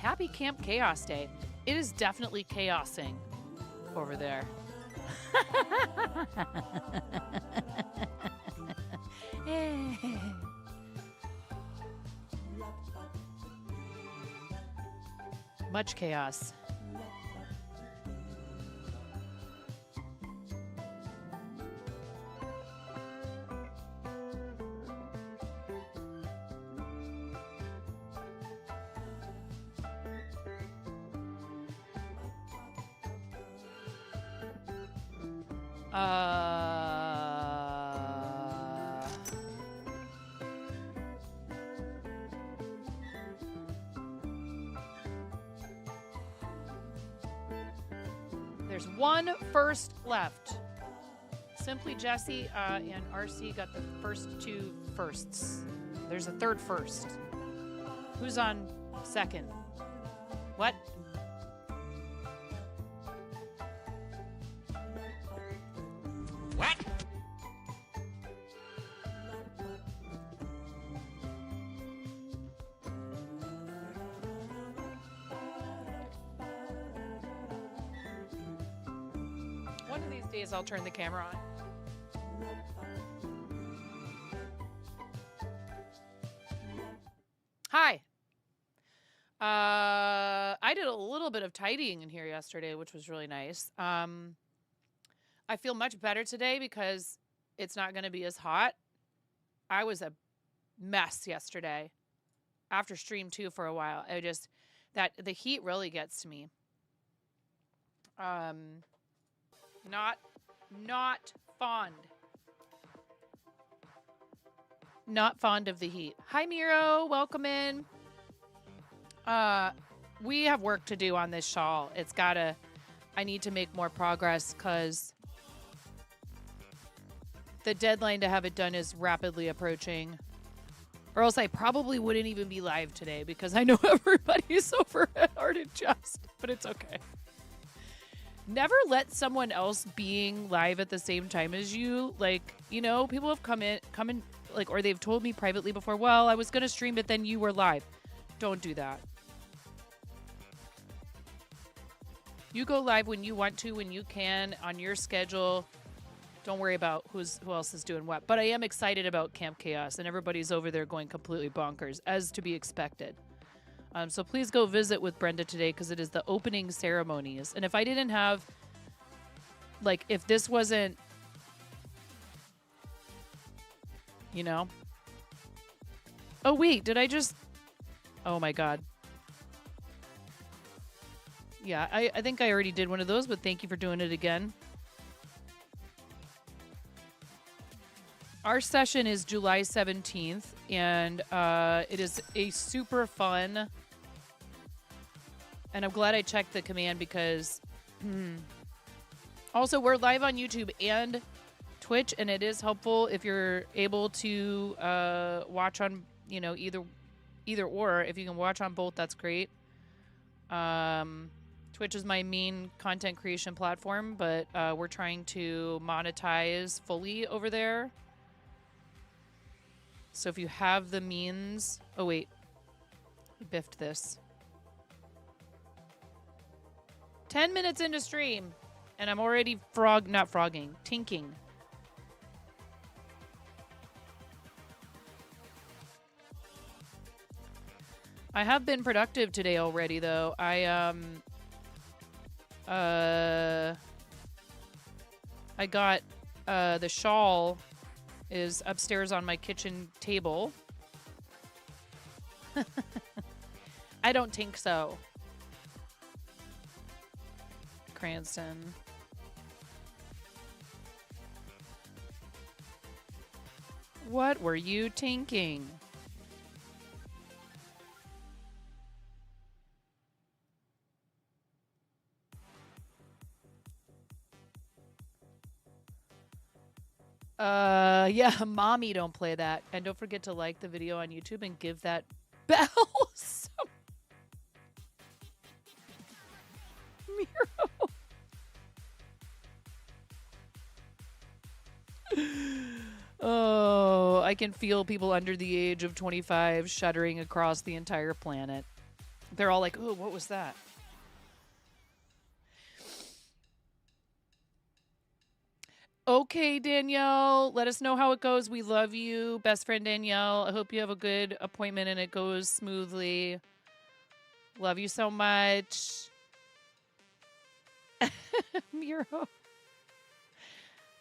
happy Camp Chaos Day. It is definitely chaosing over there. Much chaos. There's one first left. Simply Jesse and RC got the first two firsts. There's a third first. Who's on second? What? What? One of these days I'll turn the camera on. Hi. I did a little bit of tidying in here yesterday, which was really nice. I feel much better today because it's not going to be as hot. I was a mess yesterday after stream 2 for a while. The heat really gets to me. Not fond. Not fond of the heat. Hi, Miro. Welcome in. We have work to do on this shawl. I need to make more progress because the deadline to have it done is rapidly approaching. Or else I probably wouldn't even be live today because I know everybody's over at Art and Just, but it's okay. Never let someone else being live at the same time as you, people have come in, or they've told me privately before, well, I was going to stream, but then you were live. Don't do that. You go live when you want to, when you can, on your schedule. Don't worry about who else is doing what. But I am excited about Camp Chaos, and everybody's over there going completely bonkers, as to be expected. So please go visit with Brenda today because it is the opening ceremonies. And if I didn't have, if this wasn't, Oh, wait, did I just... Oh, my God. Yeah, I think I already did one of those, but thank you for doing it again. Our session is July 17th, and it is a super fun... And I'm glad I checked the command because... Also, we're live on YouTube and Twitch, and it is helpful if you're able to watch on, either or. If you can watch on both, that's great. Twitch is my main content creation platform, but we're trying to monetize fully over there. So if you have the means... Oh, wait. I biffed this. 10 minutes into stream, and I'm already tinking. I have been productive today already, though. I got the shawl is upstairs on my kitchen table. I don't think so. Cranston. What were you tinking? Yeah, mommy, don't play that. And don't forget to like the video on YouTube and give that bell some Oh, I can feel people under the age of 25 shuddering across the entire planet. They're all like, "Oh, what was that?" Okay, Danielle, let us know how it goes. We love you, best friend Danielle. I hope you have a good appointment and it goes smoothly. Love you so much. Miro.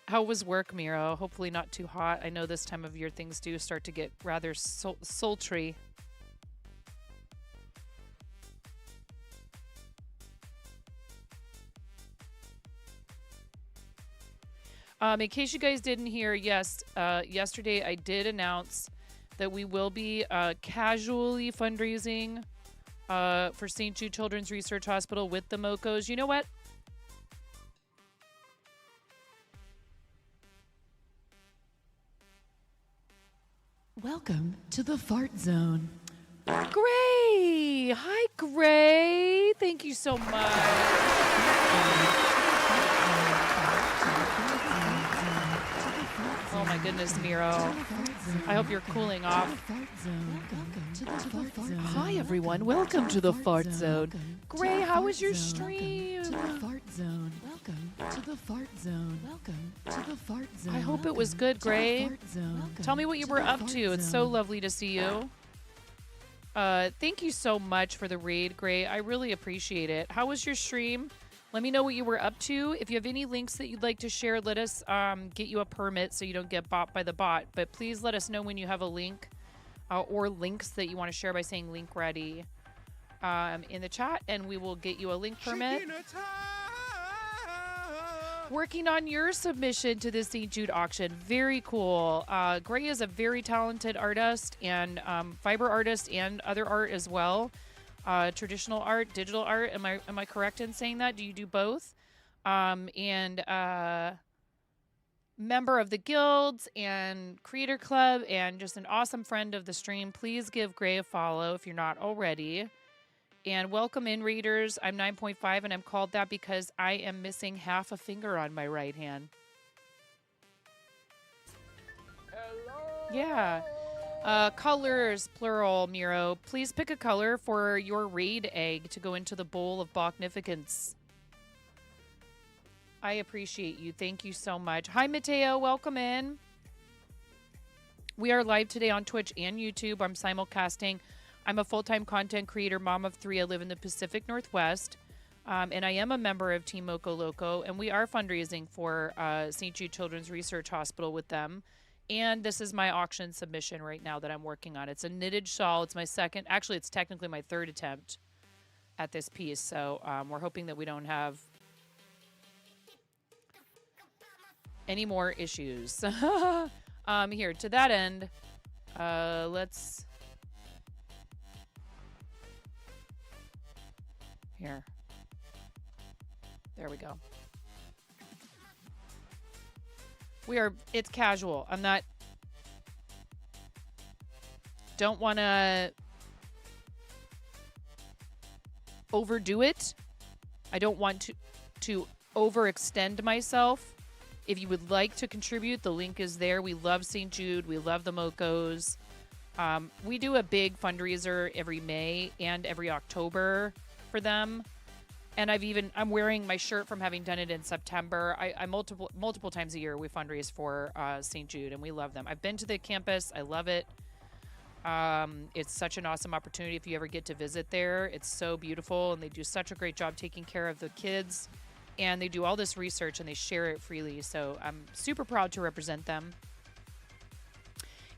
How was work, Miro? Hopefully not too hot. I know this time of year things do start to get rather sultry. In case you guys didn't hear, yes, yesterday I did announce that we will be casually fundraising for St. Jude Children's Research Hospital with the MoCos. You know what? Welcome to the Fart Zone. Gray! Hi, Gray! Thank you so much. Oh my goodness, Miro. I hope you're cooling off. Hi, everyone. Welcome to the Fart Zone. Gray, how was your stream? To the Fart Zone. Welcome to the Fart Zone. Welcome to the Fart Zone. I hope it was good, Gray. Tell me what you were up to. It's so lovely to see you. Thank you so much for the raid, Gray. I really appreciate it. How was your stream? Let me know what you were up to. If you have any links that you'd like to share, let us get you a permit so you don't get bought by the bot. But please let us know when you have a link or links that you want to share by saying link ready in the chat, and we will get you a link permit. Working on your submission to the St. Jude auction. Very cool. Gray is a very talented artist and fiber artist and other art as well. Traditional art, digital art. Am I correct in saying that? Do you do both? And member of the guilds and creator club and just an awesome friend of the stream. Please give Gray a follow if you're not already. And welcome in, readers. I'm 9.5 and I'm called that because I am missing half a finger on my right hand. Hello. Yeah. Colors, plural, Miro. Please pick a color for your raid egg to go into the bowl of Bachnificence. I appreciate you. Thank you so much. Hi, Mateo. Welcome in. We are live today on Twitch and YouTube. I'm simulcasting. I'm a full-time content creator, mom of 3. I live in the Pacific Northwest. And I am a member of Team MoCo Loco. And we are fundraising for St. Jude Children's Research Hospital with them. And this is my auction submission right now that I'm working on. It's a knitted shawl. It's my second. Actually, it's technically my third attempt at this piece. So we're hoping that we don't have any more issues. Here, to that end, let's... Here. There we go. It's casual. I'm not, don't want to overdo it. I don't want to overextend myself. If you would like to contribute, the link is there. We love St. Jude. We love the MoCos. We do a big fundraiser every May and every October for them. And I'm wearing my shirt from having done it in September. I multiple times a year we fundraise for St. Jude, and we love them. I've been to the campus. I love it. It's such an awesome opportunity if you ever get to visit there. It's so beautiful, and they do such a great job taking care of the kids. And they do all this research, and they share it freely. So I'm super proud to represent them.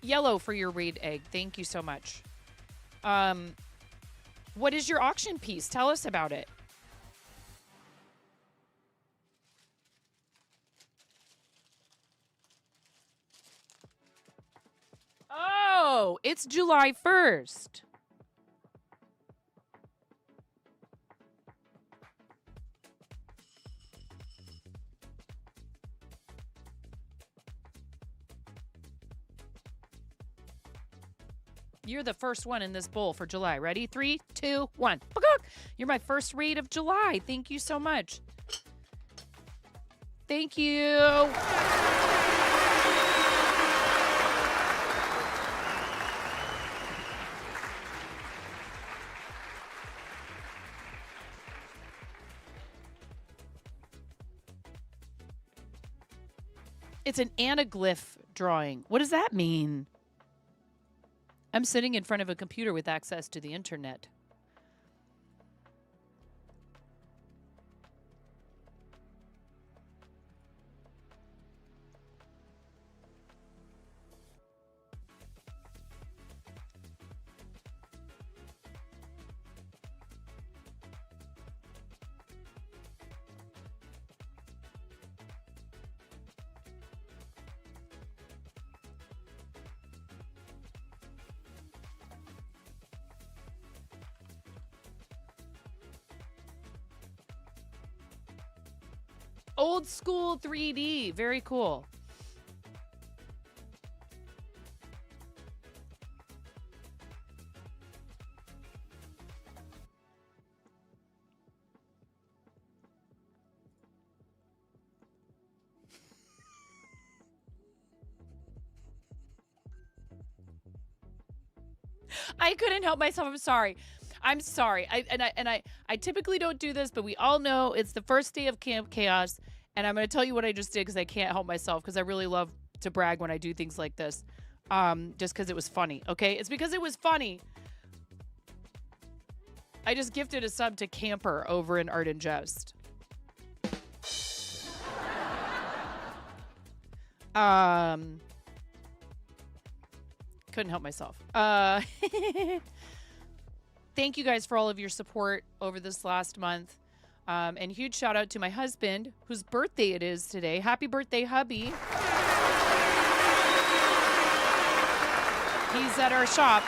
Yellow for your raid egg. Thank you so much. What is your auction piece? Tell us about it. Oh, it's July 1st. You're the first one in this bowl for July. Ready? 3, 2, 1. You're my first raid of July. Thank you so much. Thank you. It's an anaglyph drawing. What does that mean? I'm sitting in front of a computer with access to the internet. Old school 3D. Very cool. I couldn't help myself. I'm sorry. I'm sorry. I typically don't do this, but we all know it's the first day of Camp Chaos, and I'm going to tell you what I just did because I can't help myself because I really love to brag when I do things like this. Just because it was funny, okay? It's because it was funny. I just gifted a sub to Camper over in Art and Jest. Couldn't help myself. Thank you guys for all of your support over this last month. And huge shout out to my husband, whose birthday it is today. Happy birthday, hubby. He's at our shop.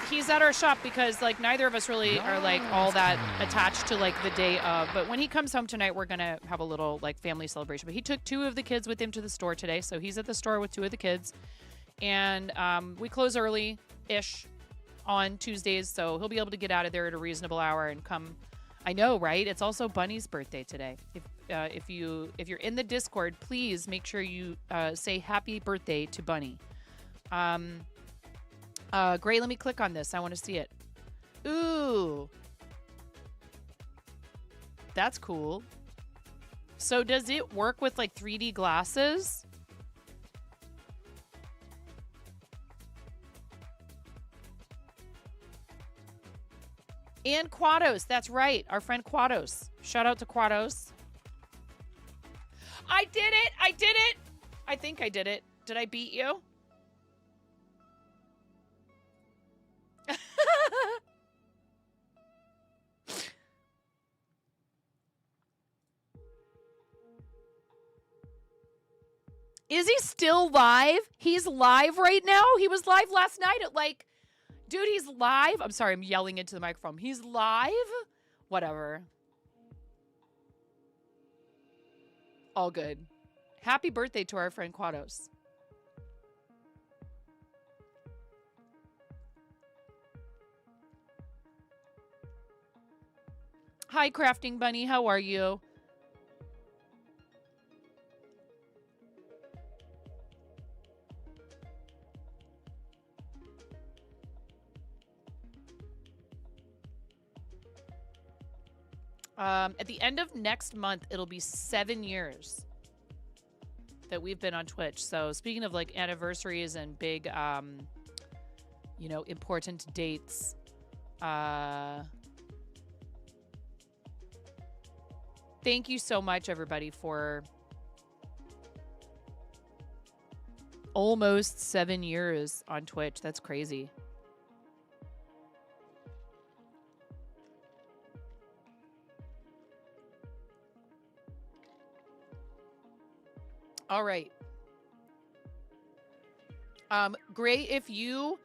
He's at our shop because like neither of us really are like all that attached to like the day of. But when he comes home tonight, we're gonna have a little like family celebration. But he took 2 of the kids with him to the store today, so he's at the store with 2 of the kids. And we close early-ish on Tuesdays, so he'll be able to get out of there at a reasonable hour and come. I know, right? It's also Bunny's birthday today. If you're in the Discord, please make sure you say happy birthday to Bunny. Great, let me click on this. I want to see it. Ooh. That's cool. So does it work with like 3D glasses? And Quados, that's right. Our friend Quados. Shout out to Quados. I did it! I did it! I think I did it. Did I beat you? Is he still live? He's live right now? He was live last night at like... Dude, he's live. I'm sorry, I'm yelling into the microphone. He's live? Whatever. All good. Happy birthday to our friend Quados. Hi, Crafting Bunny. How are you? At the end of next month, it'll be 7 years that we've been on Twitch. So speaking of like anniversaries and big, you know, important dates, thank you so much, everybody, for almost 7 years on Twitch. That's crazy. All right. Great if you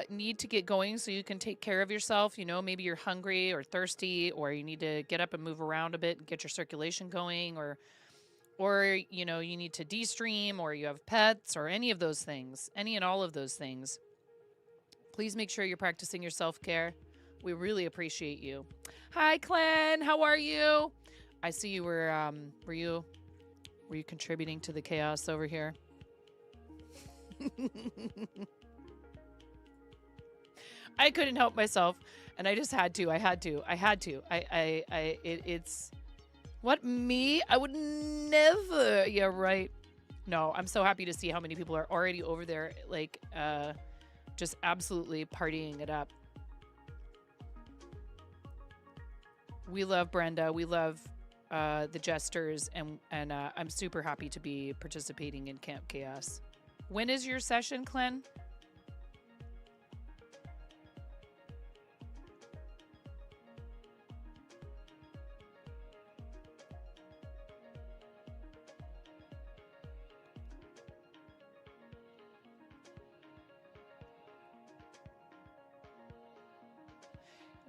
need to get going so you can take care of yourself. You know, maybe you're hungry or thirsty, or you need to get up and move around a bit and get your circulation going, or you know, you need to de-stream, or you have pets, or any of those things, any and all of those things. Please make sure you're practicing your self-care. We really appreciate you. Hi, Clan. How are you? I see you were you contributing to the chaos over here? I couldn't help myself, and I just had to. It's What, me? I would never. Yeah, right. No, I'm so happy to see how many people are already over there, like, just absolutely partying it up. We love Brenda. We love the Jesters, and I'm super happy to be participating in Camp Chaos. When is your session, Clen?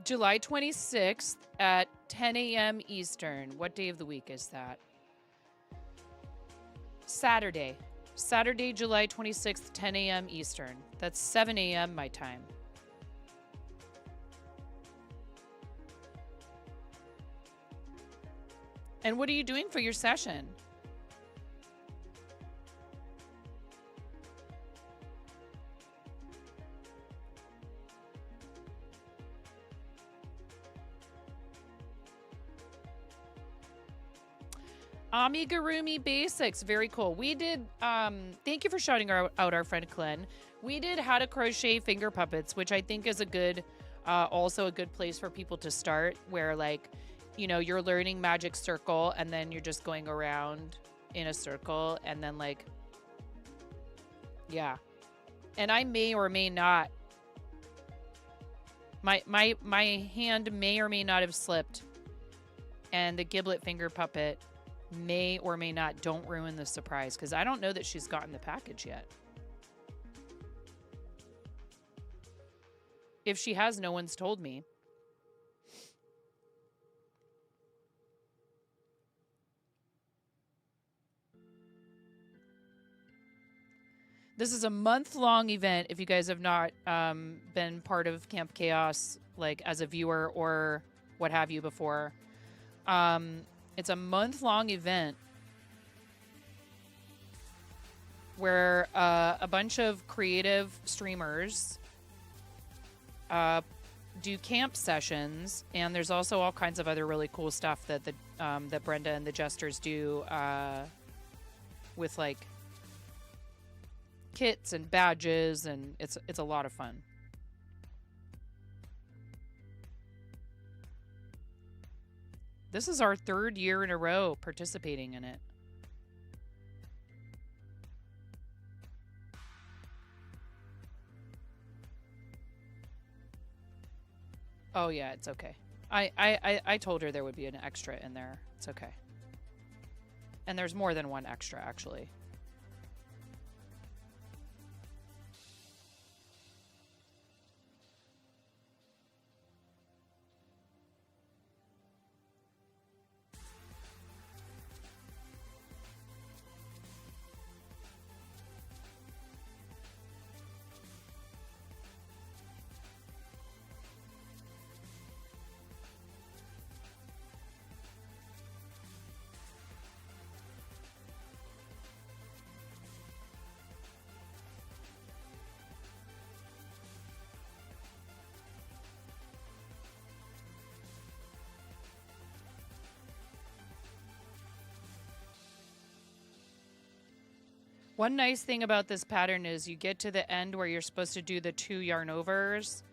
July 26th at 10 a.m. Eastern. What day of the week is that? Saturday. Saturday, July 26th, 10 a.m. Eastern. That's 7 a.m. my time. And what are you doing for your session? Amigurumi Basics. Very cool. We did, thank you for shouting out our friend Glenn. We did how to crochet finger puppets, which I think is a good, also a good place for people to start, where, like, you know, you're learning magic circle and then you're just going around in a circle and then, like, yeah. And I may or may not, my hand may or may not have slipped, and the giblet finger puppet may or may not. Don't ruin the surprise, because I don't know that she's gotten the package yet. If she has, no one's told me. This is a month-long event. If you guys have not been part of Camp Chaos, like as a viewer or what have you before, it's a month-long event where a bunch of creative streamers do camp sessions, and there's also all kinds of other really cool stuff that that Brenda and the Jesters do with, like, kits and badges, and it's a lot of fun. This is our 3rd year in a row participating in it. Oh yeah, it's okay. I told her there would be an extra in there. It's okay. And there's more than one extra, actually. One nice thing about this pattern is you get to the end where you're supposed to do the 2 yarn overs,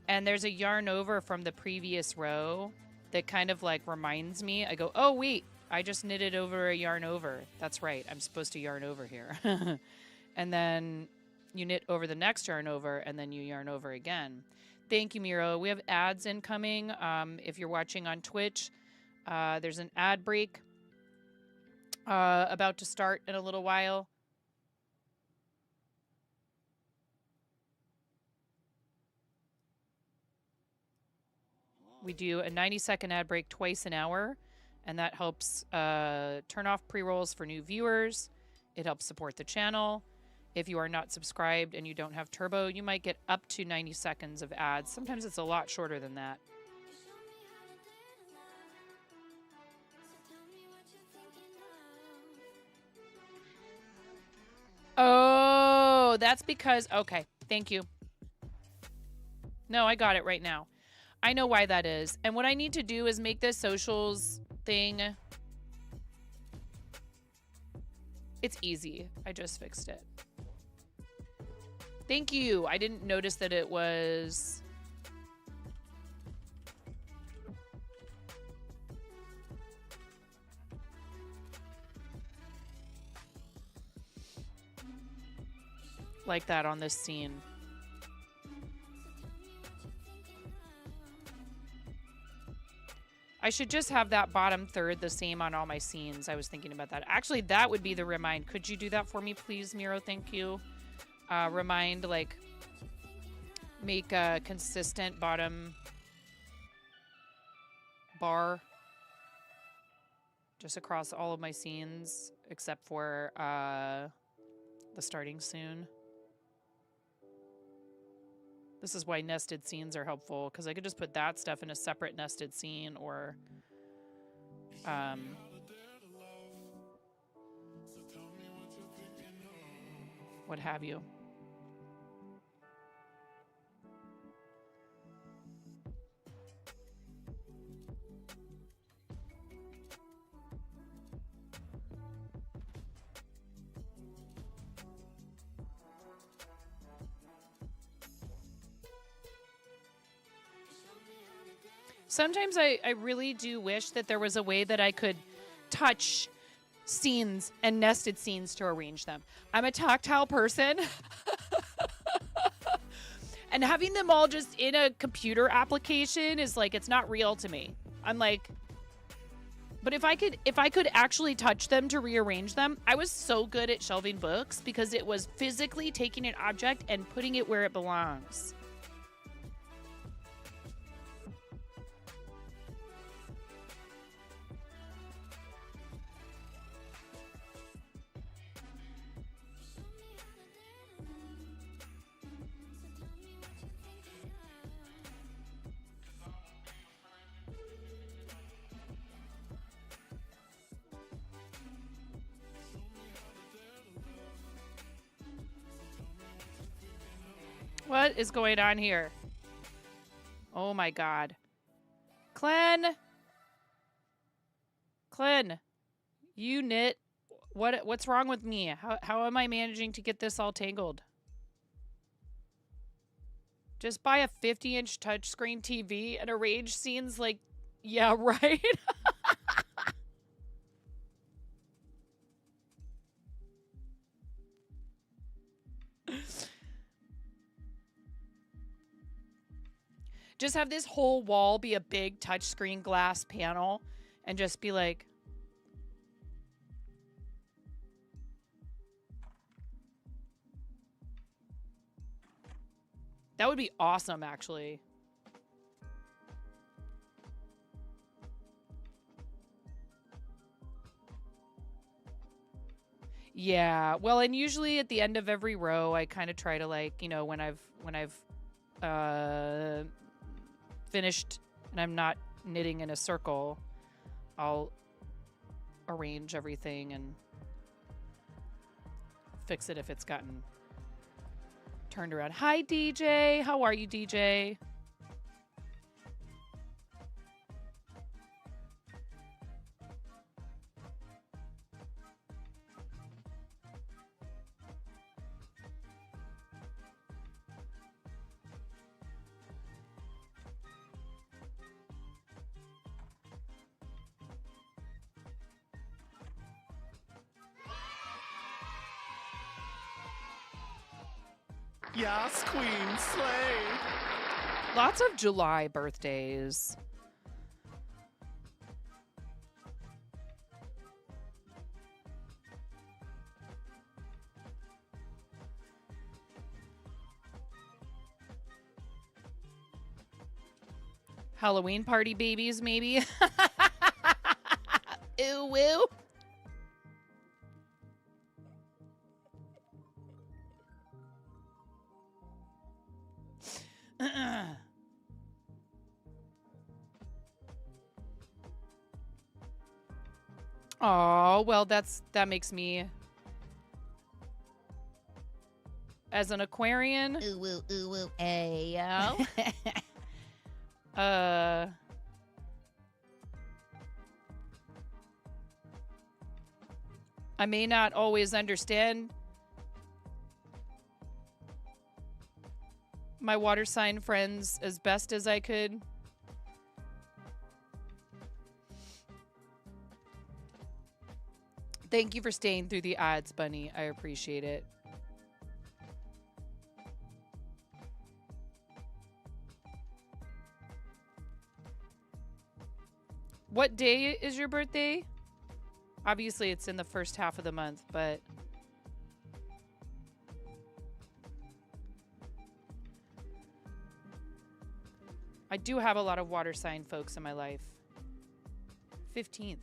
and there's a yarn over from the previous row that kind of, like, reminds me. I go, oh wait, I just knitted over a yarn over. That's right, I'm supposed to yarn over here. And then you knit over the next yarn over, and then you yarn over again. Thank you, Miro. We have ads incoming. If you're watching on Twitch, there's an ad break about to start in a little while. We do a 90-second ad break twice an hour, and that helps turn off pre-rolls for new viewers. It helps support the channel. If you are not subscribed and you don't have Turbo, you might get up to 90 seconds of ads. Sometimes it's a lot shorter than that. Oh, that's because... Okay, thank you. No, I got it right now. I know why that is. And what I need to do is make this socials thing It's easy. I just fixed it. Thank you. I didn't notice that it was... like that on this scene. I should just have that bottom third the same on all my scenes. I was thinking about that. Actually, that would be the remind. Could you do that for me, please, Miro? Thank you. Remind, like, make a consistent bottom bar just across all of my scenes, except for the starting soon. This is why nested scenes are helpful, because I could just put that stuff in a separate nested scene, or what have you. Sometimes I really do wish that there was a way that I could touch scenes and nested scenes to arrange them. I'm a tactile person. And having them all just in a computer application is like, it's not real to me. I'm like, but if I could actually touch them to rearrange them, I was so good at shelving books because it was physically taking an object and putting it where it belongs. What is going on here? Oh my God. Clen, you knit. What's wrong with me? How am I managing to get this all tangled? Just buy a 50-inch touchscreen TV and arrange scenes like, yeah, right? Just have this whole wall be a big touchscreen glass panel and just be like, that would be awesome, actually. Yeah, well, and usually at the end of every row, I kind of try to, like, you know, when I've finished and I'm not knitting in a circle, I'll arrange everything and fix it if it's gotten turned around. Hi, DJ. How are you, DJ? Yes, Queen, slay. Lots of July birthdays. Halloween party babies, maybe? Ooh, woo. Oh, well, that makes me, as an Aquarian. Ooh, ooh, ooh, ooh, ayo. I may not always understand my water sign friends as best as I could. Thank you for staying through the ads, Bunny. I appreciate it. What day is your birthday? Obviously, it's in the first half of the month, but... I do have a lot of water sign folks in my life. 15th.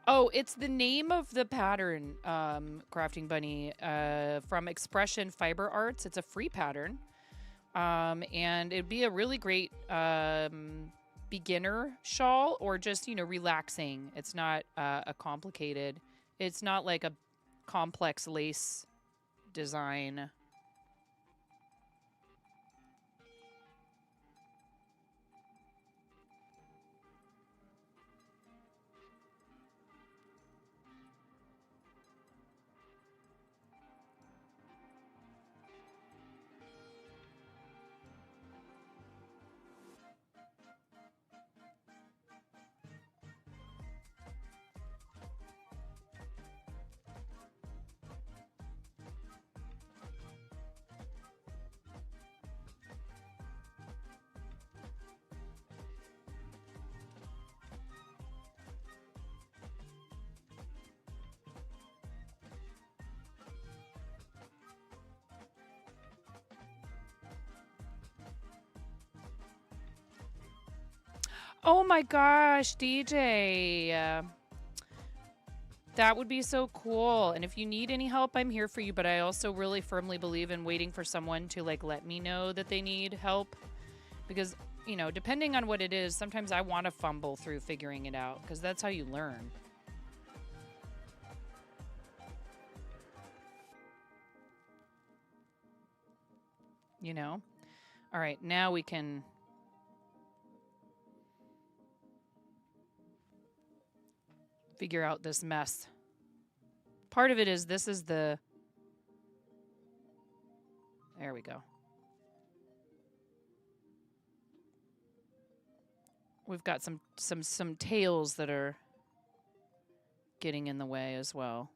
Oh, it's the name of the pattern, Crafting Bunny, from Expression Fiber Arts. It's a free pattern. And it'd be a really great beginner shawl or just, you know, relaxing. It's not a complicated, it's not like a complex lace design. Oh my gosh, DJ. That would be so cool. And if you need any help, I'm here for you. But I also really firmly believe in waiting for someone to like let me know that they need help. Because, you know, depending on what it is, sometimes I want to fumble through figuring it out because that's how you learn. You know? All right, now we can... figure out this mess. Part of it is this is the... There we go. We've got some tails that are getting in the way as well.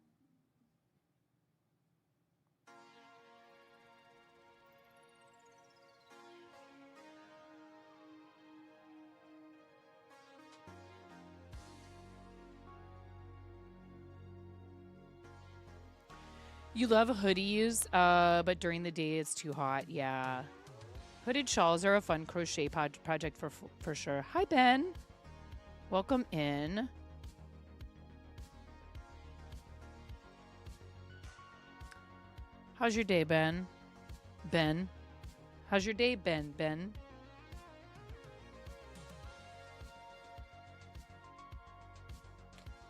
You love hoodies, but during the day it's too hot. Yeah. Hooded shawls are a fun crochet project for sure. Hi, Ben. Welcome in. How's your day, Ben? Ben? How's your day, Ben? Ben?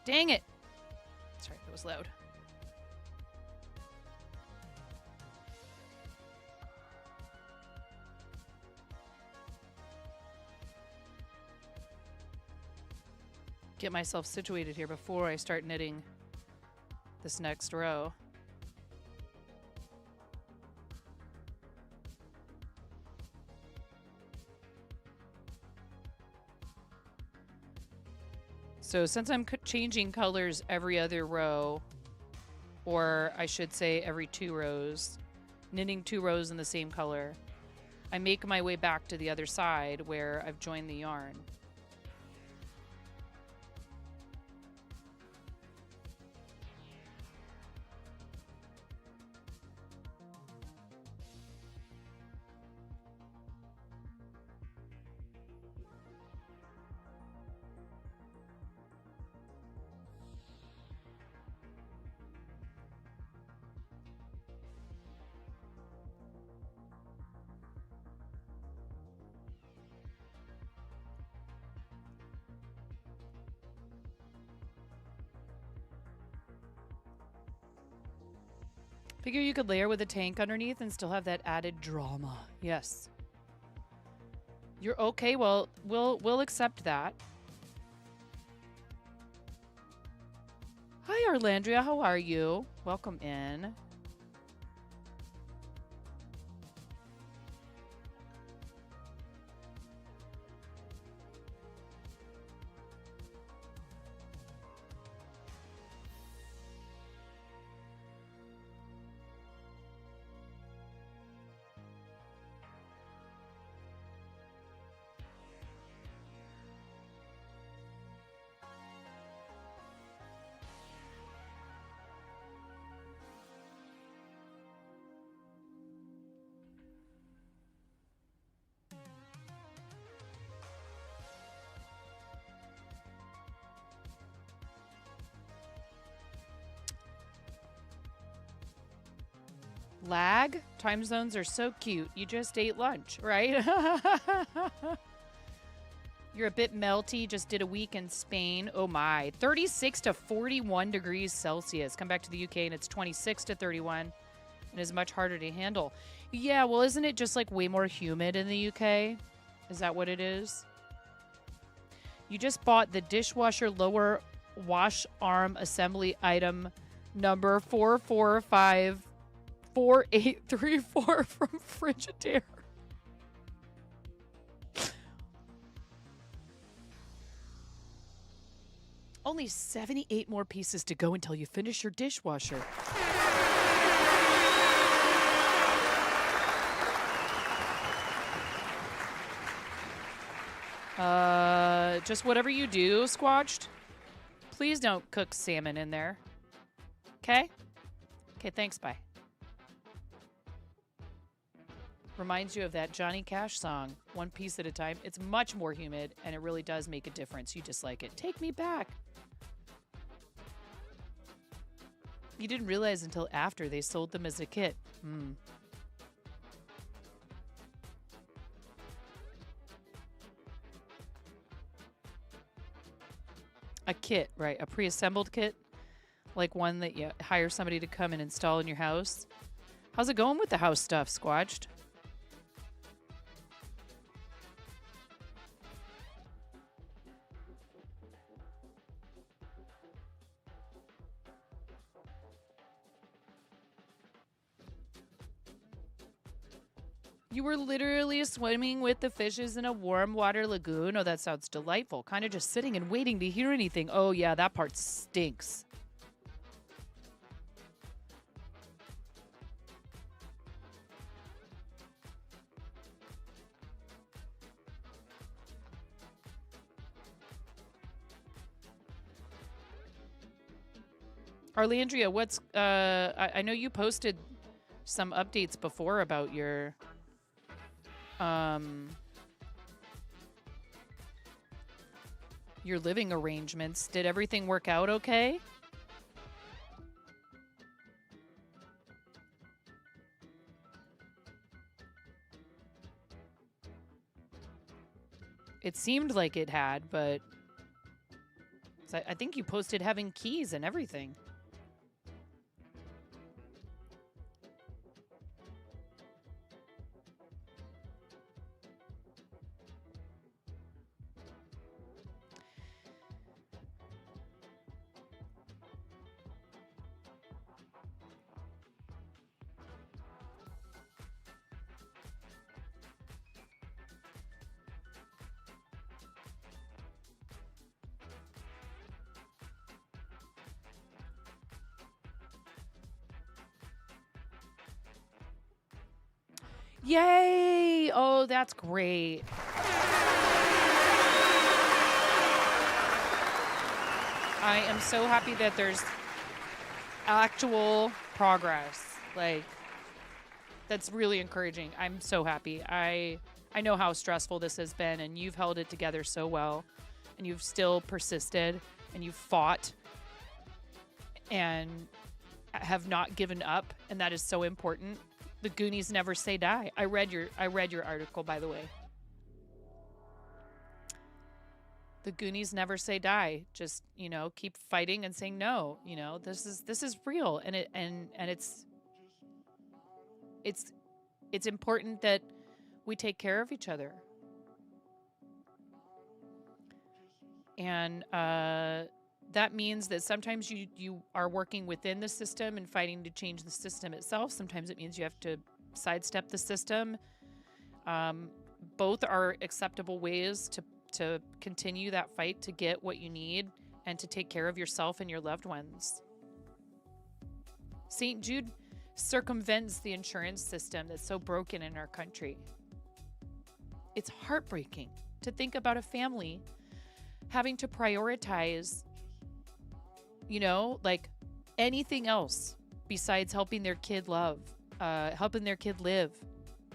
Dang it. Sorry, that was loud. Get myself situated here before I start knitting this next row. So since I'm changing colors every other row, or I should say every 2 rows, knitting 2 rows in the same color, I make my way back to the other side where I've joined the yarn. Figure you could layer with a tank underneath and still have that added drama. Yes. You're okay. Well, we'll accept that. Hi, Arlandria. How are you? Welcome in. Lag? Time zones are so cute. You just ate lunch, right? You're a bit melty. Just did a week in Spain. Oh my. 36 to 41 degrees Celsius. Come back to the UK and it's 26 to 31 and is much harder to handle. Yeah, well, isn't it just like way more humid in the UK? Is that what it is? You just bought the dishwasher lower wash arm assembly item number 4454834 from Frigidaire. Only 78 more pieces to go until you finish your dishwasher. Just whatever you do, Squatched. Please don't cook salmon in there. Okay? Okay, thanks, bye. Reminds you of that Johnny Cash song, One Piece at a Time. It's much more humid, and it really does make a difference. You dislike it. Take me back. You didn't realize until after they sold them as a kit. A kit, right? A pre-assembled kit? Like one that you hire somebody to come and install in your house? How's it going with the house stuff, Squatched? You were literally swimming with the fishes in a warm water lagoon. Oh, that sounds delightful. Kind of just sitting and waiting to hear anything. Oh, yeah, that part stinks. Arlandria, what's I know you posted some updates before about your living arrangements. Did everything work out okay? It seemed like it had, but I think you posted having keys and everything. Yay! Oh, that's great. I am so happy that there's actual progress. Like, that's really encouraging. I'm so happy. I know how stressful this has been, and you've held it together so well, and you've still persisted, and you've fought, and have not given up, and that is so important. The Goonies never say die. I read your article, by the way. The Goonies never say die. Just, keep fighting and saying no. This is real, and it's it's important that we take care of each other. And that means that sometimes you are working within the system and fighting to change the system itself. Sometimes it means you have to sidestep the system. Both are acceptable ways to continue that fight to get what you need and to take care of yourself and your loved ones. St. Jude circumvents the insurance system that's so broken in our country. It's heartbreaking to think about a family having to prioritize, like anything else besides helping their kid helping their kid live,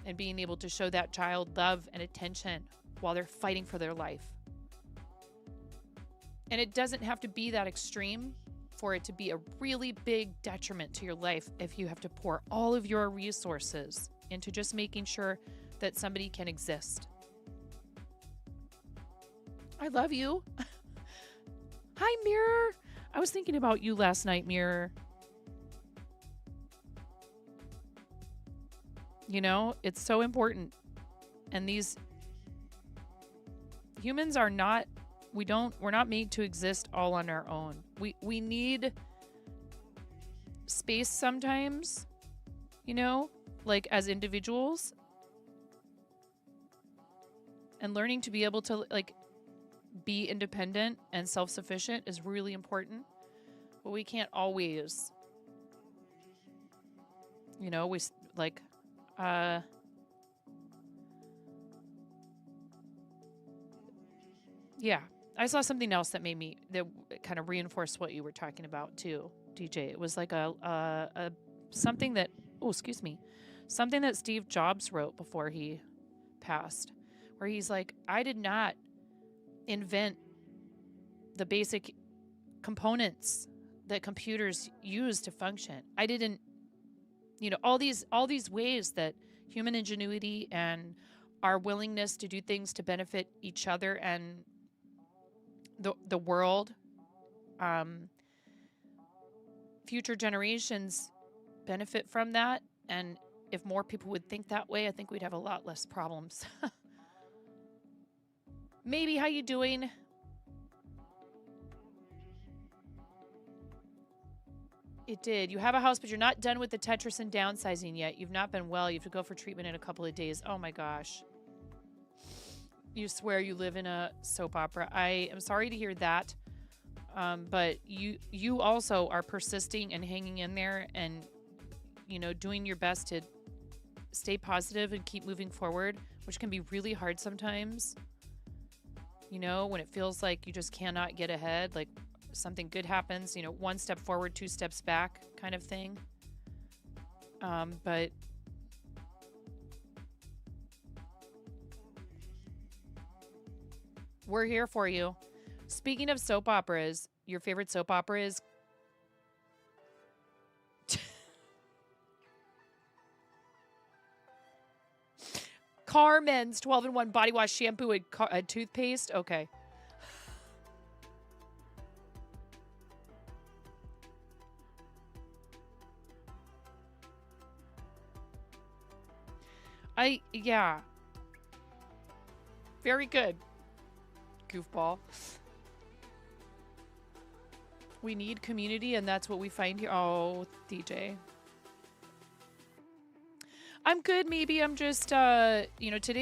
and being able to show that child love and attention while they're fighting for their life. And it doesn't have to be that extreme for it to be a really big detriment to your life if you have to pour all of your resources into just making sure that somebody can exist. I love you. Hi, Mirror. I was thinking about you last night, Mirror. It's so important. And these humans are not, we're not made to exist all on our own. We need space sometimes, like as individuals. And learning to be able to be independent and self-sufficient is really important. But we can't always, yeah. I saw something else that kind of reinforced what you were talking about too, DJ. It was like something that Steve Jobs wrote before he passed, where he's like, I did not invent the basic components that computers use to function. I didn't, all these ways that human ingenuity and our willingness to do things to benefit each other and the world, future generations benefit from that. And if more people would think that way, I think we'd have a lot less problems. Maybe, how you doing? It did. You have a house, but you're not done with the Tetris and downsizing yet. You've not been well. You have to go for treatment in a couple of days. Oh my gosh. You swear you live in a soap opera. I am sorry to hear that. But you also are persisting and hanging in there and, doing your best to stay positive and keep moving forward, which can be really hard sometimes. When it feels like you just cannot get ahead, like something good happens, one step forward, two steps back kind of thing. But we're here for you. Speaking of soap operas, your favorite soap opera is Carmen's 12-in-1 body wash, shampoo, and toothpaste. Okay. Yeah. Very good. Goofball. We need community, and that's what we find here. Oh, DJ. I'm good. Maybe I'm just, today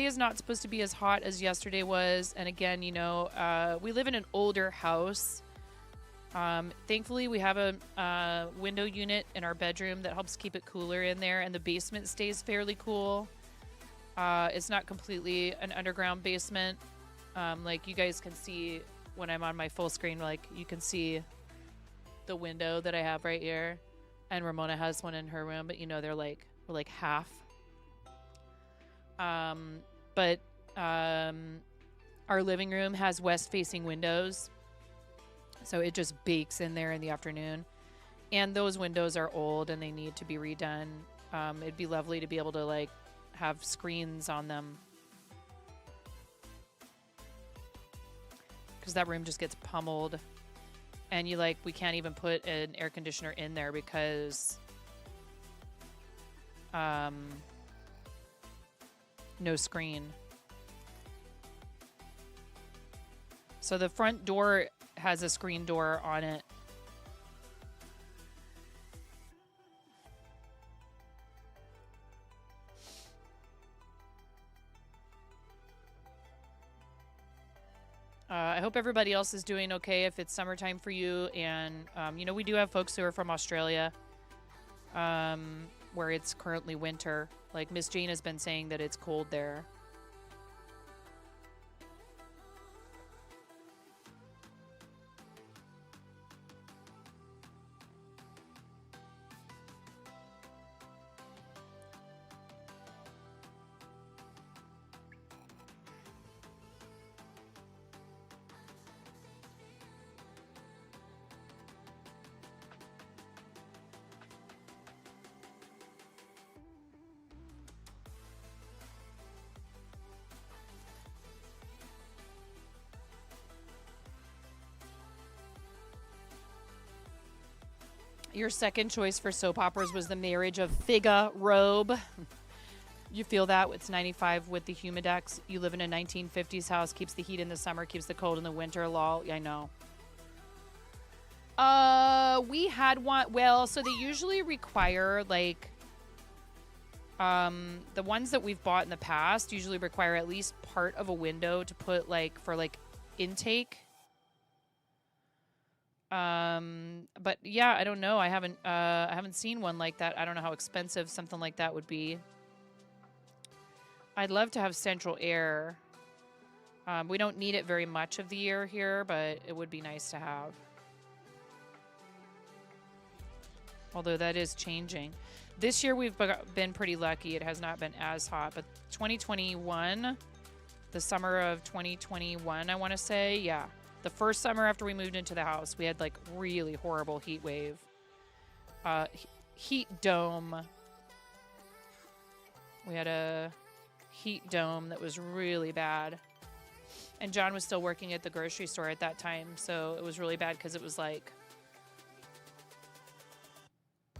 is not supposed to be as hot as yesterday was. And again, we live in an older house. Thankfully, we have a window unit in our bedroom that helps keep it cooler in there. And the basement stays fairly cool. It's not completely an underground basement. Like you guys can see when I'm on my full screen, like you can see the window that I have right here. And Ramona has one in her room, but we're like half. But our living room has west-facing windows, so it just bakes in there in the afternoon. And those windows are old and they need to be redone. It'd be lovely to be able to have screens on them, because that room just gets pummeled. And we can't even put an air conditioner in there because no screen. So the front door has a screen door on it. I hope everybody else is doing okay if it's summertime for you. And, you know, we do have folks who are from Australia where it's currently winter. Like Miss Jane has been saying that it's cold there. Your second choice for soap operas was The Marriage of Figaro. You feel that? It's 95 with the Humidex. You live in a 1950s house, keeps the heat in the summer, keeps the cold in the winter. Lol. I know. We had one. Well, so they usually require like, the ones that we've bought in the past usually require at least part of a window to put like for like intake. But yeah, I don't know. I haven't seen one like that. I don't know how expensive something like that would be. I'd love to have central air. We don't need it very much of the year here, but it would be nice to have. Although that is changing. This year we've been pretty lucky. It has not been as hot, but 2021, the summer of 2021, I want to say, yeah. The first summer after we moved into the house, we had like really horrible heat wave. Heat dome. We had a heat dome that was really bad. And John was still working at the grocery store at that time, so it was really bad because it was like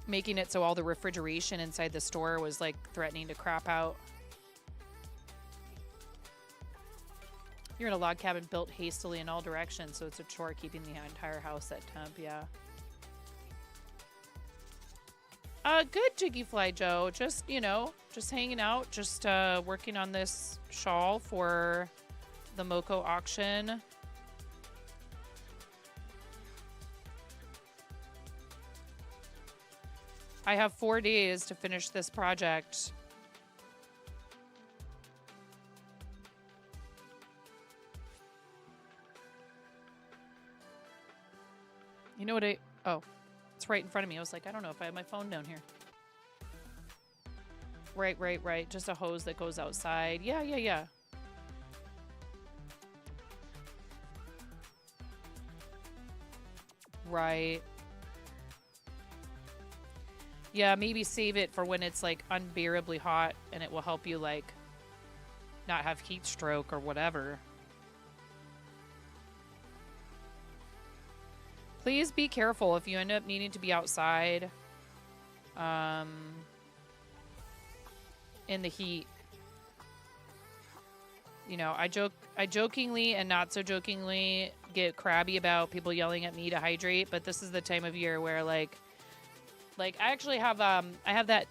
making it so all the refrigeration inside the store was like threatening to crap out. You're in a log cabin built hastily in all directions, so it's a chore keeping the entire house at temp, yeah. Good, Jiggy Fly Joe. Just, you know, just hanging out, just working on this shawl for the MoCo auction. I have 4 days to finish this project. You know what oh, it's right in front of me. I was like, I don't know if I have my phone down here. Right. Just a hose that goes outside. Yeah. Right. Yeah, maybe save it for when it's like unbearably hot and it will help you like not have heat stroke or whatever. Please be careful if you end up needing to be outside in the heat. You know, I jokingly and not so jokingly get crabby about people yelling at me to hydrate, but this is the time of year where like I actually have I have that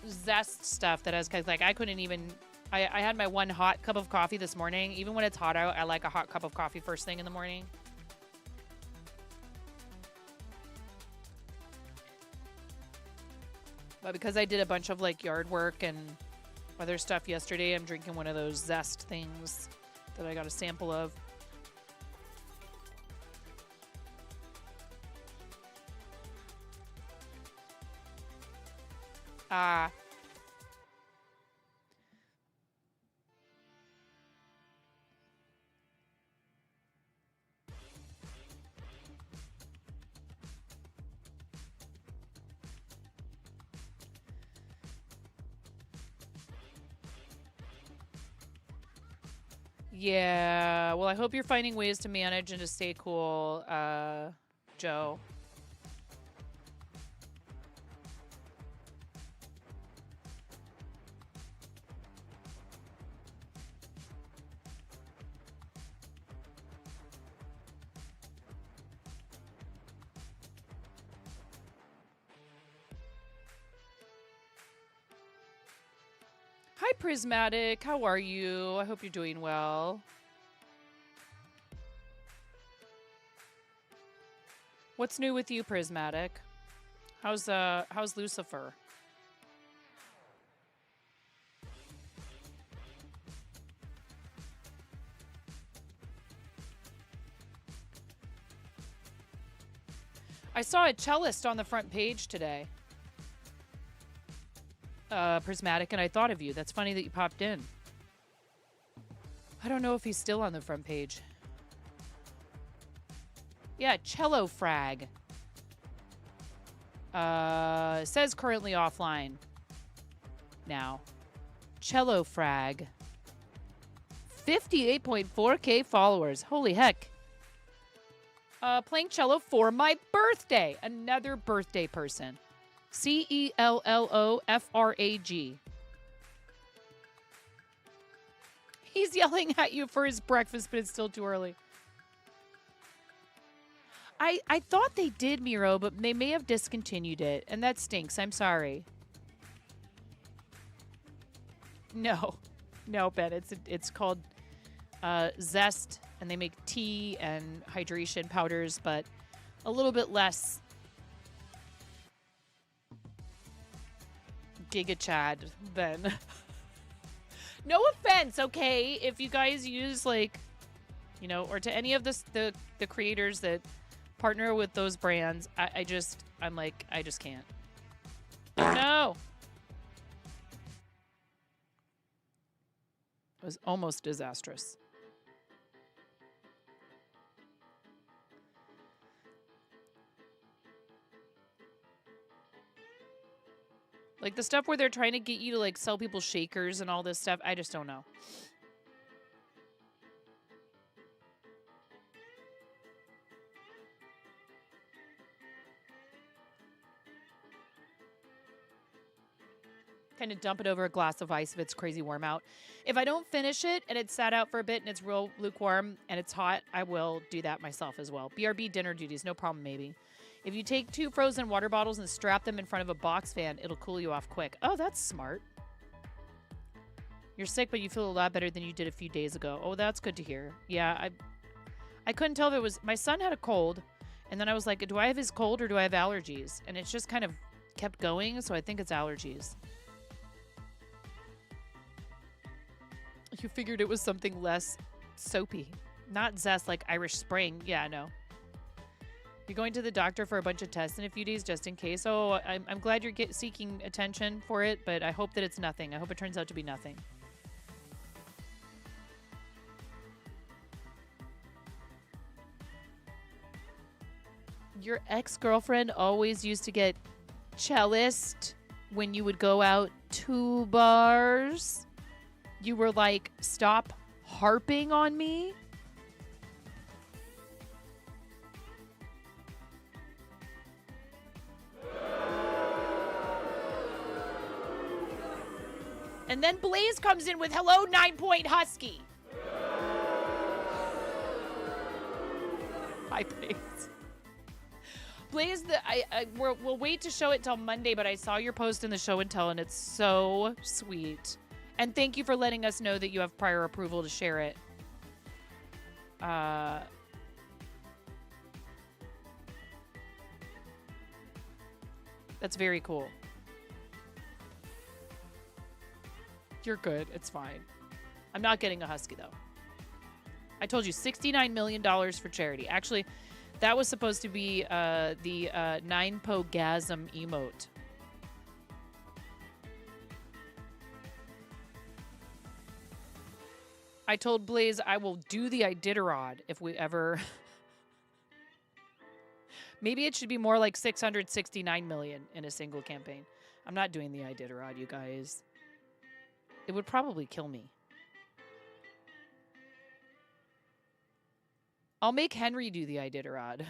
zest stuff that has, cause like I couldn't even I had my one hot cup of coffee this morning. Even when it's hot out, I like a hot cup of coffee first thing in the morning. But because I did a bunch of like yard work and other stuff yesterday, I'm drinking one of those zest things that I got a sample of. Yeah, well, I hope you're finding ways to manage and to stay cool, Joe. Hi, Prismatic. How are you? I hope you're doing well. What's new with you, Prismatic? How's Lucifer? I saw a cellist on the front page today. Prismatic, and I thought of you. That's funny that you popped in. I don't know if he's still on the front page. Yeah, cello frag. Says currently offline. Now. Cello frag. 58.4K followers. Holy heck. Playing cello for my birthday. Another birthday person. CELLOFRAG. He's yelling at you for his breakfast, but it's still too early. I thought they did, Miro, but they may have discontinued it, and that stinks. I'm sorry. No. No, Ben. It's called Zest, and they make tea and hydration powders, but a little bit less Giga Chad than... No offense, okay? If you guys use, like, you know, or to any of the creators that partner with those brands, I just can't. No! It was almost disastrous. Like the stuff where they're trying to get you to like sell people shakers and all this stuff, I just don't know. Kind of dump it over a glass of ice if it's crazy warm out. If I don't finish it and it's sat out for a bit and it's real lukewarm and it's hot, I will do that myself as well. BRB dinner duties, no problem maybe. If you take 2 frozen water bottles and strap them in front of a box fan, it'll cool you off quick. Oh, that's smart. You're sick, but you feel a lot better than you did a few days ago. Oh, that's good to hear. Yeah, I couldn't tell if it was... My son had a cold, and then I was like, do I have his cold or do I have allergies? And it's just kind of kept going, so I think it's allergies. You figured it was something less soapy. Not Zest like Irish Spring. Yeah, no. You're going to the doctor for a bunch of tests in a few days just in case. Oh, I'm glad you're seeking attention for it, but I hope that it's nothing. I hope it turns out to be nothing. Your ex-girlfriend always used to get cellist when you would go out to bars. You were like, stop harping on me. And then Blaze comes in with, hello, 9-point husky. Hi, Blaze. Blaze, we'll wait to show it till Monday, but I saw your post in the show and tell, and it's so sweet. And thank you for letting us know that you have prior approval to share it. That's very cool. You're good. It's fine. I'm not getting a husky, though. I told you, $69 million for charity. Actually, that was supposed to be the 9-po-gasm emote. I told Blaze I will do the Iditarod if we ever... Maybe it should be more like 669 million in a single campaign. I'm not doing the Iditarod, you guys. It would probably kill me. I'll make Henry do the Iditarod.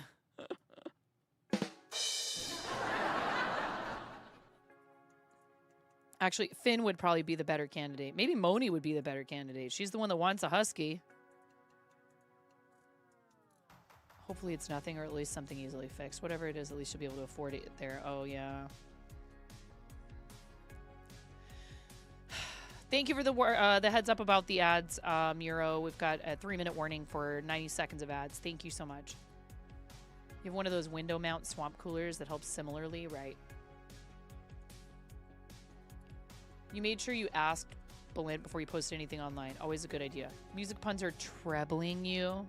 Actually, Finn would probably be the better candidate. Maybe Moni would be the better candidate. She's the one that wants a husky. Hopefully it's nothing, or at least something easily fixed. Whatever it is, at least you'll be able to afford it there. Oh, yeah. Thank you for the heads up about the ads, Muro. We've got a 3-minute warning for 90 seconds of ads. Thank you so much. You have one of those window mount swamp coolers that helps similarly, right? You made sure you asked Balint before you posted anything online. Always a good idea. Music puns are trebling you.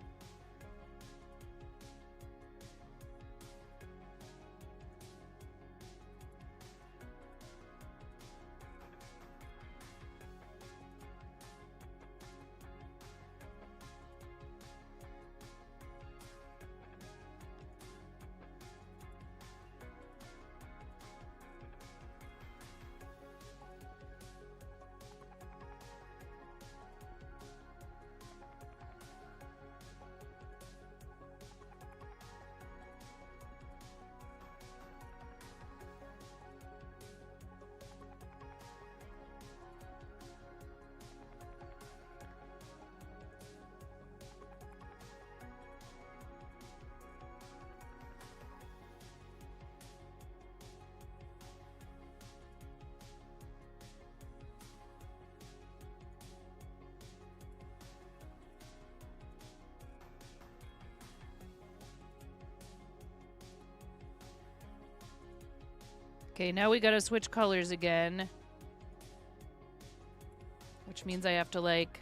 Okay, now we gotta switch colors again. Which means I have to, like...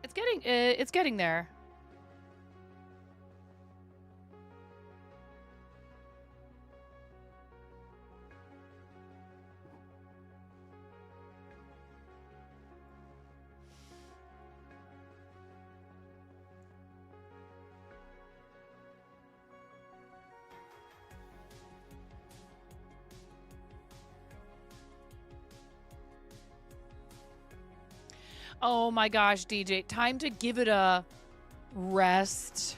It's getting there. Oh my gosh, DJ. Time to give it a rest.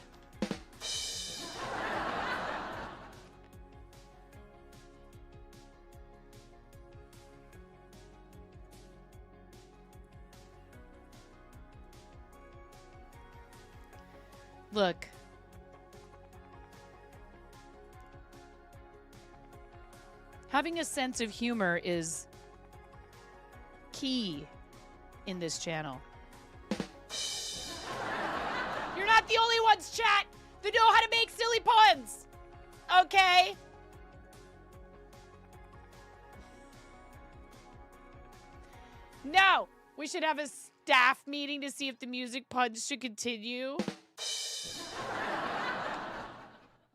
Look. Having a sense of humor is key in this channel. You're not the only ones, chat, that know how to make silly puns. Okay? No, we should have a staff meeting to see if the music puns should continue.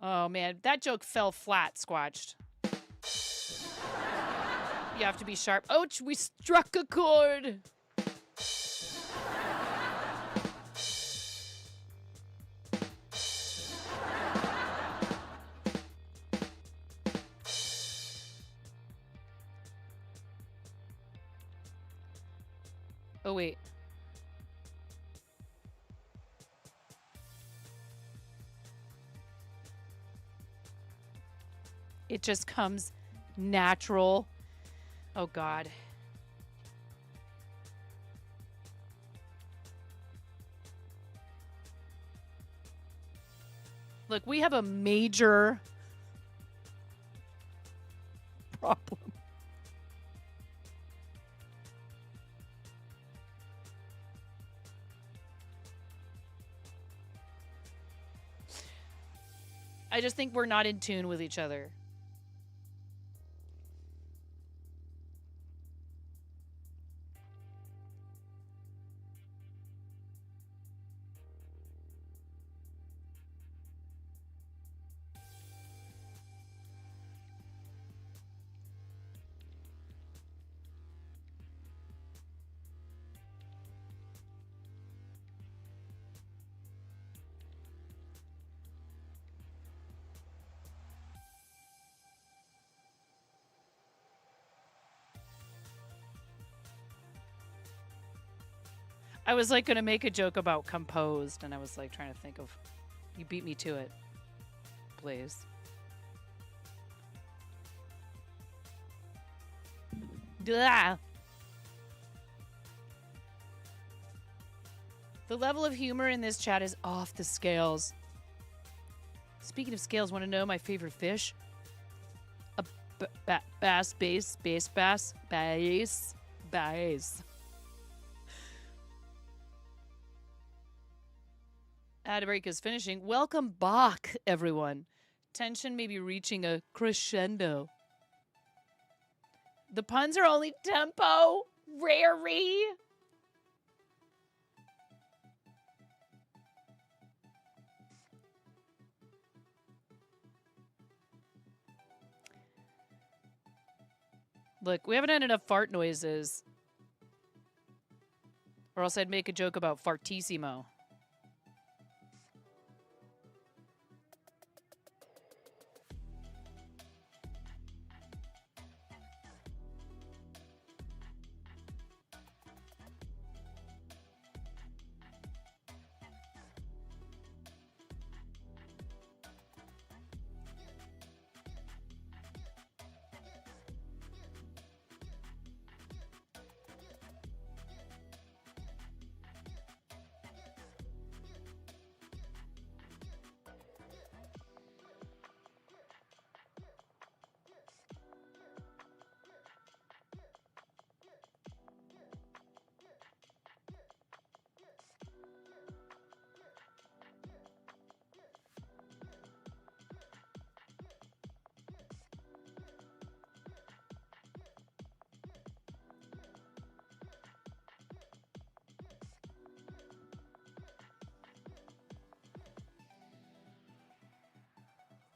Oh man, that joke fell flat, Squatched. You have to be sharp. Ouch, we struck a chord. Oh, wait. It just comes natural. Oh, God. Look, we have a major problem. I just think we're not in tune with each other. I was like gonna make a joke about composed, and I was like trying to think of. You beat me to it, please. Blah. The level of humor in this chat is off the scales. Speaking of scales, want to know my favorite fish? bass, bass. Ad break is finishing. Welcome back, everyone. Tension may be reaching a crescendo. The puns are only tempo. Rary. Look, we haven't had enough fart noises. Or else I'd make a joke about fartissimo.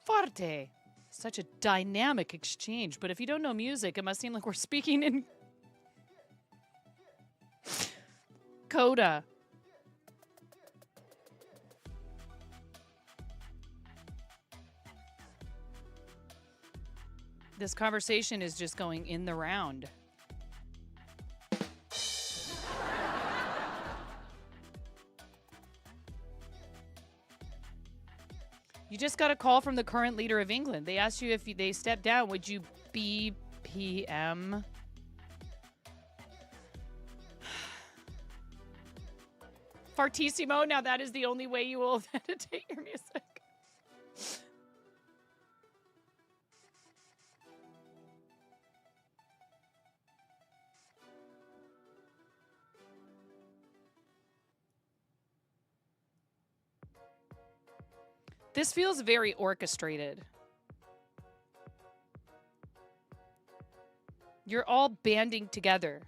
Forte. Such a dynamic exchange, but if you don't know music, it must seem like we're speaking in coda. This conversation is just going in the round. You just got a call from the current leader of England. They asked you if they stepped down, would you be PM? Fartissimo, now that is the only way you will meditate your music. This feels very orchestrated. You're all banding together.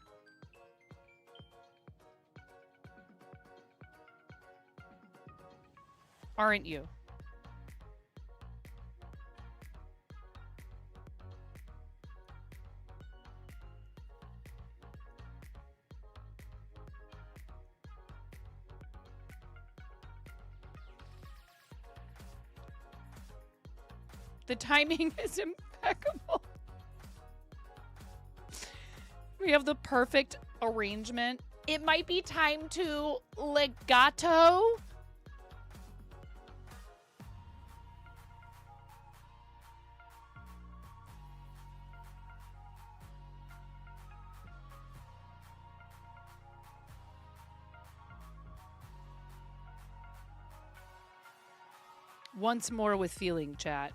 Aren't you? The timing is impeccable. We have the perfect arrangement. It might be time to legato. Once more with feeling, chat.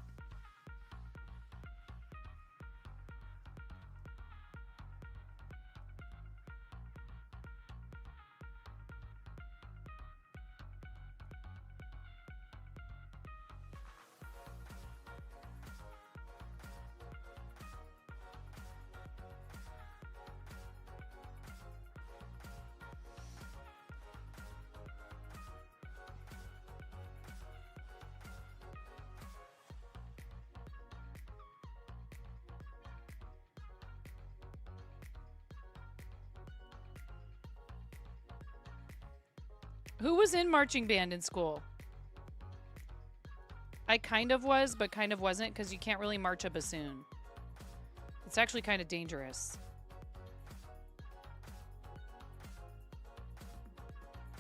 Who was in marching band in school? I kind of was, but kind of wasn't, because you can't really march a bassoon. It's actually kind of dangerous.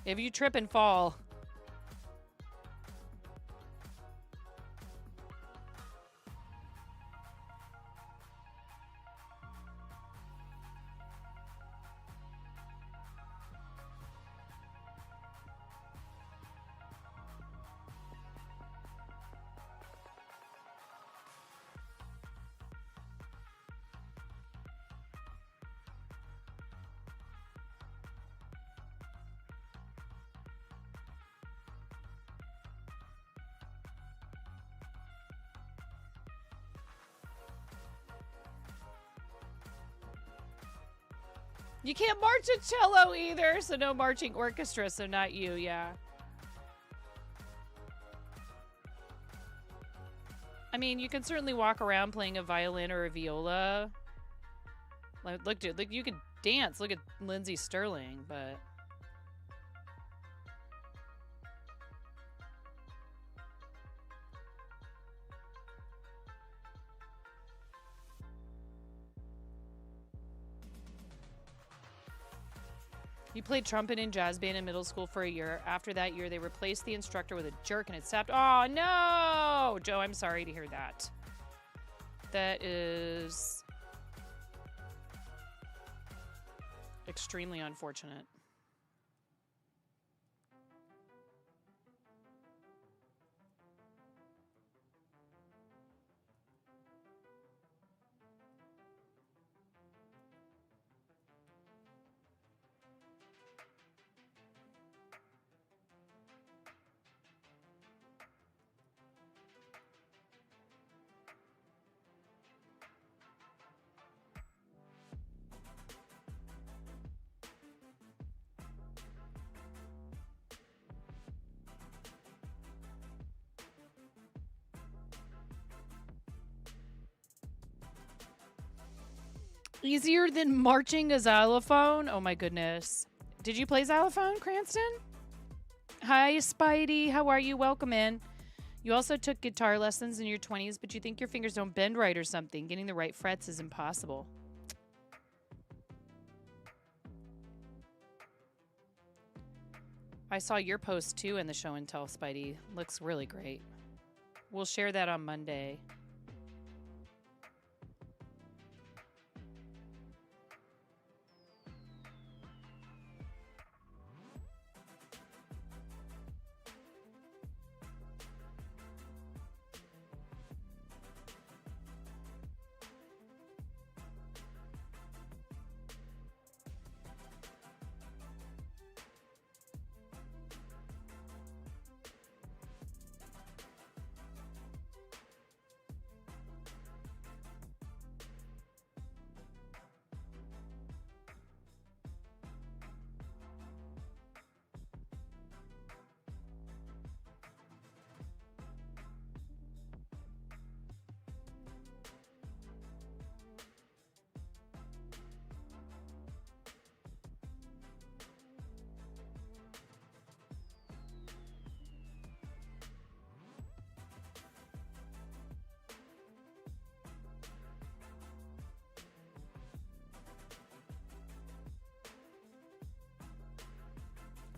If you trip and fall... You can't march a cello either, so no marching orchestra, so not you, yeah. I mean, you can certainly walk around playing a violin or a viola. Like, look, dude, look, you could dance. Look at Lindsay Sterling, but... You played trumpet in jazz band in middle school for a year. After that year, they replaced the instructor with a jerk and it sapped. Oh, no! Joe, I'm sorry to hear that. That is extremely unfortunate. Easier than marching a xylophone? Oh my goodness. Did you play xylophone, Cranston? Hi, Spidey. How are you? Welcome in. You also took guitar lessons in your 20s, but you think your fingers don't bend right or something. Getting the right frets is impossible. I saw your post too in the show and tell, Spidey. Looks really great. We'll share that on Monday.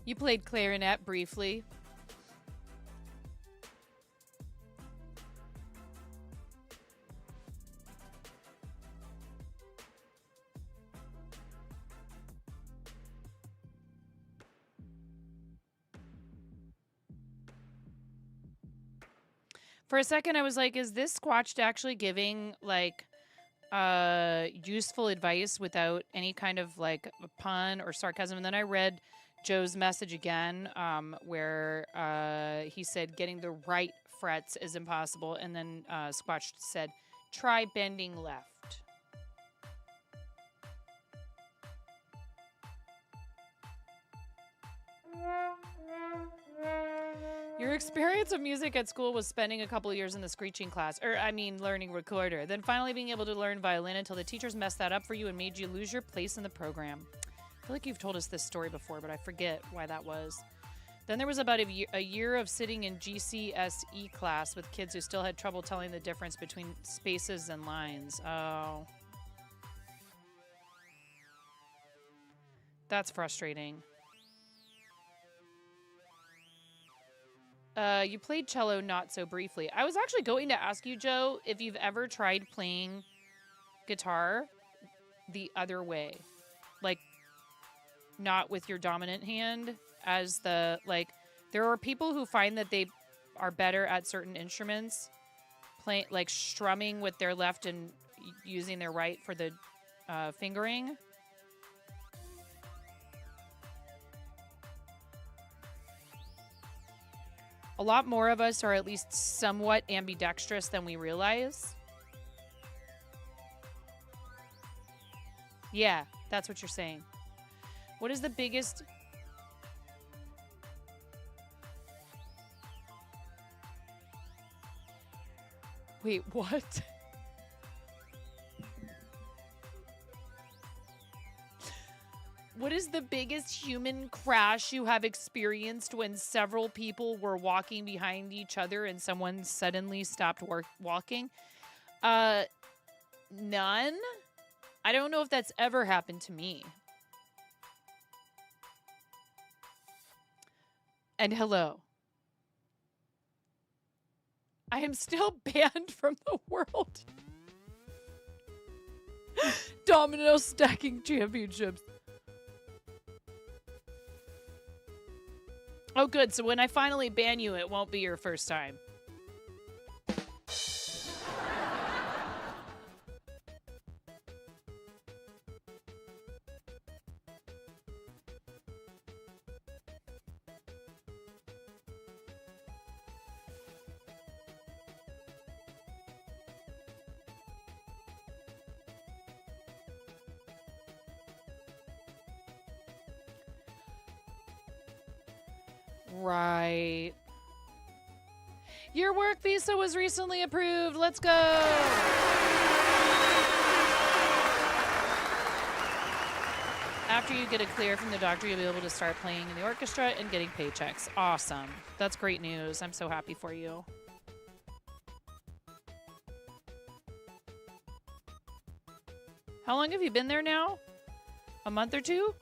You played clarinet briefly. For a second, I was like, is this Squatched actually giving, like, useful advice without any kind of, like, a pun or sarcasm? And then I read Joe's message again, where he said getting the right frets is impossible. And then Squatched said, try bending left. Your experience of music at school was spending a couple of years in the screeching class, learning recorder, then finally being able to learn violin until the teachers messed that up for you and made you lose your place in the program. I feel like you've told us this story before, but I forget why that was. Then there was about a year of sitting in GCSE class with kids who still had trouble telling the difference between spaces and lines. Oh. That's frustrating. You played cello not so briefly. I was actually going to ask you, Joe, if you've ever tried playing guitar the other way. Like, not with your dominant hand as the, like, there are people who find that they are better at certain instruments playing, like, strumming with their left and using their right for the fingering. A lot more of us are at least somewhat ambidextrous than we realize. Yeah, that's what you're saying. What is the biggest... Wait, what? What is the biggest human crash you have experienced when several people were walking behind each other and someone suddenly stopped walking? None. I don't know if that's ever happened to me. And hello. I am still banned from the world. Domino stacking championships. Oh, good. So when I finally ban you, it won't be your first time. Right. Your work visa was recently approved. Let's go. After you get a clear from the doctor, you'll be able to start playing in the orchestra and getting paychecks. Awesome. That's great news. I'm so happy for you. How long have you been there now? A month or two?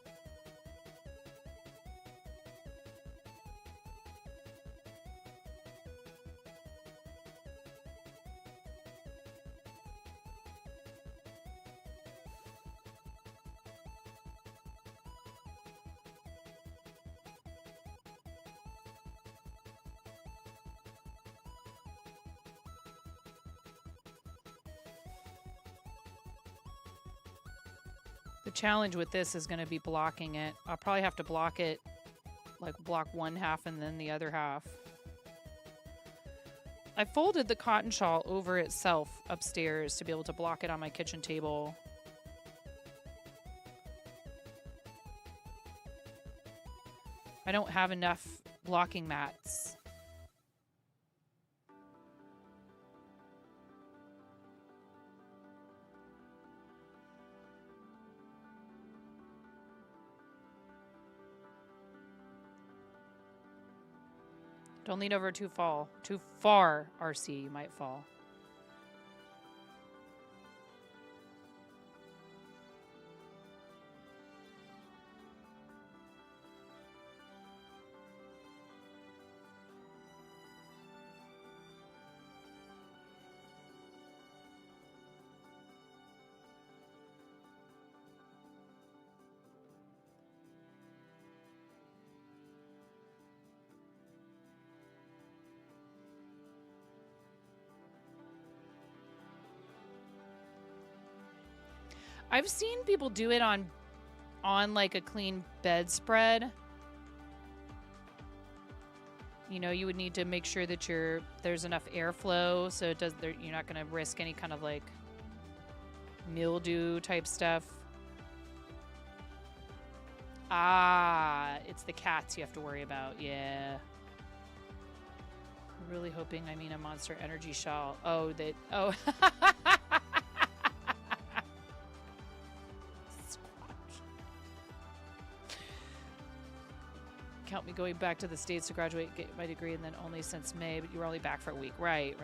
The challenge with this is going to be blocking it. I'll probably have to block it, like block one half and then the other half. I folded the cotton shawl over itself upstairs to be able to block it on my kitchen table. I don't have enough blocking mats. Don't lean over too far, RC, you might fall. I've seen people do it on like a clean bedspread. You know, you would need to make sure that there's enough airflow so you're not going to risk any kind of like mildew type stuff. Ah, it's the cats you have to worry about. Yeah. I'm really hoping I mean a Monster Energy shawl. Oh. Count me going back to the States to graduate, get my degree, and then only since May, but you were only back for a week. Right.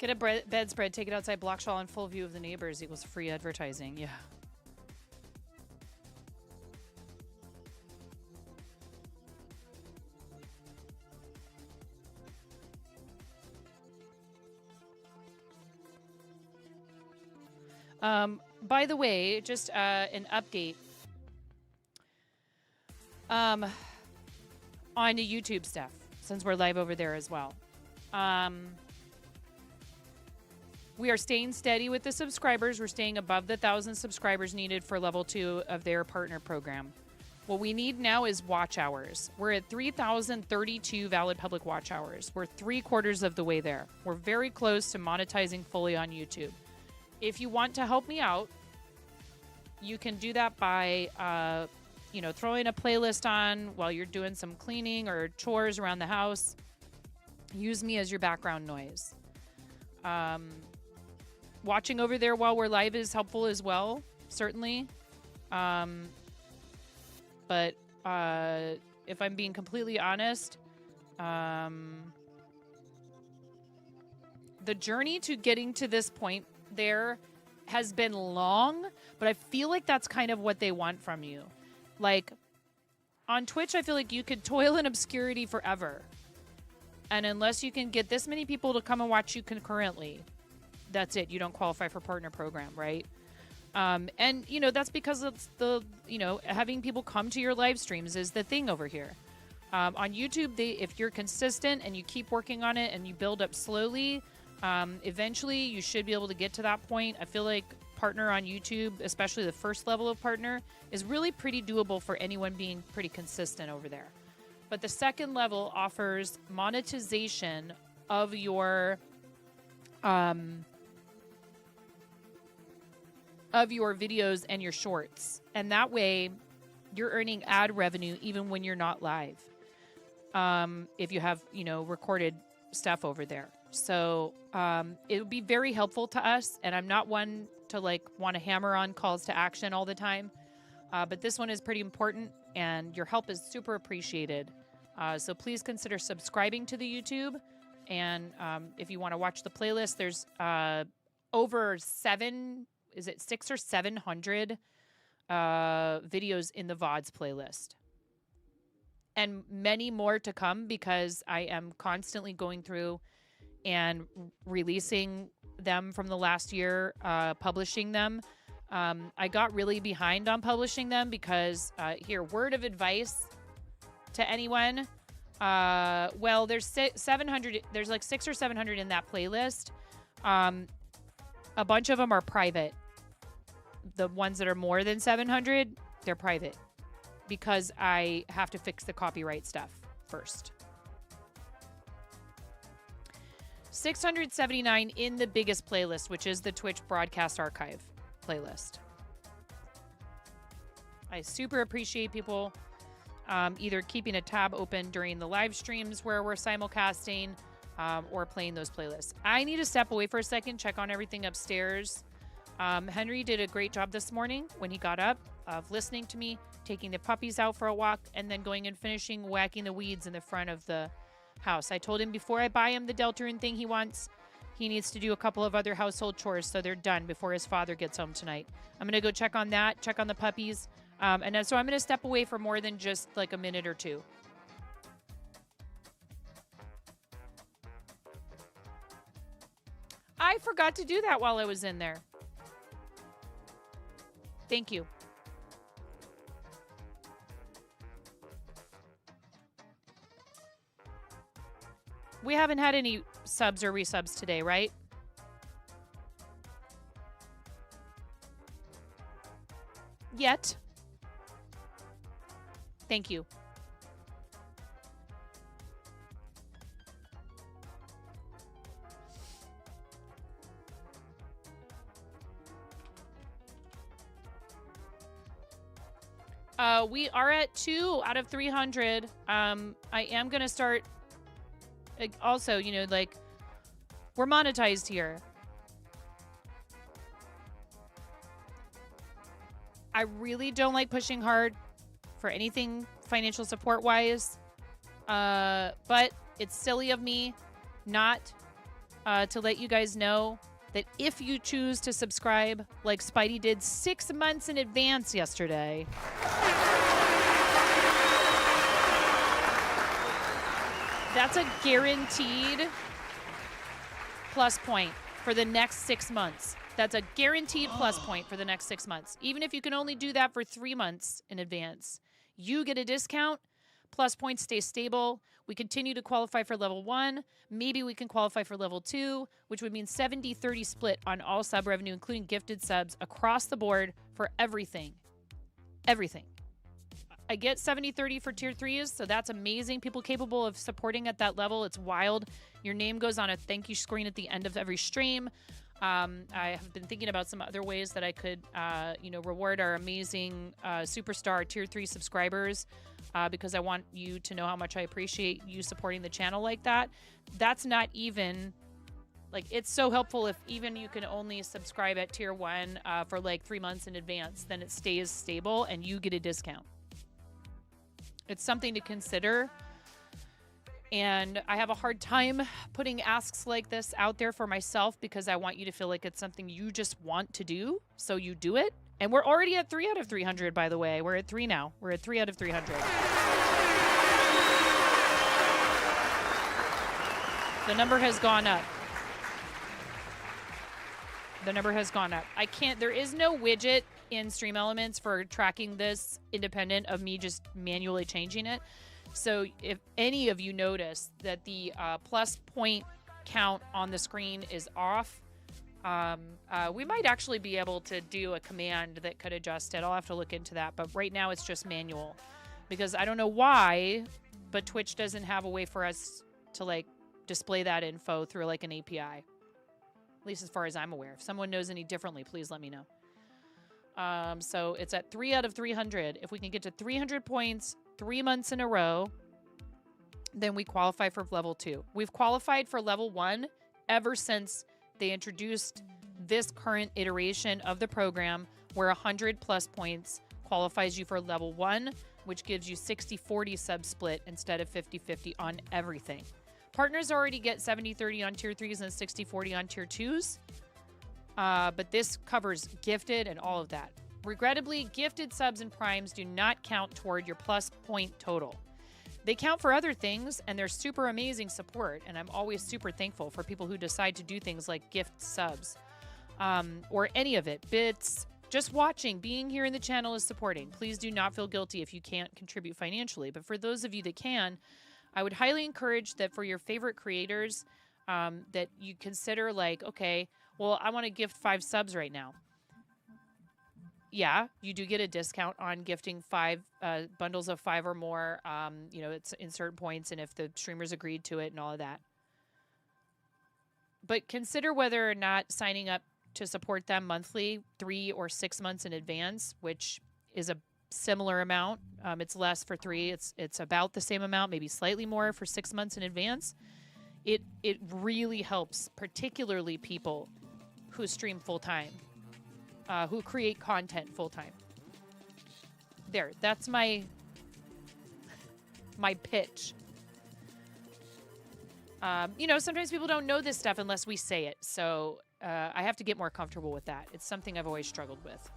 Get a bedspread, take it outside, block Shawl in full view of the neighbors equals free advertising. Yeah. By the way, just an update on the YouTube stuff, since we're live over there as well. We are staying steady with the subscribers. We're staying above the 1,000 subscribers needed for level 2 of their partner program. What we need now is watch hours. We're at 3,032 valid public watch hours. We're 3/4 of the way there. We're very close to monetizing fully on YouTube. If you want to help me out, you can do that by, throwing a playlist on while you're doing some cleaning or chores around the house. Use me as your background noise. Watching over there while we're live is helpful as well, certainly. But if I'm being completely honest, the journey to getting to this point there has been long, but I feel like that's kind of what they want from you. Like, on Twitch, I feel like you could toil in obscurity forever. And unless you can get this many people to come and watch you concurrently, that's it. You don't qualify for partner program, right? And, that's because it's having people come to your live streams is the thing over here. On YouTube, if you're consistent and you keep working on it and you build up slowly, eventually you should be able to get to that point. I feel like partner on YouTube, especially the first level of partner, is really pretty doable for anyone being pretty consistent over there. But the second level offers monetization of your videos and your shorts. And that way you're earning ad revenue even when you're not live. If you have, recorded stuff over there. So it would be very helpful to us. And I'm not one to want to hammer on calls to action all the time. But this one is pretty important and your help is super appreciated. So please consider subscribing to the YouTube. And if you want to watch the playlist, there's over 600 or 700 videos in the VODs playlist. And many more to come because I am constantly going through and releasing them from the last year, publishing them. I got really behind on publishing them because word of advice to anyone. There's 700. There's like 600 or 700 in that playlist. A bunch of them are private. The ones that are more than 700, they're private because I have to fix the copyright stuff first. 679 in the biggest playlist, which is the Twitch Broadcast Archive playlist. I super appreciate people either keeping a tab open during the live streams where we're simulcasting or playing those playlists. I need to step away for a second, check on everything upstairs. Henry did a great job this morning when he got up of listening to me, taking the puppies out for a walk, and then going and finishing whacking the weeds in the front of the house. I told him before I buy him the Deltarune thing he wants, he needs to do a couple of other household chores so they're done before his father gets home tonight. I'm going to go check on that, check on the puppies. And then, so I'm going to step away for more than just like a minute or two. I forgot to do that while I was in there. Thank you. We haven't had any subs or resubs today, right? Yet. Thank you. We are at 2 out of 300. I am going to start also, we're monetized here. I really don't like pushing hard for anything financial support wise. But it's silly of me not to let you guys know that if you choose to subscribe, like Spidey did 6 months in advance yesterday, that's a guaranteed plus point for the next 6 months. That's a guaranteed plus point for the next 6 months. Even if you can only do that for 3 months in advance, you get a discount. Plus points stay stable. We continue to qualify for level 1. Maybe we can qualify for level 2, which would mean 70-30 split on all sub revenue, including gifted subs across the board for everything. Everything. I get 70-30 for tier 3s, so that's amazing. People capable of supporting at that level. It's wild. Your name goes on a thank you screen at the end of every stream. I have been thinking about some other ways that I could, reward our amazing superstar tier 3 subscribers because I want you to know how much I appreciate you supporting the channel like that. That's not even, like, it's so helpful if even you can only subscribe at tier 1 for like 3 months in advance, then it stays stable and you get a discount. It's something to consider. And I have a hard time putting asks like this out there for myself because I want you to feel like it's something you just want to do, so you do it. And we're already at 3 out of 300, by the way. We're at 3 now. We're at 3 out of 300. The number has gone up. The number has gone up. There is no widget in Stream Elements for tracking this independent of me just manually changing it. So if any of you notice that the plus point count on the screen is off, we might actually be able to do a command that could adjust it. I'll have to look into that. But right now it's just manual because I don't know why, but Twitch doesn't have a way for us to like display that info through like an API. At least as far as I'm aware. If someone knows any differently, please let me know. So it's at 3 out of 300. If we can get to 300 points 3 months in a row, then we qualify for level 2. We've qualified for level 1 ever since they introduced this current iteration of the program where 100 plus points qualifies you for level 1, which gives you 60-40 sub split instead of 50-50 on everything. Partners already get 70-30 on tier 3s and 60-40 on tier 2s. But this covers gifted and all of that. Regrettably, gifted subs and primes do not count toward your plus point total. They count for other things, and they're super amazing support, and I'm always super thankful for people who decide to do things like gift subs, or any of it. Bits, just watching, being here in the channel is supporting. Please do not feel guilty if you can't contribute financially, but for those of you that can, I would highly encourage that for your favorite creators, that you consider like, okay, well, I want to gift 5 subs right now. Yeah, you do get a discount on gifting 5 bundles of 5 or more. It's in certain points and if the streamers agreed to it and all of that. But consider whether or not signing up to support them monthly, 3 or 6 months in advance, which is a similar amount. It's less for 3. It's about the same amount, maybe slightly more for 6 months in advance. It really helps, particularly people who stream full-time. Who create content full-time. There, that's my pitch. Sometimes people don't know this stuff unless we say it, so I have to get more comfortable with that. It's something I've always struggled with.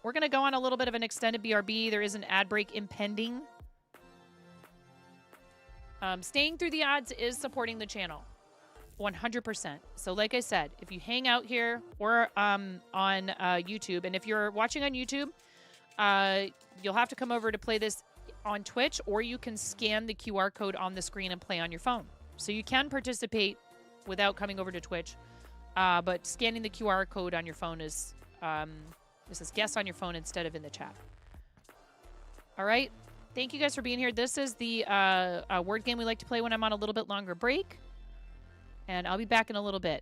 We're going to go on a little bit of an extended BRB. There is an ad break impending. Staying through the ads is supporting the channel. 100%. So like I said, if you hang out here or on YouTube, and if you're watching on YouTube, you'll have to come over to play this on Twitch, or you can scan the QR code on the screen and play on your phone. So you can participate without coming over to Twitch, but scanning the QR code on your phone is, this is guess on your phone instead of in the chat. All right. Thank you guys for being here. This is the word game we like to play when I'm on a little bit longer break. And I'll be back in a little bit.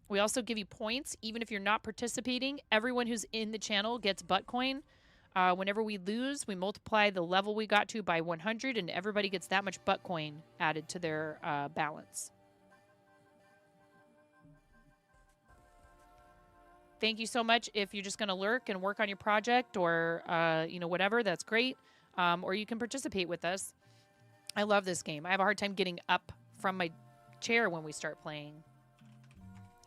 We also give you points, even if you're not participating. Everyone who's in the channel gets Buttcoin. Whenever we lose, we multiply the level we got to by 100, and everybody gets that much Buttcoin added to their balance. Thank you so much. If you're just going to lurk and work on your project or, whatever, that's great. Or you can participate with us. I love this game. I have a hard time getting up from my chair when we start playing.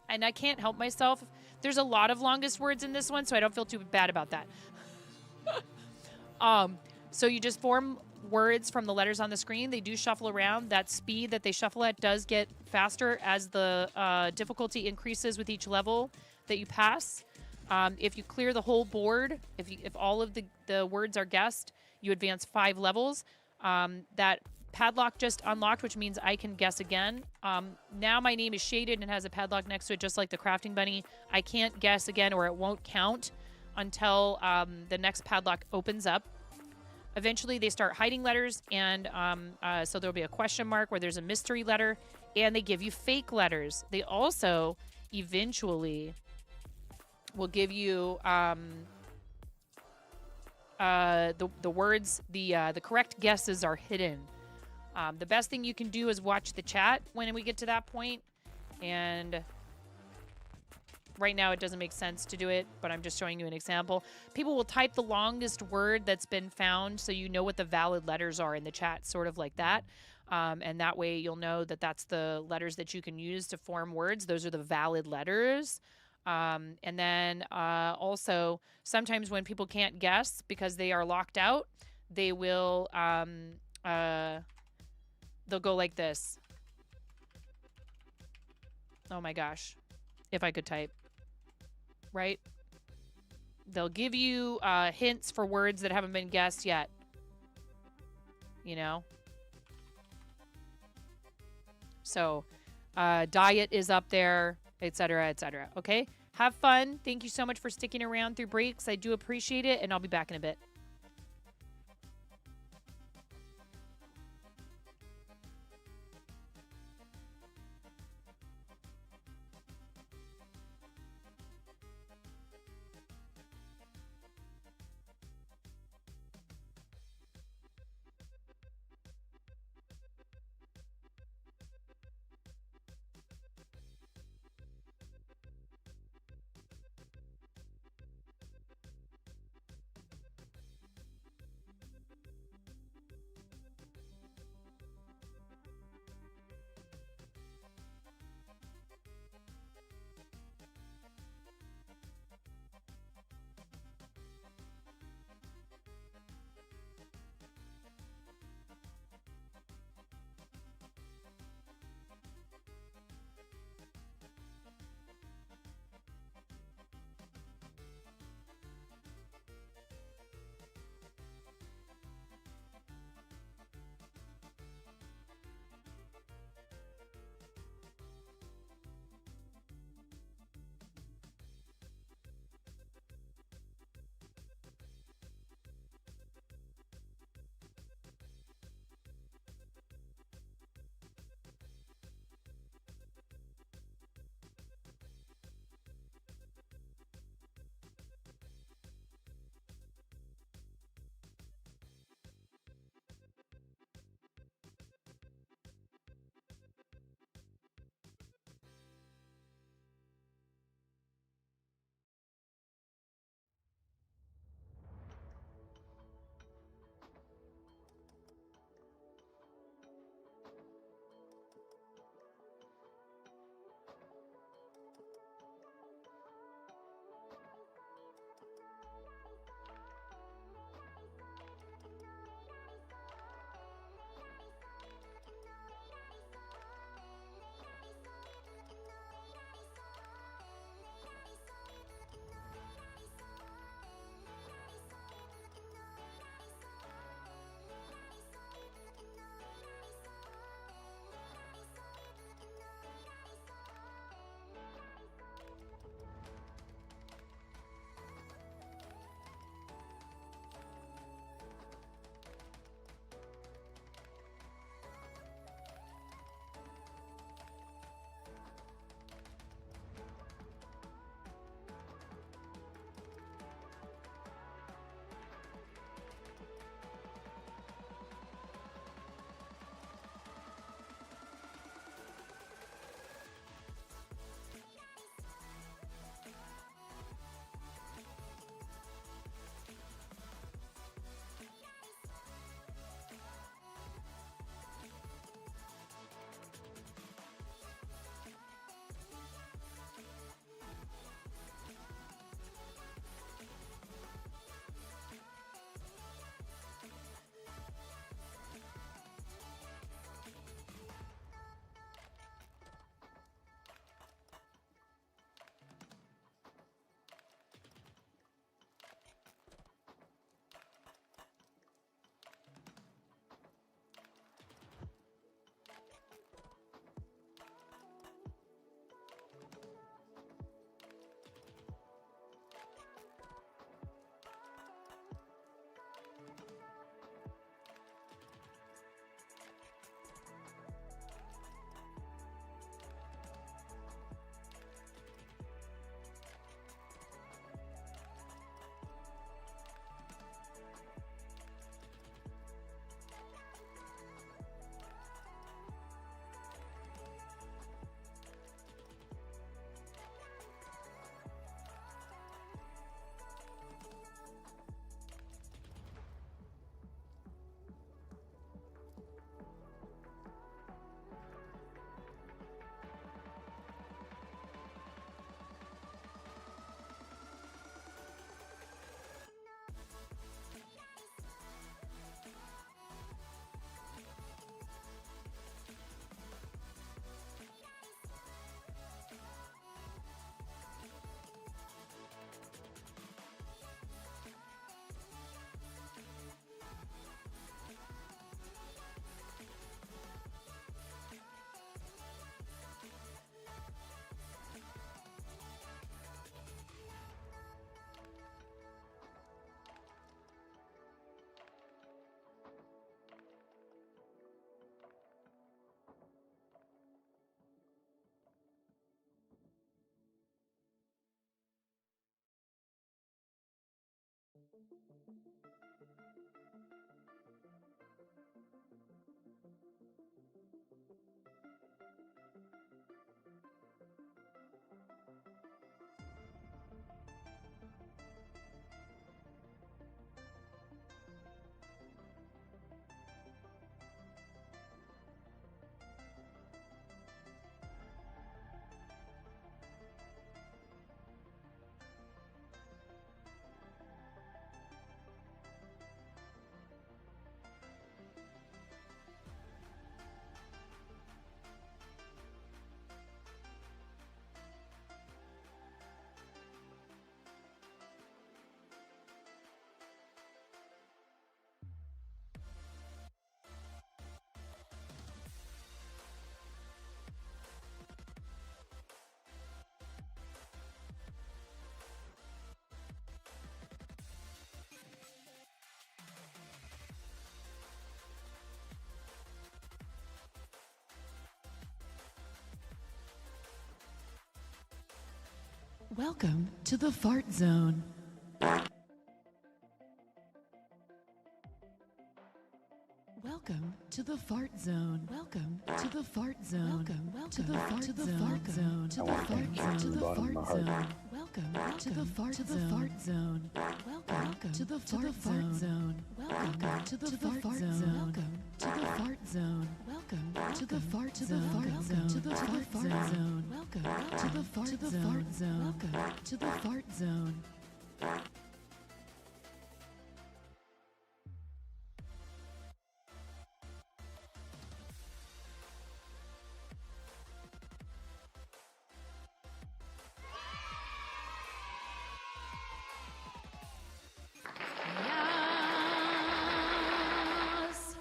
And I can't help myself. There's a lot of longest words in this one, so I don't feel too bad about that. So you just form words from the letters on the screen. They do shuffle around. That speed that they shuffle at does get faster as the difficulty increases with each level that you pass. If you clear the whole board, if all of the words are guessed, you advance 5 levels. That padlock just unlocked, which means I can guess again. Now my name is shaded and has a padlock next to it, just like the crafting bunny. I can't guess again, or it won't count until the next padlock opens up. Eventually, they start hiding letters, and so there'll be a question mark where there's a mystery letter, and they give you fake letters. They also eventually will give you the words. The correct guesses are hidden. The best thing you can do is watch the chat when we get to that point, and right now it doesn't make sense to do it, but I'm just showing you an example. People will type the longest word that's been found so you know what the valid letters are in the chat, sort of like that. And that way you'll know that that's the letters that you can use to form words. Those are the valid letters. And then also, sometimes when people can't guess because they are locked out, they will they'll go like this. Oh my gosh. If I could type. Right? They'll give you hints for words that haven't been guessed yet. You know? So, diet is up there, etc., etc. Okay? Have fun. Thank you so much for sticking around through breaks. I do appreciate it, and I'll be back in a bit. Welcome to the Fart Zone. Welcome to the Fart Zone. Welcome to the Fart Zone. Welcome to the Fart Zone. To the Fart Zone. To the Fart Zone. Welcome to the Fart Zone. Welcome to the Fart Zone. Welcome to the Fart Zone. Welcome to the Fart Zone. Welcome to the Fart Zone. Welcome to the Fart Zone. Welcome to the Fart Zone. Welcome to the Fart Zone. Yes.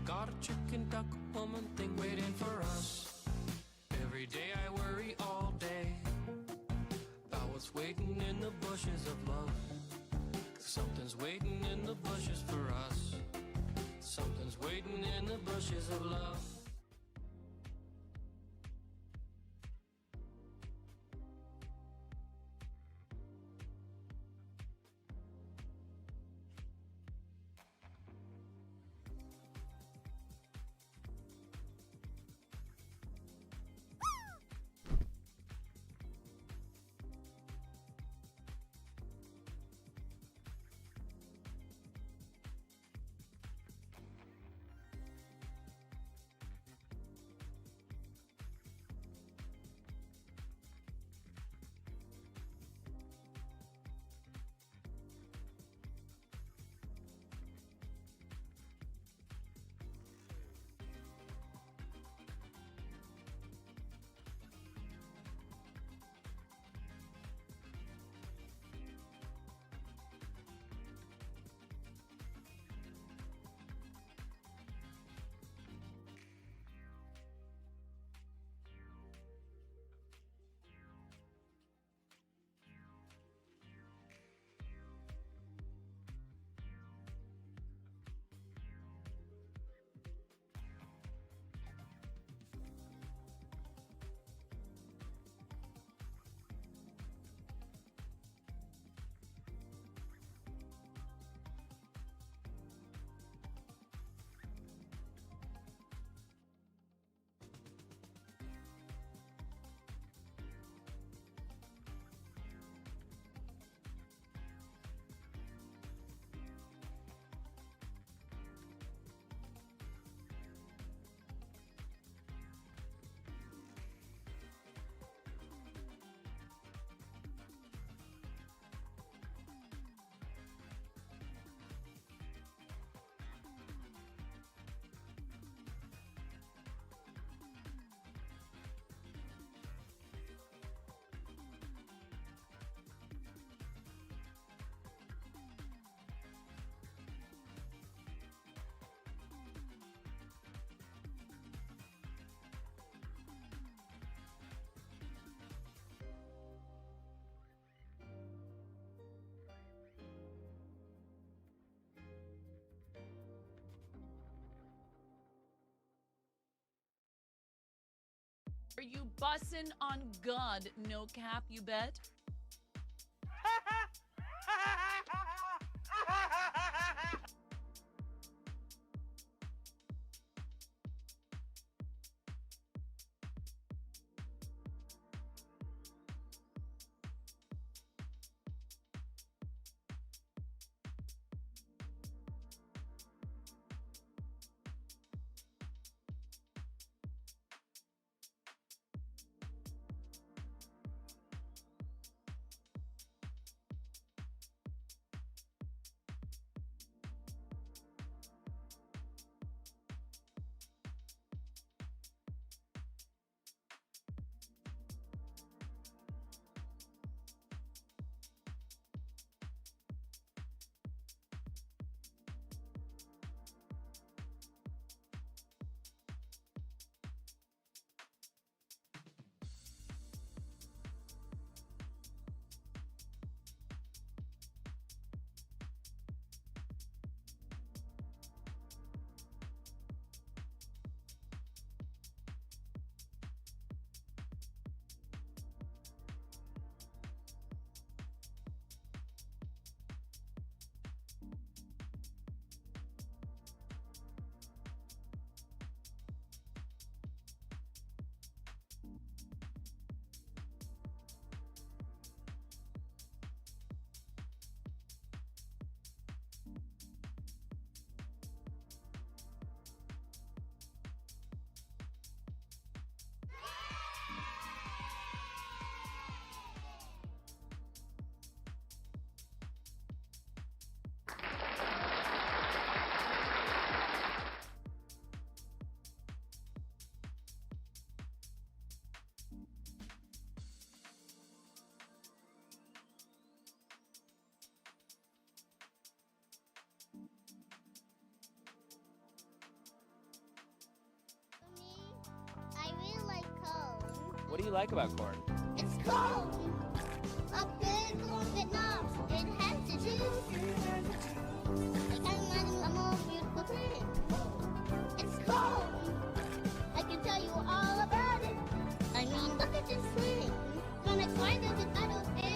Got a chicken duck woman thing waiting for us. Every day I worry all day about what's waiting in the bushes of love. Something's waiting in the bushes for us. Something's waiting in the bushes of love. Are you bussin' on God? No cap, you bet. What do you like about corn? It's cold. A big corn Vietnam. It has to choose. I can't imagine a more beautiful thing. It's cold. I can tell you all about it. I mean, look at this thing. When I find it, it's not amazing.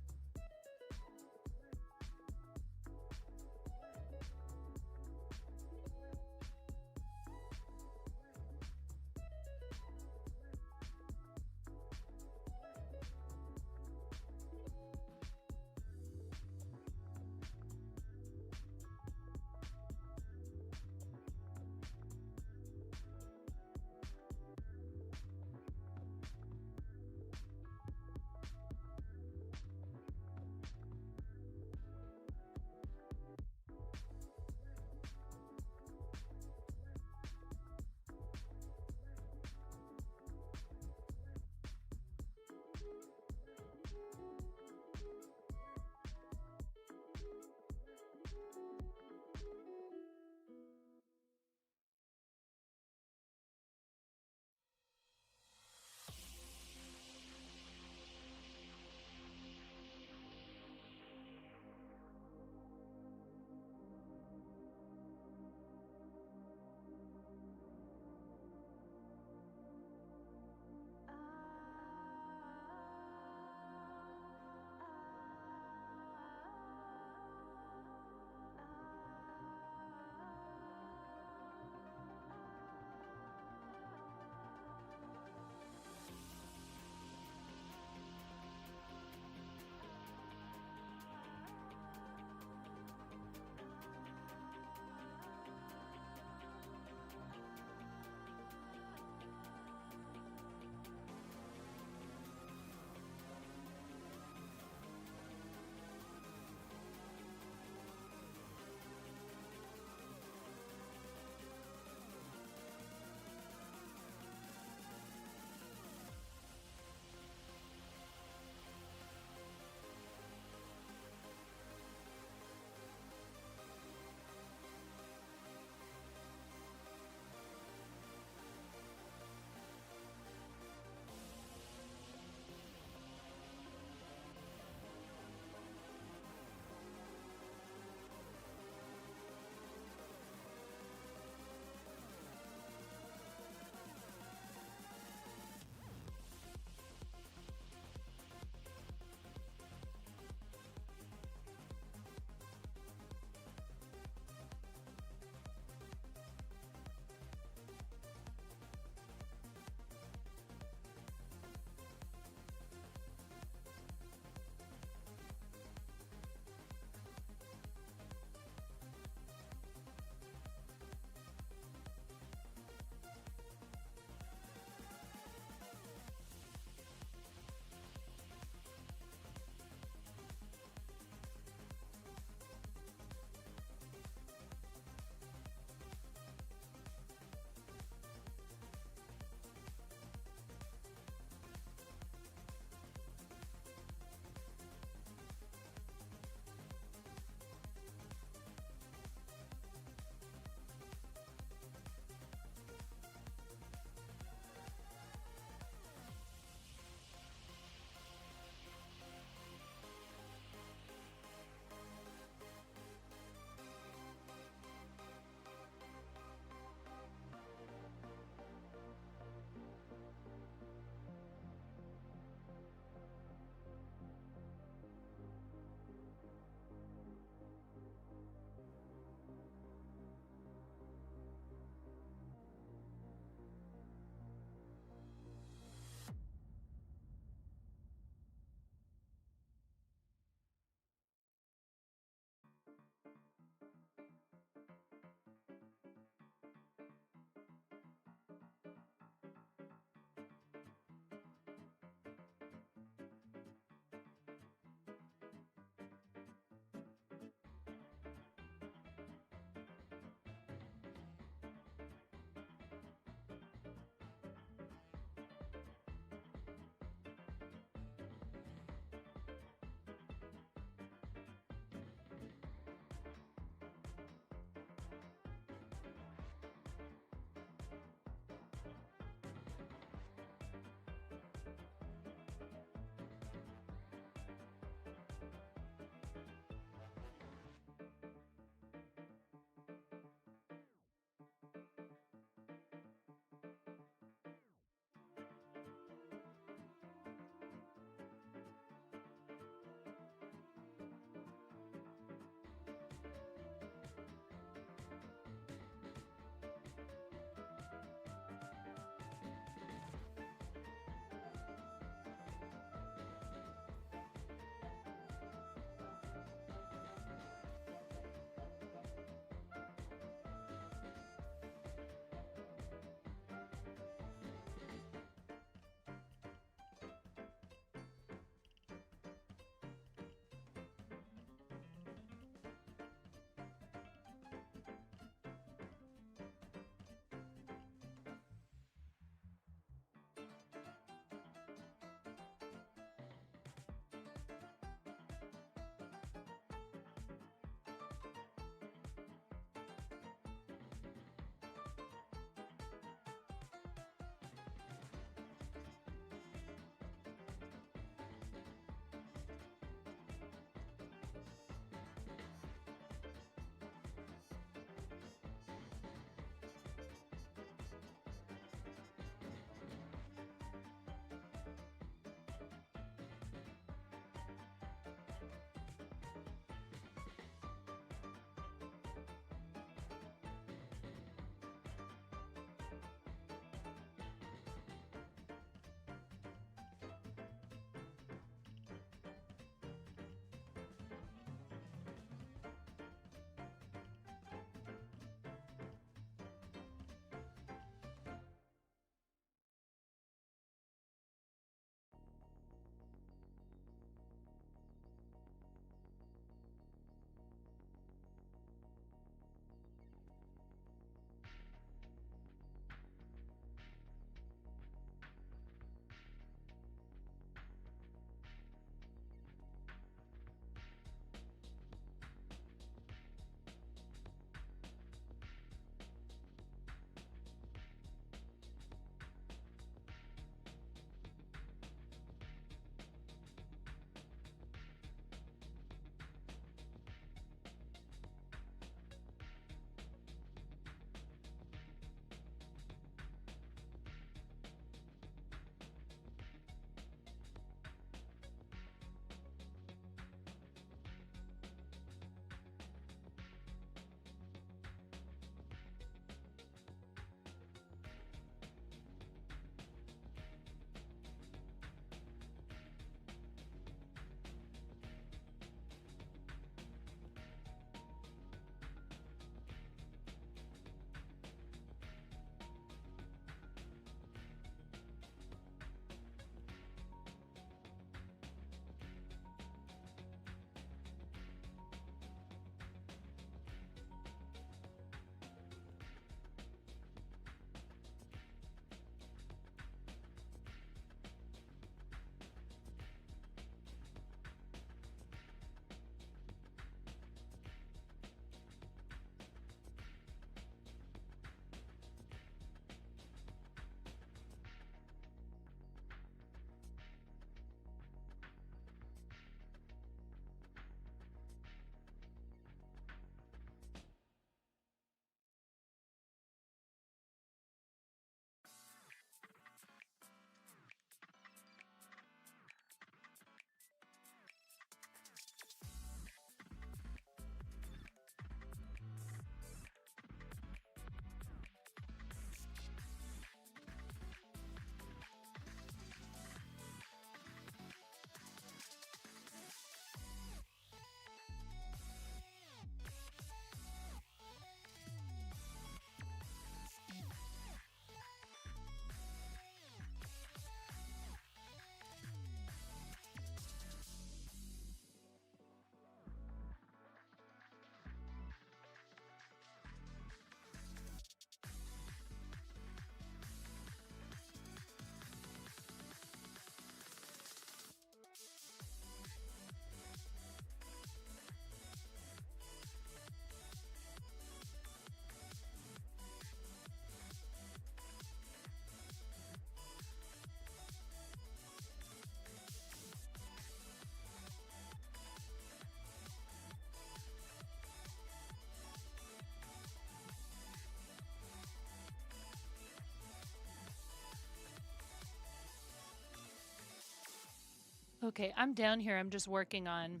Okay, I'm down here. I'm just working on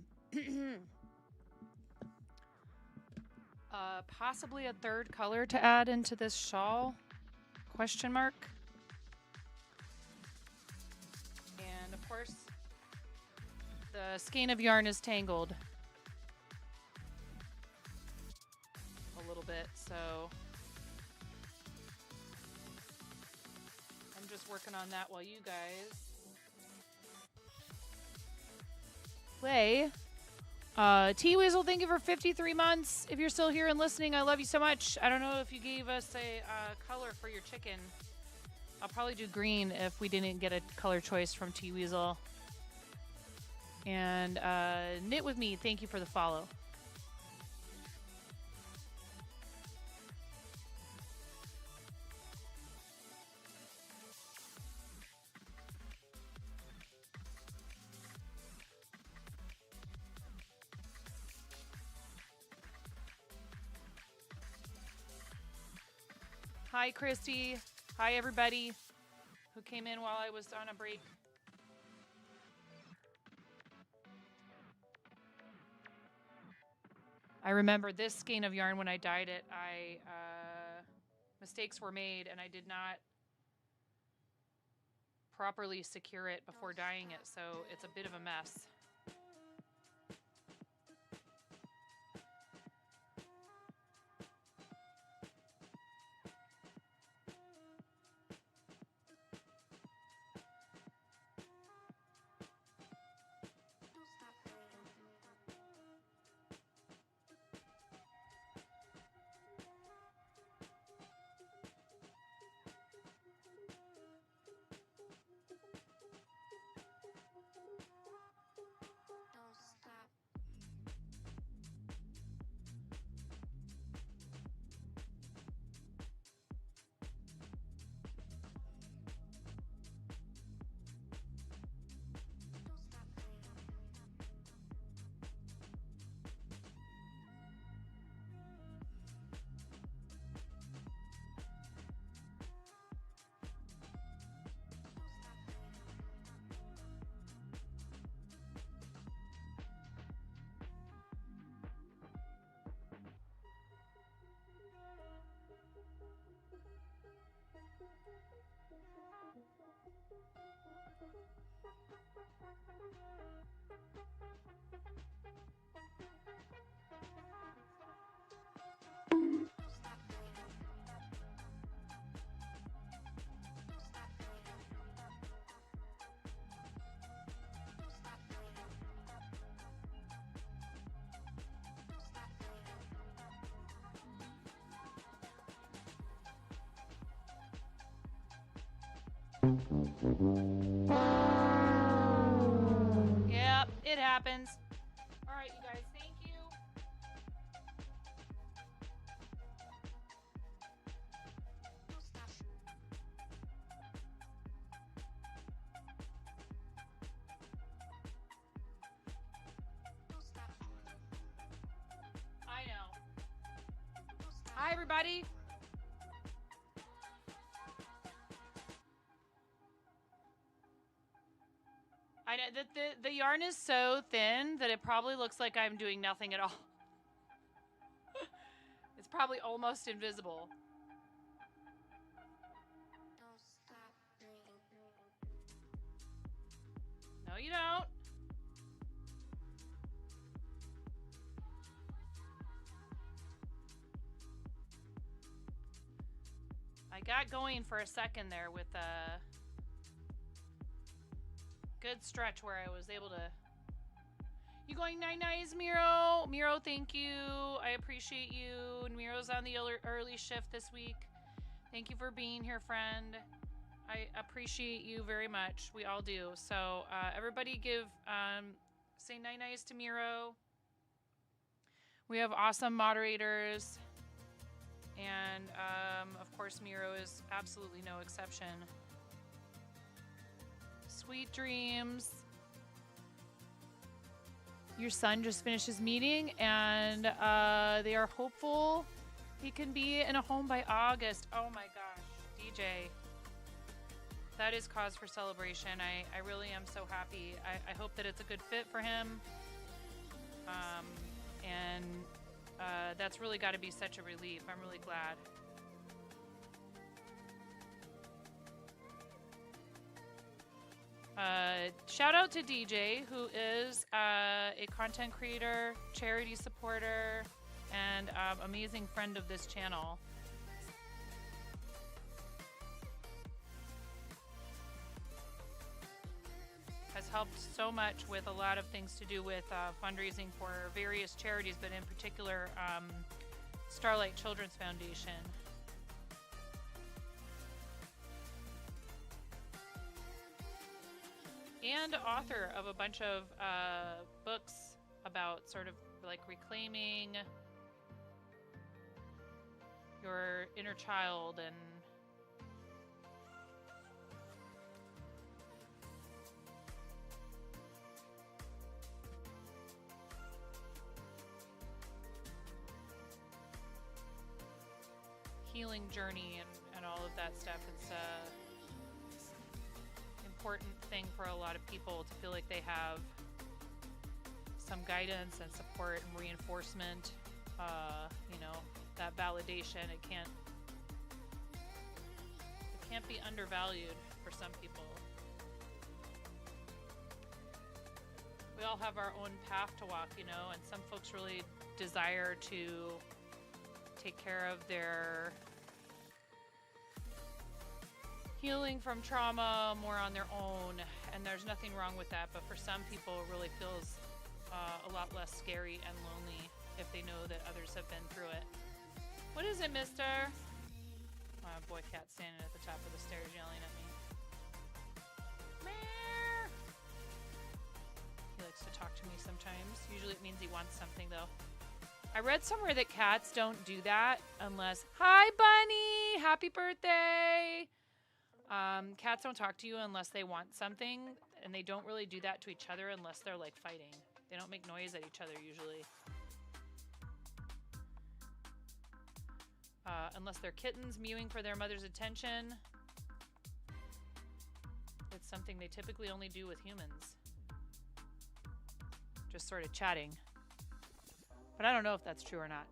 possibly a third color to add into this shawl. Question mark. And of course, the skein of yarn is tangled a little bit, so I'm just working on that while you guys play. T-Weasel, thank you for 53 months. If you're still here and listening, I love you so much. I don't know if you gave us a color for your chicken. I'll probably do green if we didn't get a color choice from T-Weasel. And Knit With Me, thank you for the follow. Hi, Christy. Hi, everybody who came in while I was on a break. I remember this skein of yarn when I dyed it. Mistakes were made, and I did not properly secure it before dyeing it, so it's a bit of a mess. Yep, it happens. All right, you guys, thank you. I know. Hi, everybody. I know that the yarn is so thin that it probably looks like I'm doing nothing at all. It's probably almost invisible. No, you don't. I got going for a second there with a good stretch where I was able to. You going nice, Miro? Miro, thank you. I appreciate you. And Miro's on the early shift this week. Thank you for being here, friend. I appreciate you very much. We all do. So everybody give say nice to Miro. We have awesome moderators. And of course, Miro is absolutely no exception. Sweet dreams. Your son just finished his meeting, and they are hopeful he can be in a home by August. Oh my gosh, DJ. that is cause for celebration. I really am so happy. I hope that it's a good fit for him. And that's really got to be such a relief. I'm really glad. Shout out to DJ, who is a content creator, charity supporter, and amazing friend of this channel. Has helped so much with a lot of things to do with fundraising for various charities, but in particular, Starlight Children's Foundation. And author of a bunch of books about sort of like reclaiming your inner child and healing journey and all of that stuff. It's important thing for a lot of people to feel like they have some guidance and support and reinforcement. You know, that validation, it can't be undervalued for some people. We all have our own path to walk, you know, and some folks really desire to take care of their healing from trauma more on their own, and there's nothing wrong with that, but for some people it really feels a lot less scary and lonely if they know that others have been through it. What is it, mister? Boy cat standing at the top of the stairs yelling at me. Meow. He likes to talk to me sometimes. Usually it means he wants something, though. I read somewhere that cats don't do that unless... Hi, Bunny! Happy birthday! Cats don't talk to you unless they want something, and they don't really do that to each other unless they're, like, fighting. They don't make noise at each other, usually. Unless they're kittens mewing for their mother's attention. It's something they typically only do with humans. Just sort of chatting. But I don't know if that's true or not.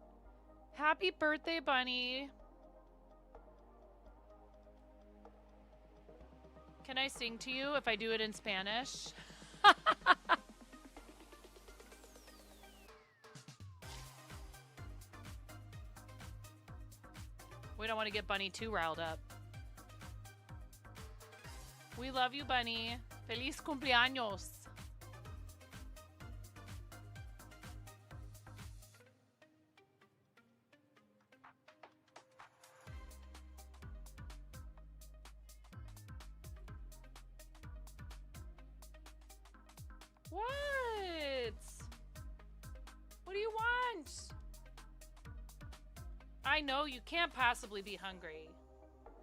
Happy birthday, Bunny! Can I sing to you if I do it in Spanish? We don't want to get Bunny too riled up. We love you, Bunny. Feliz cumpleaños. What? What do you want? I know you can't possibly be hungry.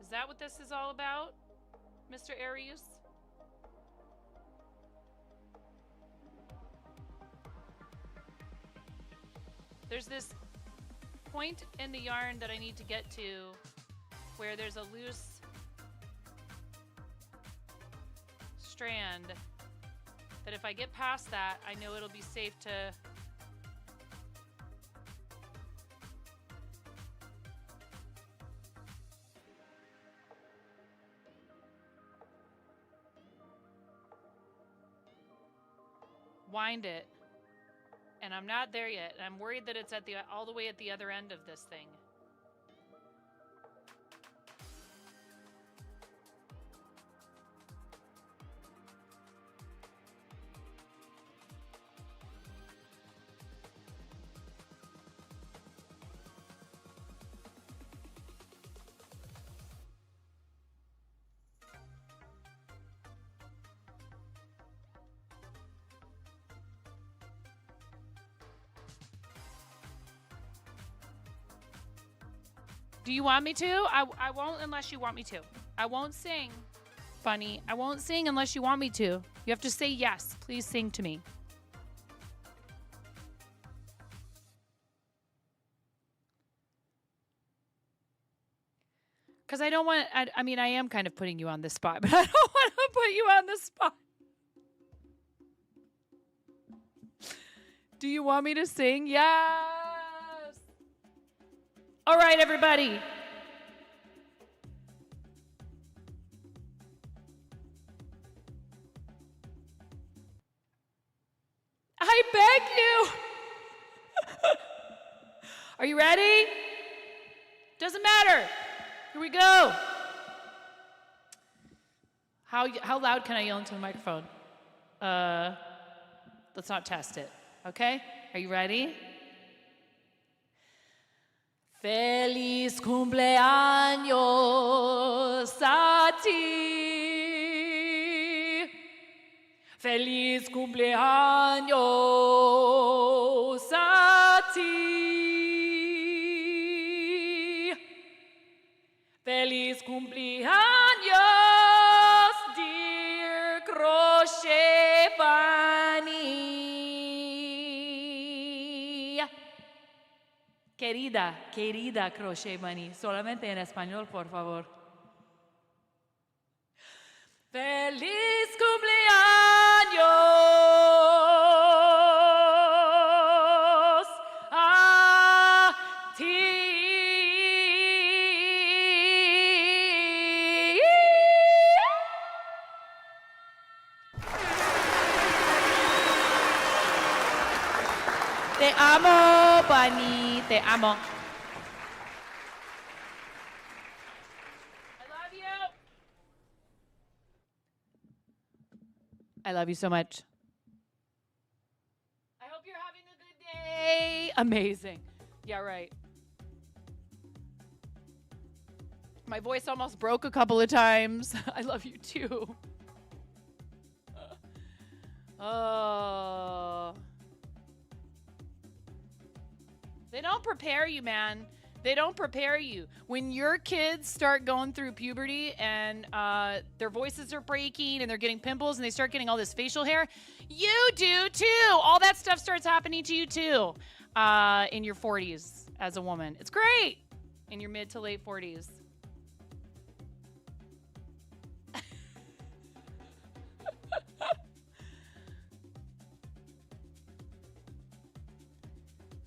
Is that what this is all about, Mr. Aries? There's this point in the yarn that I need to get to where there's a loose strand that if I get past that, I know it'll be safe to wind it. And I'm not there yet. I'm worried that it's at the all the way at the other end of this thing. Do you want me to? I won't unless you want me to. I won't sing, Bunny. I won't sing unless you want me to. You have to say yes. Please sing to me. because I don't want, I mean, I am kind of putting you on the spot, but I don't want to put you on the spot. Do you want me to sing? Yes. All right, everybody. I beg you. Are you ready? Doesn't matter. Here we go. How loud can I yell into the microphone? Let's not test it. Okay? Are you ready? Feliz cumpleaños a ti. Feliz cumpleaños a ti. Feliz cumpleaños, dear Crochet Bunny. Querida Crochet Bunny, solamente en español, por favor. Feliz cumpleaños a ti. Te amo, Bunny, te amo. I love you. I love you so much. I hope you're having a good day. Amazing. Yeah, right. My voice almost broke a couple of times. I love you too. Oh. They don't prepare you, man. They don't prepare you. When your kids start going through puberty and their voices are breaking and they're getting pimples and they start getting all this facial hair, you do too. All that stuff starts happening to you too in your 40s as a woman. It's great in your mid to late 40s.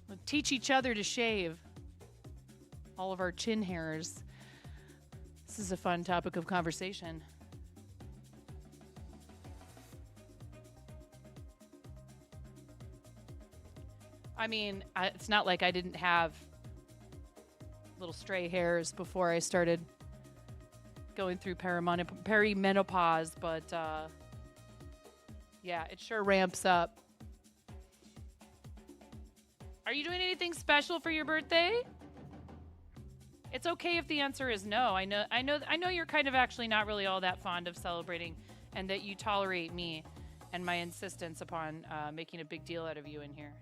We'll teach each other to shave all of our chin hairs. This is a fun topic of conversation. I mean, it's not like I didn't have little stray hairs before I started going through perimenopause, but yeah, it sure ramps up. Are you doing anything special for your birthday? It's okay if the answer is no. I know you're kind of actually not really all that fond of celebrating, and that you tolerate me and my insistence upon making a big deal out of you in here.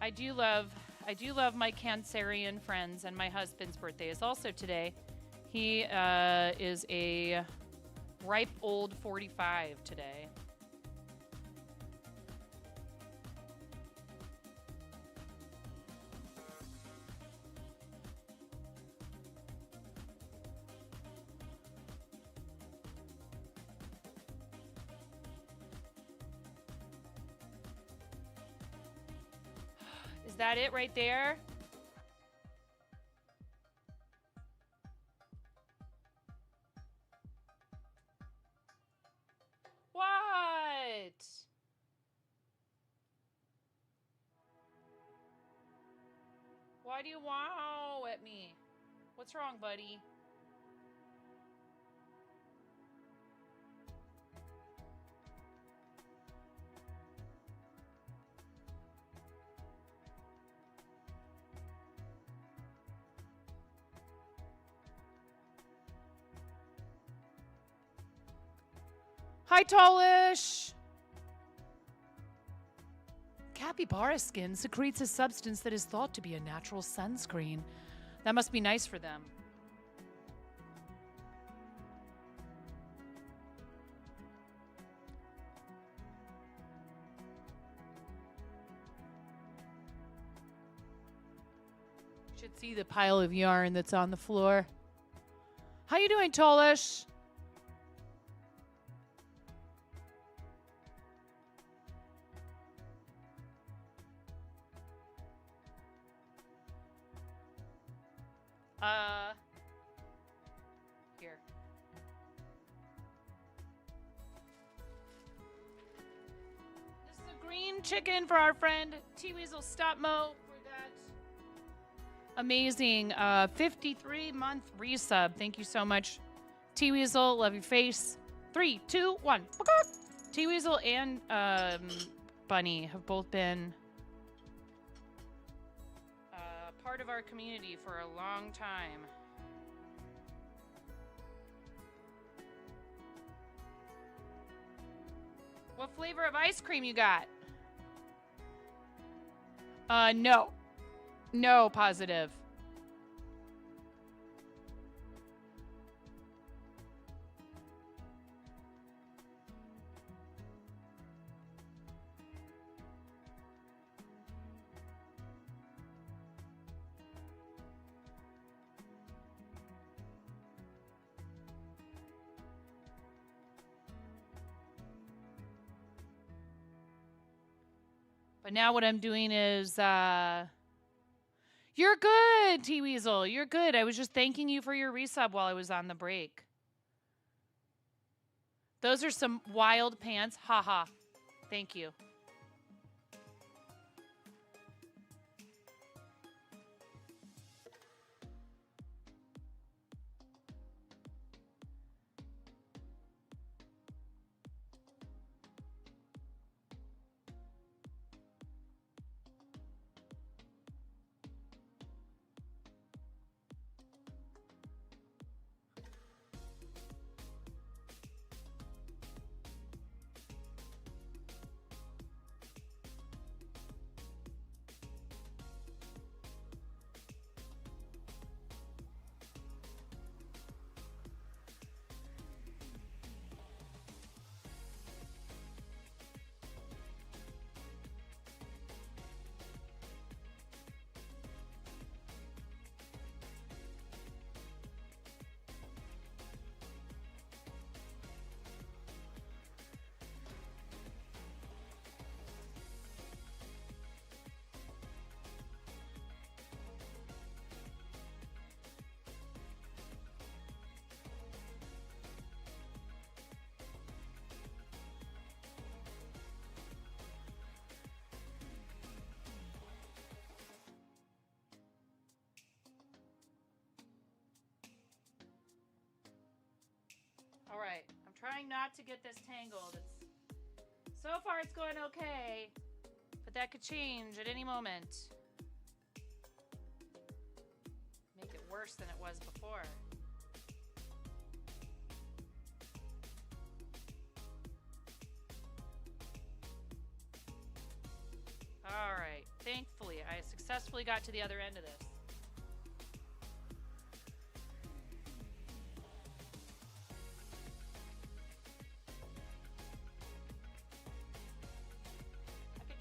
I do love my Cancerian friends, and my husband's birthday is also today. He is a ripe old 45 today. Is that it right there? What? Why do you wow at me? What's wrong, buddy? Hi, Tallish! Capybara skin secretes a substance that is thought to be a natural sunscreen. That must be nice for them. see the pile of yarn that's on the floor. How you doing, Tolish? Here. This is a green chicken for our friend T-Weasel Stop Mo for that amazing 53-month resub. Thank you so much, T-Weasel. Love your face. 3, 2, 1. T-Weasel and Bunny have both been part of our community for a long time. What flavor of ice cream you got? No. No, positive. But now what I'm doing is, you're good, T-Weasel. You're good. I was just thanking you for your resub while I was on the break. Those are some wild pants. Haha. Thank you. All right, I'm trying not to get this tangled. So far it's going okay, but that could change at any moment. Make it worse than it was before. All right, thankfully I successfully got to the other end of this.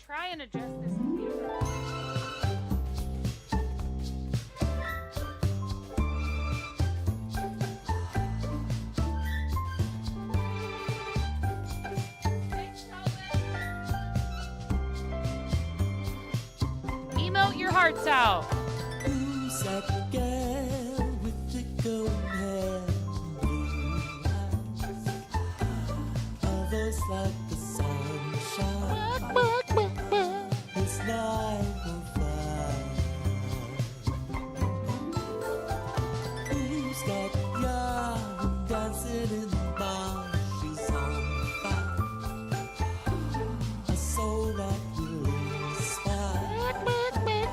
Try and adjust this computer. Emote your hearts out. Who's that girl with the golden hair and blue eyes? Are those like the sunshine? This night will fly. Who's got young dancing in the bar? She's on fire. A soul that will inspire.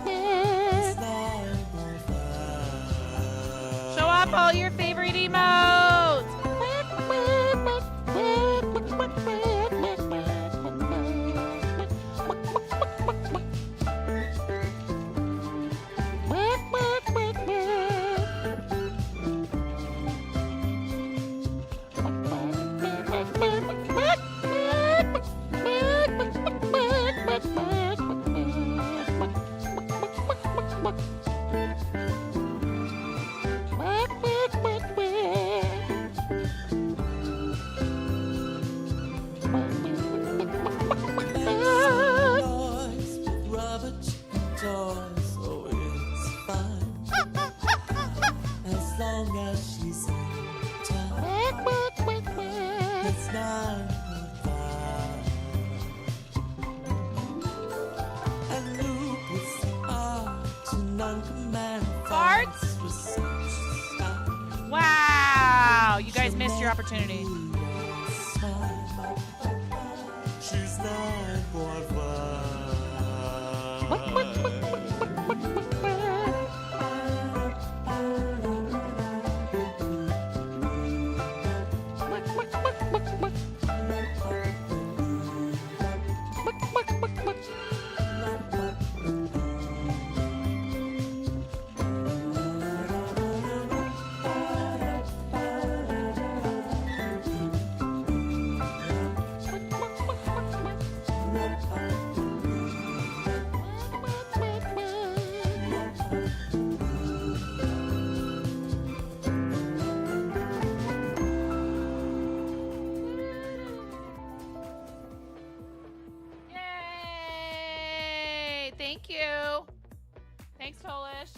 This night will fly. Show off all your favorite emotes. long as she's in town. It's not goodbye. And Luke with the arts and non-command Farts? was such a style. Wow, you guys missed your opportunity. She's 9.5. Yay! Thank you. Thanks, Polish.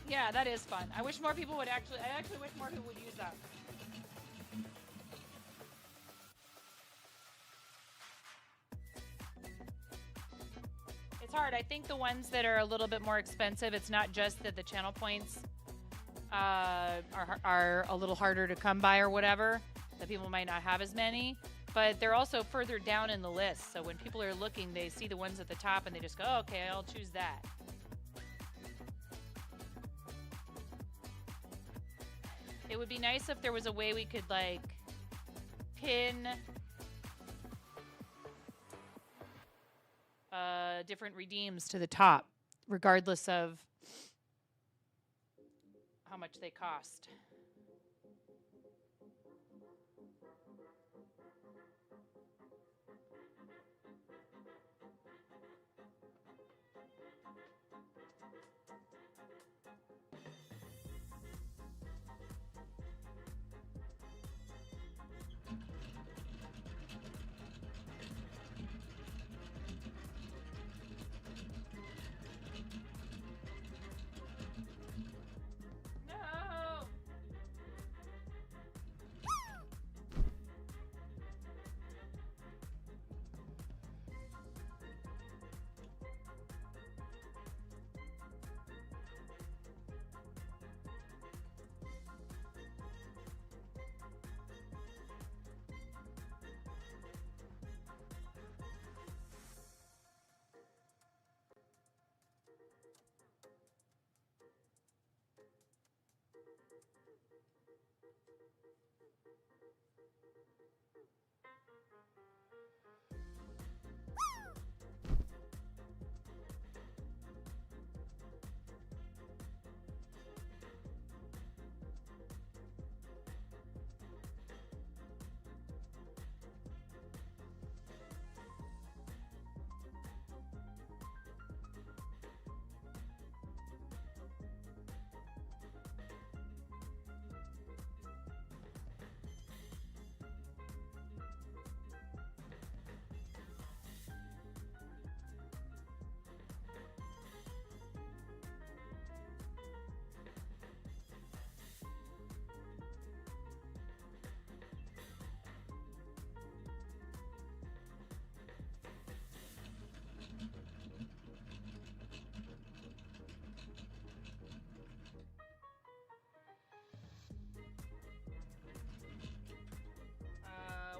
Yeah, that is fun. I wish more people would actually wish more people would use that. It's hard. I think the ones that are a little bit more expensive, it's not just that the channel points are a little harder to come by or whatever, that people might not have as many, but they're also further down in the list. So when people are looking, they see the ones at the top and they just go, oh, okay, I'll choose that. It would be nice if there was a way we could, like, pin different redeems to the top, regardless of how much they cost. No!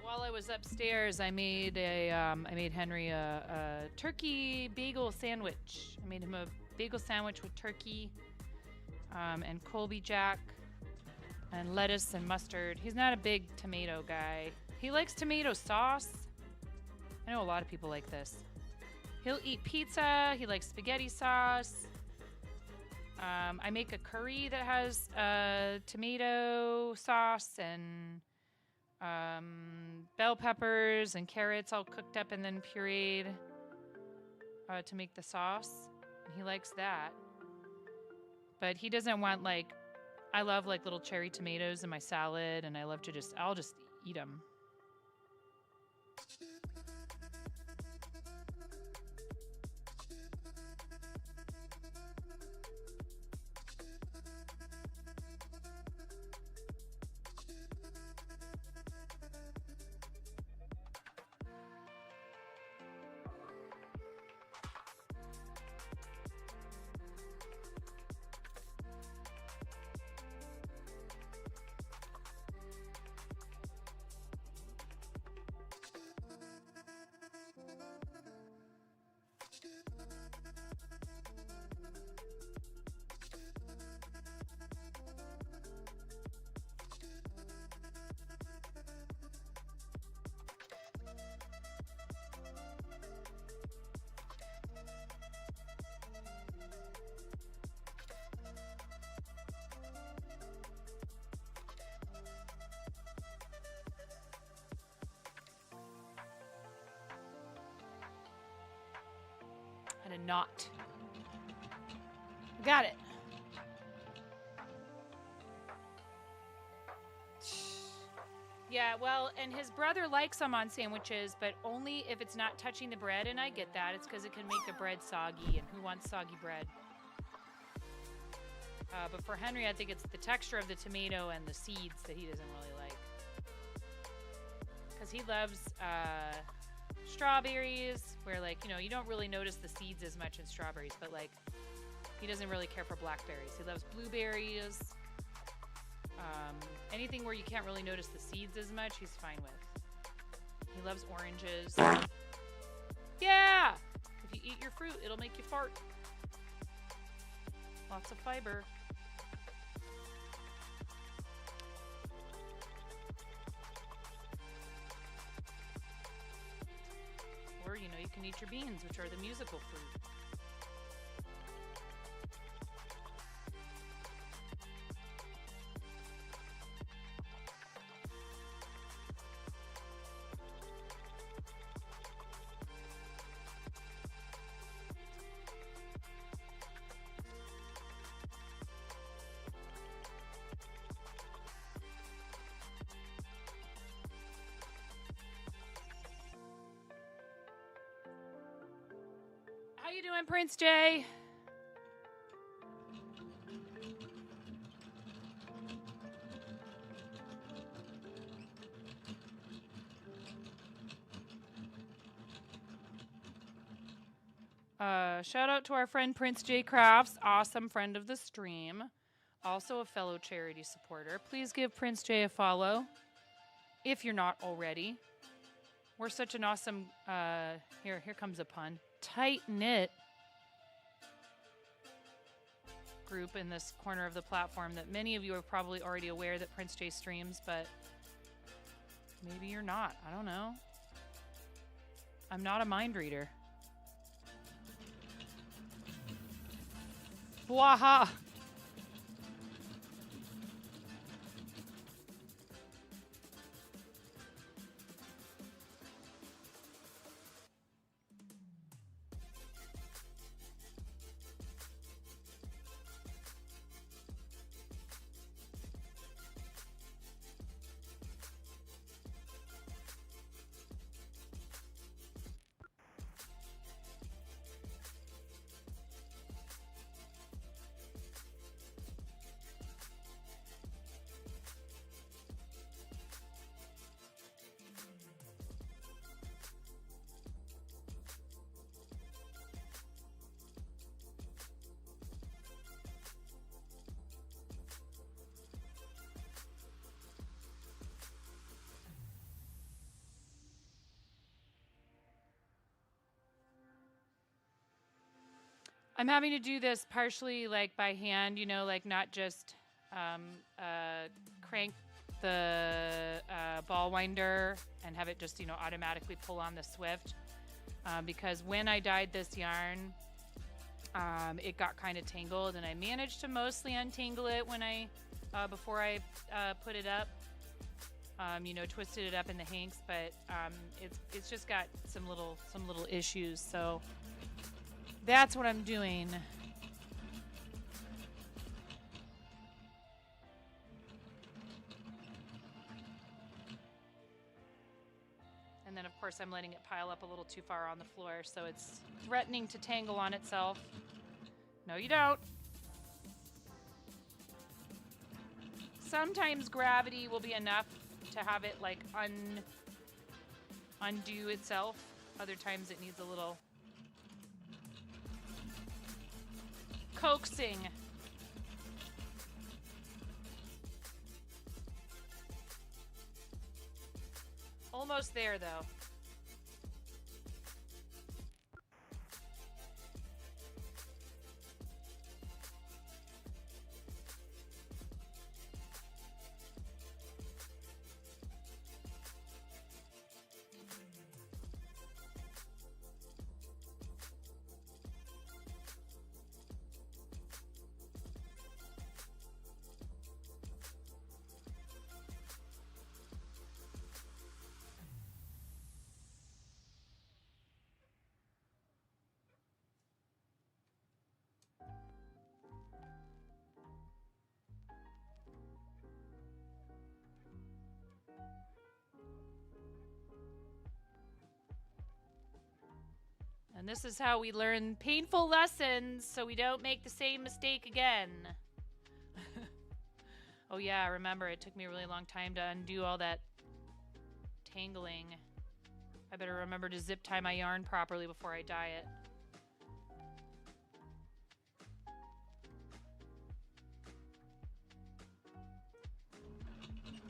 While I was upstairs, I made Henry a turkey bagel sandwich. I made him a bagel sandwich with turkey and Colby Jack and lettuce and mustard. He's not a big tomato guy. He likes tomato sauce. I know a lot of people like this. He'll eat pizza. He likes spaghetti sauce. I make a curry that has tomato sauce and bell peppers and carrots all cooked up and then pureed to make the sauce. And he likes that. But he doesn't want, like, I love, like, little cherry tomatoes in my salad, and I love to I'll just eat them. And a knot. Got it. Yeah, well, and his brother likes them on sandwiches, but only if it's not touching the bread, and I get that. It's because it can make the bread soggy, and who wants soggy bread? But for Henry, I think it's the texture of the tomato and the seeds that he doesn't really like. Because he loves strawberries, where, like, you know, you don't really notice the seeds as much in strawberries, but, like, he doesn't really care for blackberries. He loves blueberries. Anything where you can't really notice the seeds as much, he's fine with. He loves oranges. Yeah! If you eat your fruit, it'll make you fart. Lots of fiber. Or, you know, you can eat your beans, which are the musical fruit. How you doing, Prince Jay? Shout out to our friend Prince J Crafts, awesome friend of the stream, also a fellow charity supporter. Please give Prince J a follow if you're not already. We're such an awesome, here comes a pun, tight-knit group in this corner of the platform that many of you are probably already aware that Prince J streams, but maybe you're not. I don't know. I'm not a mind reader. Waha! I'm having to do this partially like by hand, you know, like not just crank the ball winder and have it just, you know, automatically pull on the Swift. because when I dyed this yarn, it got kind of tangled, and I managed to mostly untangle it when I before I put it up. You know, twisted it up in the hanks, but it's just got some little issues. So that's what I'm doing. And then, of course, I'm letting it pile up a little too far on the floor, so it's threatening to tangle on itself. No, you don't. Sometimes gravity will be enough to have it, like, undo itself. Other times it needs a little coaxing. Almost there, though. And this is how we learn painful lessons so we don't make the same mistake again. Oh yeah, I remember it took me a really long time to undo all that tangling. I better remember to zip tie my yarn properly before I dye it.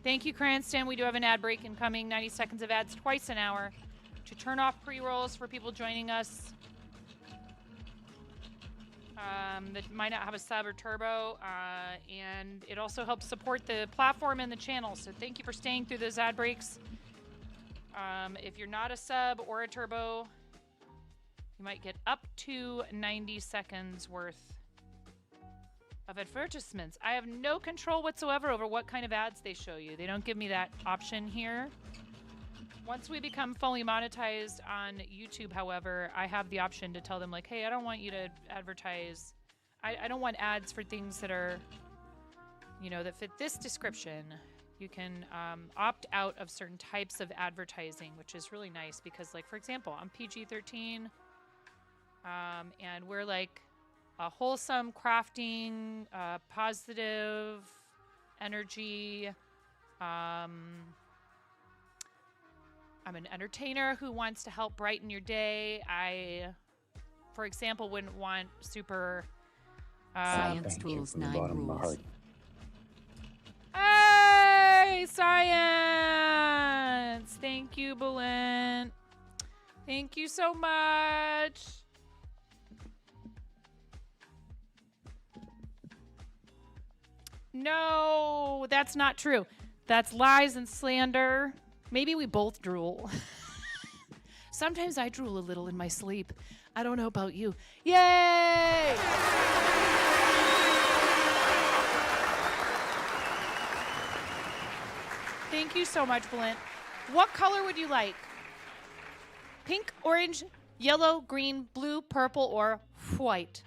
Thank you, Cranston. We do have an ad break incoming. 90 seconds of ads twice an hour to turn off pre-rolls for people joining us that might not have a sub or turbo. And it also helps support the platform and the channel. So thank you for staying through those ad breaks. If you're not a sub or a turbo, you might get up to 90 seconds worth of advertisements. I have no control whatsoever over what kind of ads they show you. They don't give me that option here. Once we become fully monetized on YouTube, however, I have the option to tell them, like, hey, I don't want you to advertise. I don't want ads for things that are, you know, that fit this description. You can opt out of certain types of advertising, which is really nice because, like, for example, I'm PG-13, and we're like a wholesome crafting, positive energy. I'm an entertainer who wants to help brighten your day. I, for example, wouldn't want super... Science Tools 9 rules. Hey, science! Thank you, Belinda. Thank you so much. No, that's not true. That's lies and slander. Maybe we both drool. Sometimes I drool a little in my sleep. I don't know about you. Yay! Thank you so much, Blint. What color would you like? Pink, orange, yellow, green, blue, purple, or white?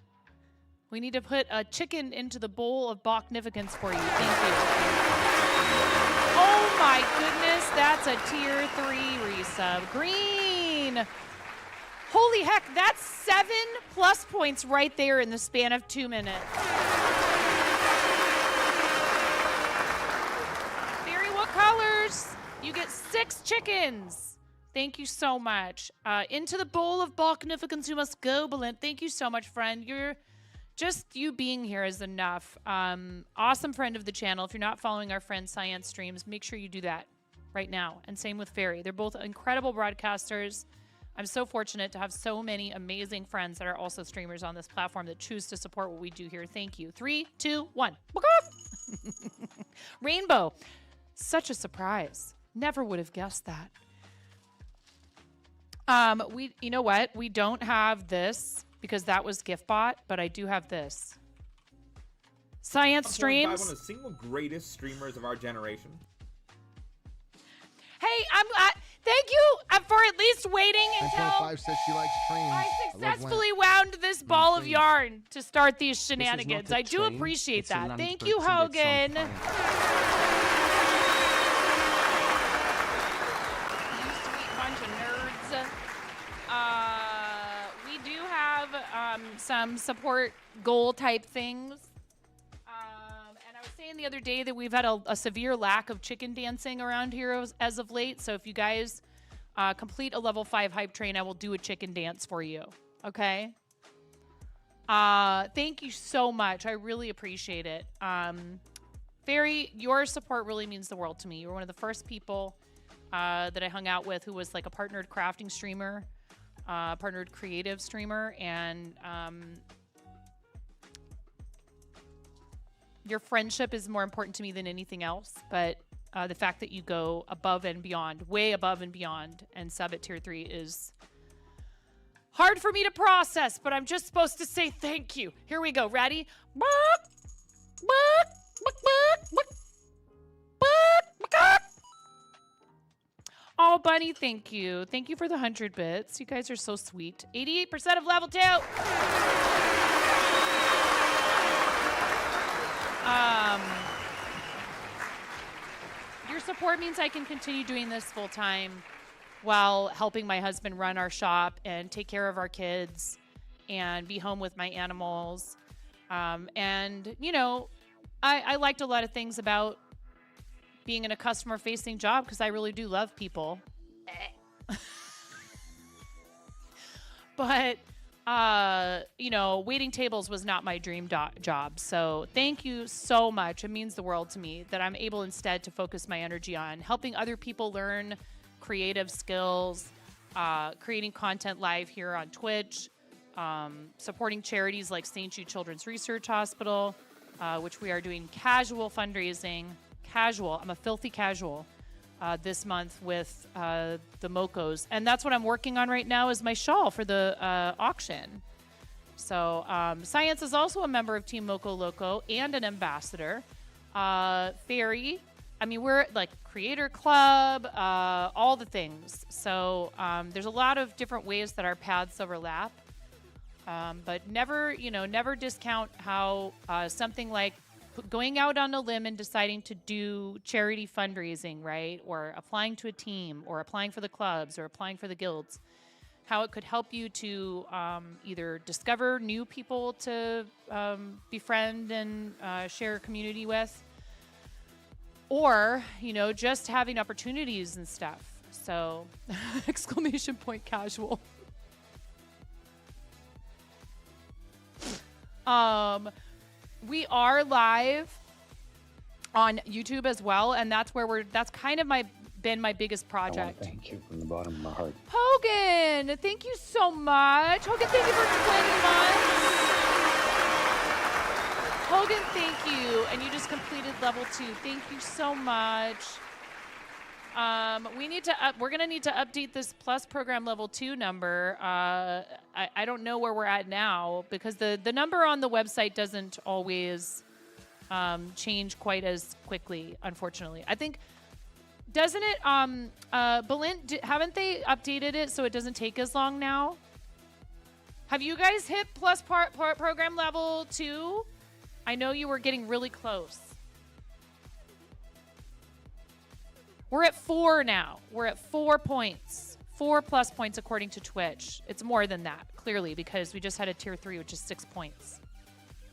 We need to put a chicken into the bowl of Bachnificence for you. Thank you. Oh my goodness, that's a tier 3 resub. Green. Holy heck, that's 7 plus points right there in the span of 2 minutes. Barry, what colors? You get 6 chickens. Thank you so much. Into the bowl of Bachnificence you must go, Belinda. Thank you so much, friend. Just you being here is enough. Awesome friend of the channel. If you're not following our friend Science Streams, make sure you do that right now. And same with Fairy. They're both incredible broadcasters. I'm so fortunate to have so many amazing friends that are also streamers on this platform that choose to support what we do here. Thank you. 3, 2, 1. Rainbow. Such a surprise. Never would have guessed that. You know what? We don't have this because that was gift bot, but I do have this. Science By streams. one of the single greatest streamers of our generation. Hey, thank you for at least waiting until 9.5 says she likes trains. I love successfully Lent. wound this ball of trains. yarn to start these This is not shenanigans. a I do train, appreciate it's a that. lantern Thank you, that lit on Hogan. fire. You sweet bunch of nerds. We do have some support goal type things. And I was saying the other day that we've had a severe lack of chicken dancing around here as of late. So if you guys complete a level 5 hype train, I will do a chicken dance for you. Okay? Thank you so much. I really appreciate it. Fairy, your support really means the world to me. You were one of the first people that I hung out with who was like a partnered crafting streamer, partnered creative streamer, and your friendship is more important to me than anything else. But the fact that you go above and beyond, way above and beyond, and sub at tier 3 is hard for me to process, but I'm just supposed to say thank you. Here we go. Ready? Oh, Bunny, thank you. Thank you for the 100 bits. You guys are so sweet. 88% of level 2. Your support means I can continue doing this full time while helping my husband run our shop and take care of our kids and be home with my animals. And, you know, I liked a lot of things about being in a customer-facing job because I really do love people. But, you know, waiting tables was not my dream job. So thank you so much. It means the world to me that I'm able instead to focus my energy on helping other people learn creative skills, creating content live here on Twitch, supporting charities like St. Jude Children's Research Hospital, which we are doing casual fundraising. Casual. I'm a filthy casual this month with the MoCos. And that's what I'm working on right now is my shawl for the auction. So Science is also a member of Team MoCo Loco and an ambassador. Fairy, I mean, we're like creator club, all the things. So there's a lot of different ways that our paths overlap. But never, you know, never discount how something like going out on a limb and deciding to do charity fundraising, right? Or applying to a team or applying for the clubs or applying for the guilds, how it could help you to either discover new people to befriend and share a community with, or, you know, just having opportunities and stuff. So, exclamation point casual. We are live on YouTube as well, and that's where that's kind of been my biggest project. Thank you from the bottom of my heart. Hogan, thank you so much. Hogan, thank you for 20 months. Hogan, thank you. And you just completed level 2. Thank you so much. We're gonna need to update this plus program level 2 number. I don't know where we're at now because the number on the website doesn't always change quite as quickly, unfortunately. I think, doesn't it, Belinda, haven't they updated it so it doesn't take as long now? Have you guys hit plus program level 2? I know you were getting really close. We're at 4 now. We're at 4 points. 4 plus points according to Twitch. It's more than that, clearly, because we just had a tier 3, which is 6 points.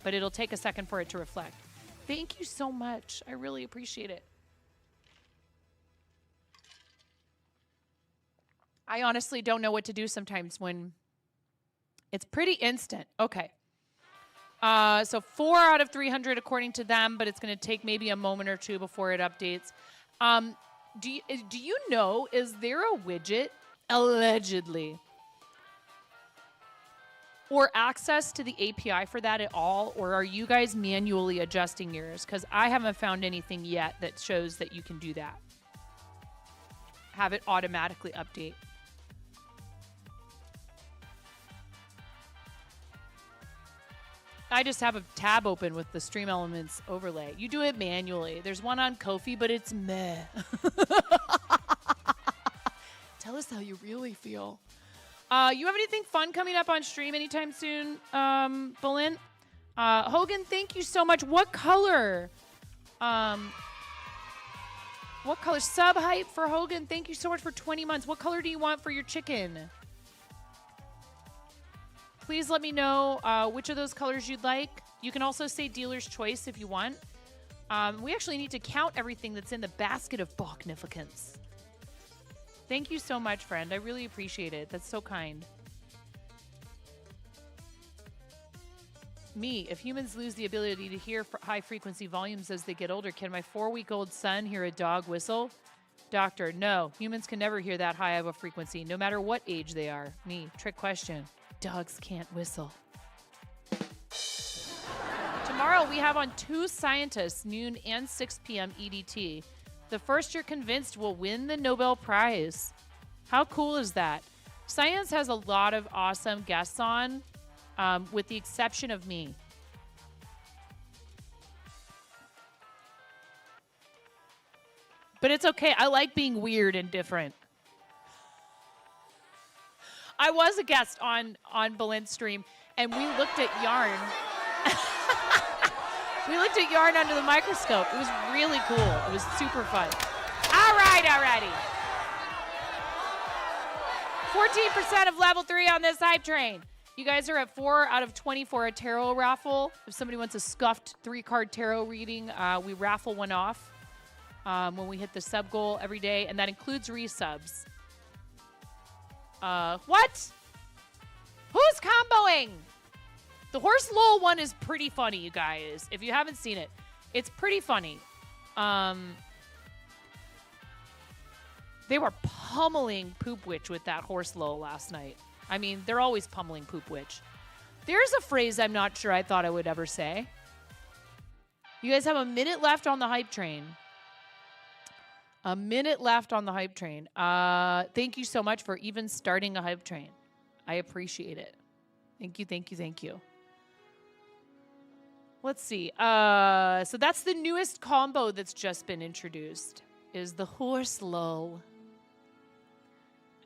But it'll take a second for it to reflect. Thank you so much. I really appreciate it. I honestly don't know what to do sometimes when it's pretty instant. Okay. So 4 out of 300 according to them, but it's going to take maybe a moment or two before it updates. Do you know, is there a widget, allegedly, or access to the API for that at all? Or are you guys manually adjusting yours? Because I haven't found anything yet that shows that you can do that. Have it automatically update. I just have a tab open with the Stream Elements overlay. You do it manually. There's one on Ko-fi, but it's meh. Tell us how you really feel. You have anything fun coming up on stream anytime soon, Bolin? Hogan, thank you so much. What color? What color? Sub hype for Hogan. Thank you so much for 20 months. What color do you want for your chicken? Please let me know which of those colors you'd like. You can also say dealer's choice if you want. We actually need to count everything that's in the basket of Bachnificence. Thank you so much, friend. I really appreciate it. That's so kind. Me, if humans lose the ability to hear high-frequency volumes as they get older, can my 4-week-old son hear a dog whistle? Doctor, no. Humans can never hear that high of a frequency, no matter what age they are. Me, trick question. Dogs can't whistle. Tomorrow, we have on 2 scientists, noon and 6 p.m. EDT. The first you're convinced will win the Nobel Prize. How cool is that? Science has a lot of awesome guests on, with the exception of me. But it's okay. I like being weird and different. I was a guest on Belin's stream, and we looked at yarn. We looked at yarn under the microscope. It was really cool. It was super fun. All right, alrighty. 14% of level 3 on this hype train. You guys are at 4 out of 20 for a tarot raffle. If somebody wants a scuffed 3-card tarot reading, we raffle one off when we hit the sub goal every day, and that includes resubs. What? Who's comboing? The horse lol one is pretty funny, you guys. If you haven't seen it, it's pretty funny. They were pummeling Poop Witch with that horse lol last night. I mean, they're always pummeling Poop Witch. There's a phrase I'm not sure I thought I would ever say. You guys have a minute left on the hype train. A minute left on the hype train. Thank you so much for even starting a hype train. I appreciate it. Thank you, thank you, thank you. Let's see. So that's the newest combo that's just been introduced, is the horse lull.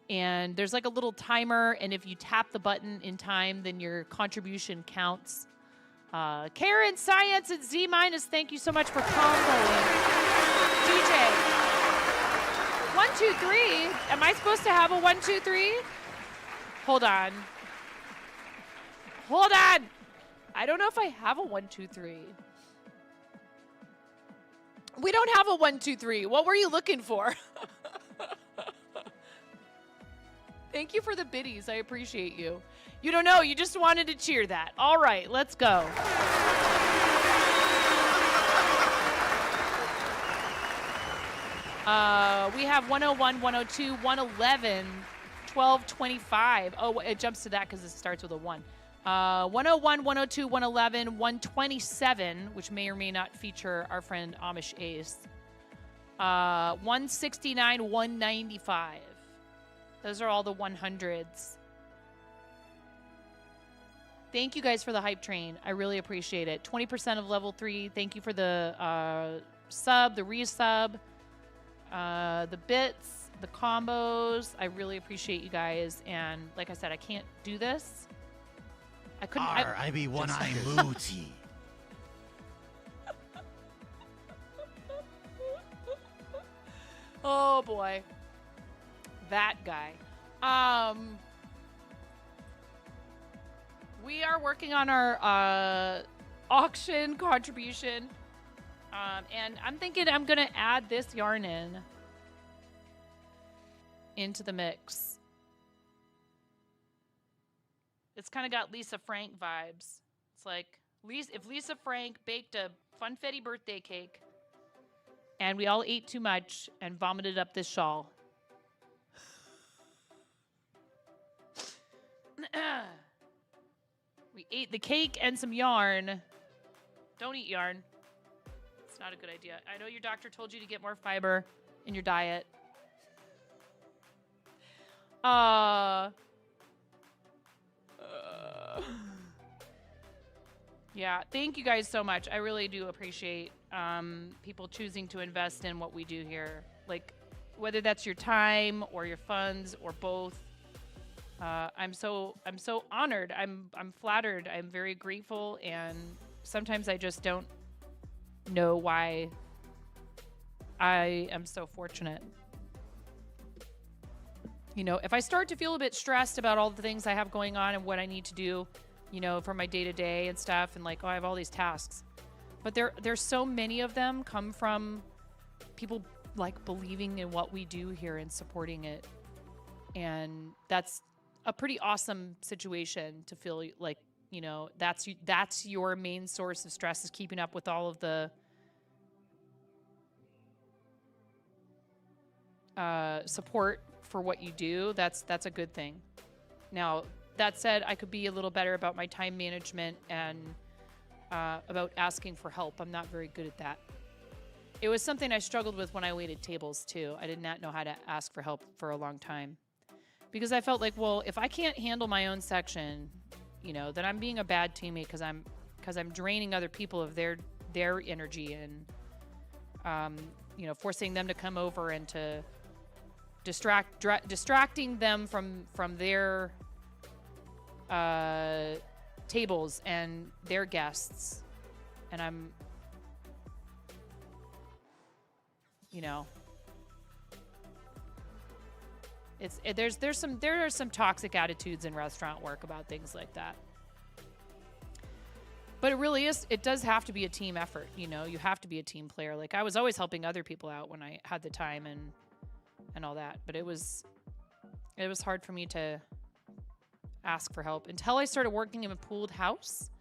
And there's like a little timer, and if you tap the button in time, then your contribution counts. Karen, Science, and Z-, thank you so much for comboing. DJ. 1, 2, 3. Am I supposed to have a 1, 2, 3? Hold on. Hold on. I don't know if I have a 1, 2, 3. We don't have a 1, 2, 3. What were you looking for? Thank you for the biddies. I appreciate you. You don't know. You just wanted to cheer that. All right, let's go. We have 101, 102, 111, 1225. Oh, it jumps to that because it starts with a 1. 101, 102, 111, 127, which may or may not feature our friend Amish Ace. 169, 195. Those are all the 100s. Thank you guys for the hype train. I really appreciate it. 20% of level 3. Thank you for the sub, the resub, the bits, the combos. I really appreciate you guys. And like I said, I can't do this. I couldn't. I be one-eye mooty. Oh boy. That guy. We are working on our auction contribution. And I'm thinking I'm going to add this yarn into the mix. It's kind of got Lisa Frank vibes. It's like if Lisa Frank baked a funfetti birthday cake and we all ate too much and vomited up this shawl. We ate the cake and some yarn. Don't eat yarn. It's not a good idea. I know your doctor told you to get more fiber in your diet. Yeah, thank you guys so much. I really do appreciate people choosing to invest in what we do here. Like, whether that's your time or your funds or both. I'm so honored. I'm flattered. I'm very grateful, and sometimes I just don't know why I am so fortunate. You know, if I start to feel a bit stressed about all the things I have going on and what I need to do, you know, for my day-to-day and stuff, and like, oh, I have all these tasks. But there's so many of them come from people like believing in what we do here and supporting it. And that's a pretty awesome situation to feel like, you know, that's your main source of stress, is keeping up with all of the support for what you do. That's a good thing. Now, that said, I could be a little better about my time management and about asking for help. I'm not very good at that. It was something I struggled with when I waited tables too. I did not know how to ask for help for a long time, because I felt like, well, if I can't handle my own section, you know, then I'm being a bad teammate because I'm draining other people of their energy and you know, forcing them to come over and to distracting them from their tables and their guests, and I'm, you know, there are some toxic attitudes in restaurant work about things like that. But it does have to be a team effort, you know. You have to be a team player. Like, I was always helping other people out when I had the time and all that, but it was hard for me to ask for help until I started working in a pooled house,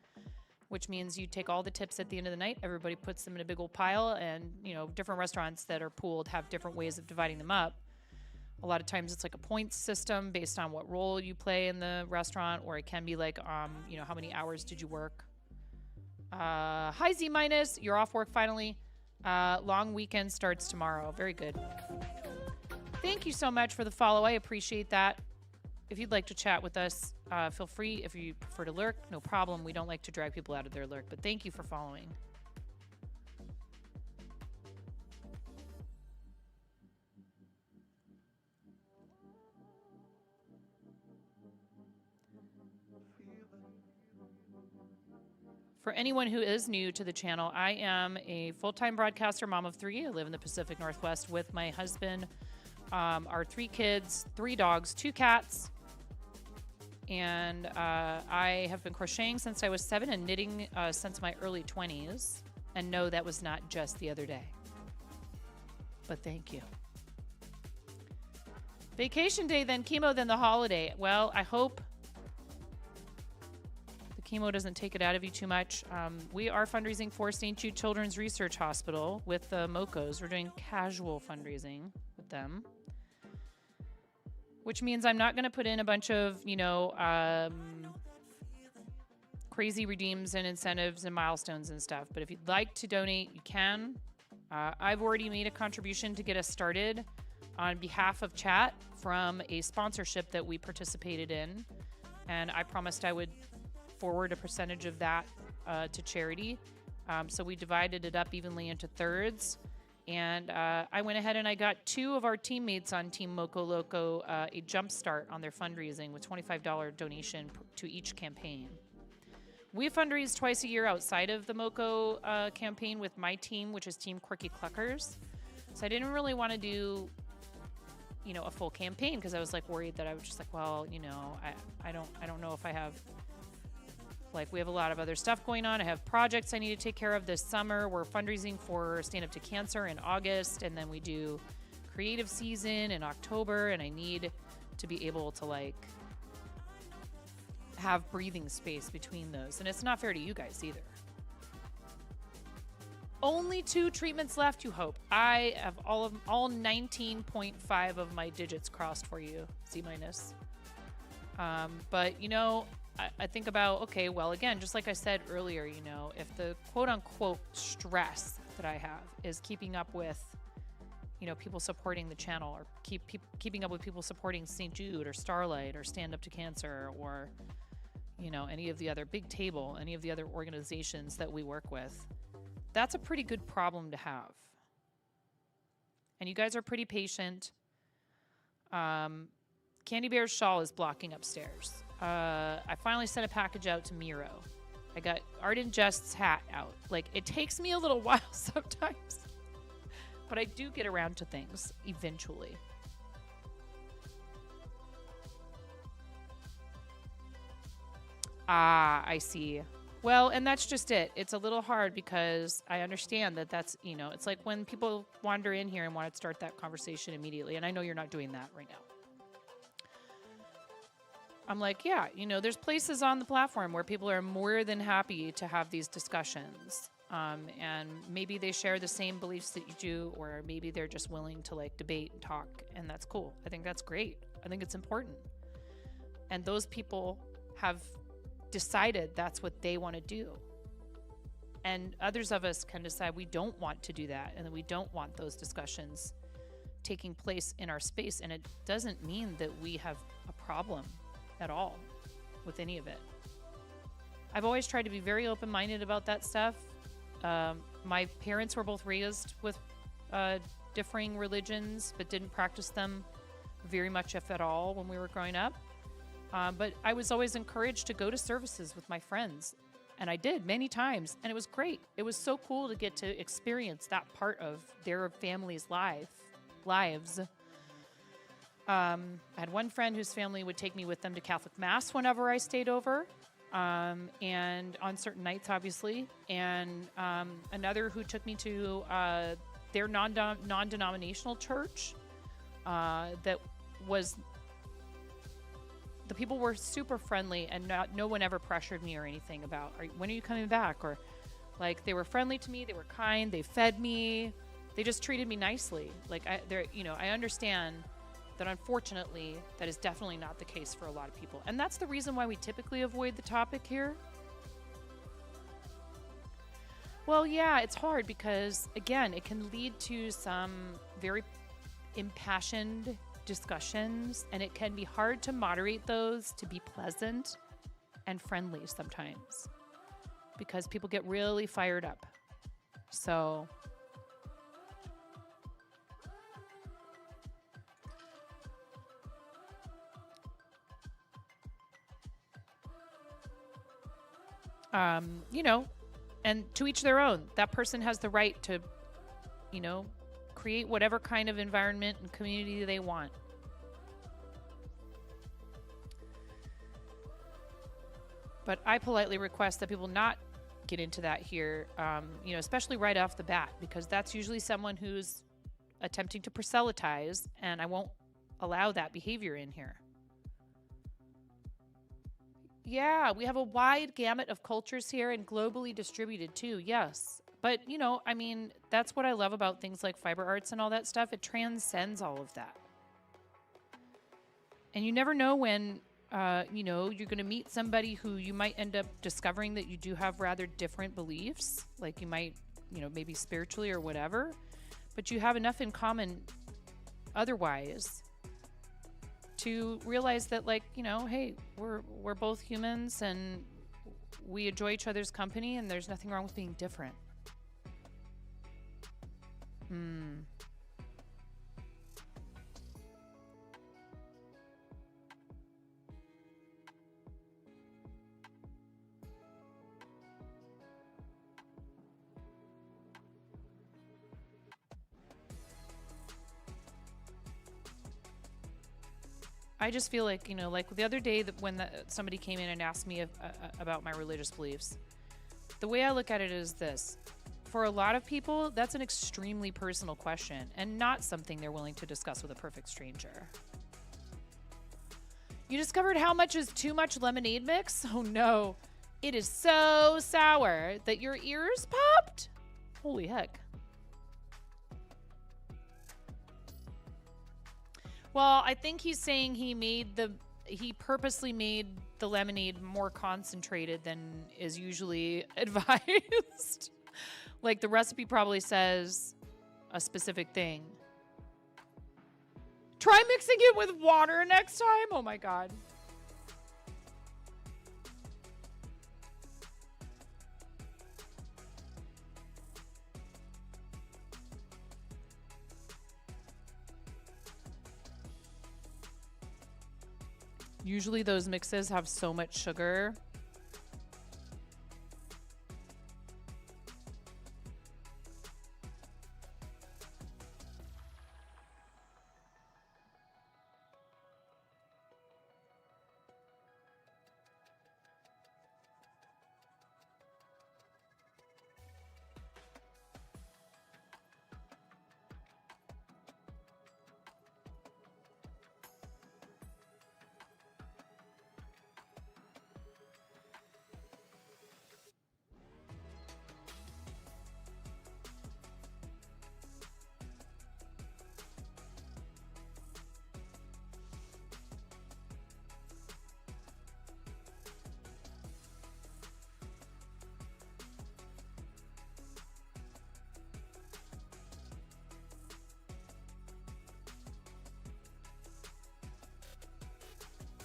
which means you take all the tips at the end of the night, everybody puts them in a big old pile, and, you know, different restaurants that are pooled have different ways of dividing them up. A lot of times it's like a points system based on what role you play in the restaurant, or it can be like, you know, how many hours did you work? Hi Z minus, you're off work finally. Long weekend starts tomorrow. Very good. Thank you so much for the follow. I appreciate that. If you'd like to chat with us, feel free. If you prefer to lurk, no problem. We don't like to drag people out of their lurk, but thank you for following. For anyone who is new to the channel, I am a full-time broadcaster, mom of 3. I live in the Pacific Northwest with my husband, our 3 kids, 3 dogs, 2 cats. And I have been crocheting since I was 7 and knitting since my early 20s. And no, that was not just the other day. But thank you. Vacation day, then chemo, then the holiday. Well, I hope the chemo doesn't take it out of you too much. We are fundraising for St. Jude Children's Research Hospital with the MoCos. We're doing casual fundraising with them, which means I'm not going to put in a bunch of, you know, crazy redeems and incentives and milestones and stuff. But if you'd like to donate, you can. I've already made a contribution to get us started on behalf of chat from a sponsorship that we participated in. And I promised I would forward a percentage of that to charity. So we divided it up evenly into thirds. And I went ahead and I got 2 of our teammates on Team MoCo Loco a jump start on their fundraising with $25 donation to each campaign. We fundraise twice a year outside of the MoCo campaign with my team, which is Team Quirky Cluckers. So I didn't really want to do, you know, a full campaign because I was like worried that I was just like, well, you know, I don't know if I have, like, we have a lot of other stuff going on. I have projects I need to take care of this summer. We're fundraising for Stand Up to Cancer in August, and then we do creative season in October, and I need to be able to, like, have breathing space between those. And it's not fair to you guys either. Only 2 treatments left, you hope. I have all 19.5 of my digits crossed for you, C minus. But, you know, I think about, okay, well, again, just like I said earlier, you know, if the quote-unquote stress that I have is keeping up with, you know, people supporting the channel, or keeping up with people supporting St. Jude or Starlight or Stand Up to Cancer, or, you know, any of the other big table, any of the other organizations that we work with. That's a pretty good problem to have. And you guys are pretty patient. Candy Bear's Shawl is blocking upstairs. I finally sent a package out to Miro. I got Art and Jest's hat out. Like, it takes me a little while sometimes. But I do get around to things eventually. Ah, I see. Well, and that's just it. It's a little hard because I understand that that's, you know, it's like when people wander in here and want to start that conversation immediately. And I know you're not doing that right now. I'm like, yeah, you know, there's places on the platform where people are more than happy to have these discussions. And maybe they share the same beliefs that you do, or maybe they're just willing to like debate and talk. And that's cool. I think that's great. I think it's important. And those people have decided that's what they want to do. And others of us can decide we don't want to do that, and that we don't want those discussions taking place in our space. And it doesn't mean that we have a problem at all with any of it. I've always tried to be very open-minded about that stuff. My parents were both raised with differing religions, but didn't practice them very much, if at all, when we were growing up. But I was always encouraged to go to services with my friends. And I did many times. And it was great. It was so cool to get to experience that part of their family's lives. I had one friend whose family would take me with them to Catholic Mass whenever I stayed over. And on certain nights, obviously. And another who took me to their non-denominational church that was... The people were super friendly, and no one ever pressured me or anything about, when are you coming back? Or like, they were friendly to me. They were kind. They fed me. They just treated me nicely. Like, I understand that, unfortunately, that is definitely not the case for a lot of people. And that's the reason why we typically avoid the topic here. Well, yeah, it's hard because, again, it can lead to some very impassioned discussions, and it can be hard to moderate those to be pleasant and friendly sometimes because people get really fired up. So you know, and to each their own. That person has the right to, you know, create whatever kind of environment and community they want. But I politely request that people not get into that here, you know, especially right off the bat, because that's usually someone who's attempting to proselytize, and I won't allow that behavior in here. Yeah, we have a wide gamut of cultures here, and globally distributed too, yes. But, you know, I mean, that's what I love about things like fiber arts and all that stuff. It transcends all of that. And you never know when, you know, you're going to meet somebody who you might end up discovering that you do have rather different beliefs. Like you might, you know, maybe spiritually or whatever. But you have enough in common otherwise to realize that, like, you know, hey, we're both humans and we enjoy each other's company, and there's nothing wrong with being different. I just feel like, you know, like the other day that when somebody came in and asked me about my religious beliefs, the way I look at it is this. For a lot of people, that's an extremely personal question and not something they're willing to discuss with a perfect stranger. You discovered how much is too much lemonade mix? Oh no, it is so sour that your ears popped? Holy heck. Well, I think he's saying he purposely made the lemonade more concentrated than is usually advised. Like the recipe probably says a specific thing. Try mixing it with water next time. Oh my God. Usually those mixes have so much sugar.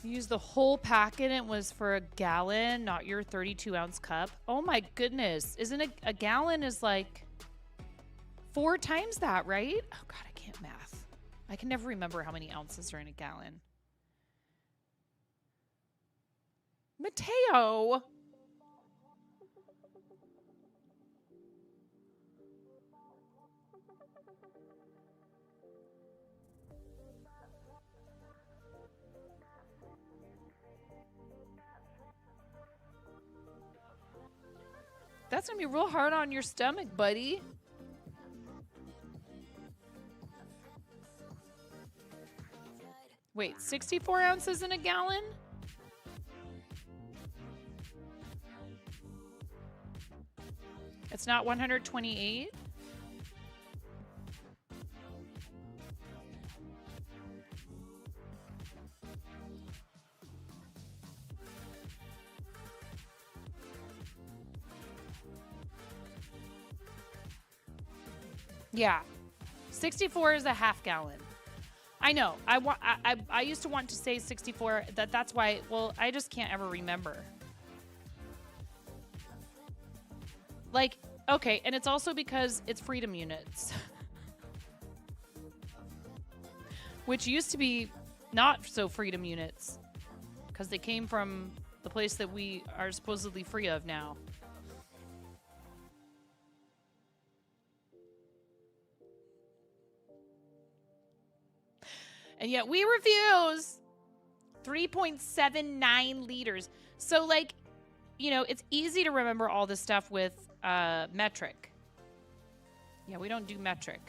You used the whole packet and it was for a gallon, not your 32-ounce cup. Oh my goodness. Isn't a gallon is like 4 times that, right? Oh God, I can't math. I can never remember how many ounces are in a gallon. Mateo. That's gonna be real hard on your stomach, buddy. Wait, 64 ounces in a gallon? It's not 128? Yeah. 64 is a half gallon. I know. I used to want to say 64. That's why, well, I just can't ever remember. Like, okay, and it's also because it's freedom units. Which used to be not so freedom units. Because they came from the place that we are supposedly free of now. And yet we refuse. 3.79 liters. So, like, you know, it's easy to remember all this stuff with metric. Yeah, we don't do metric.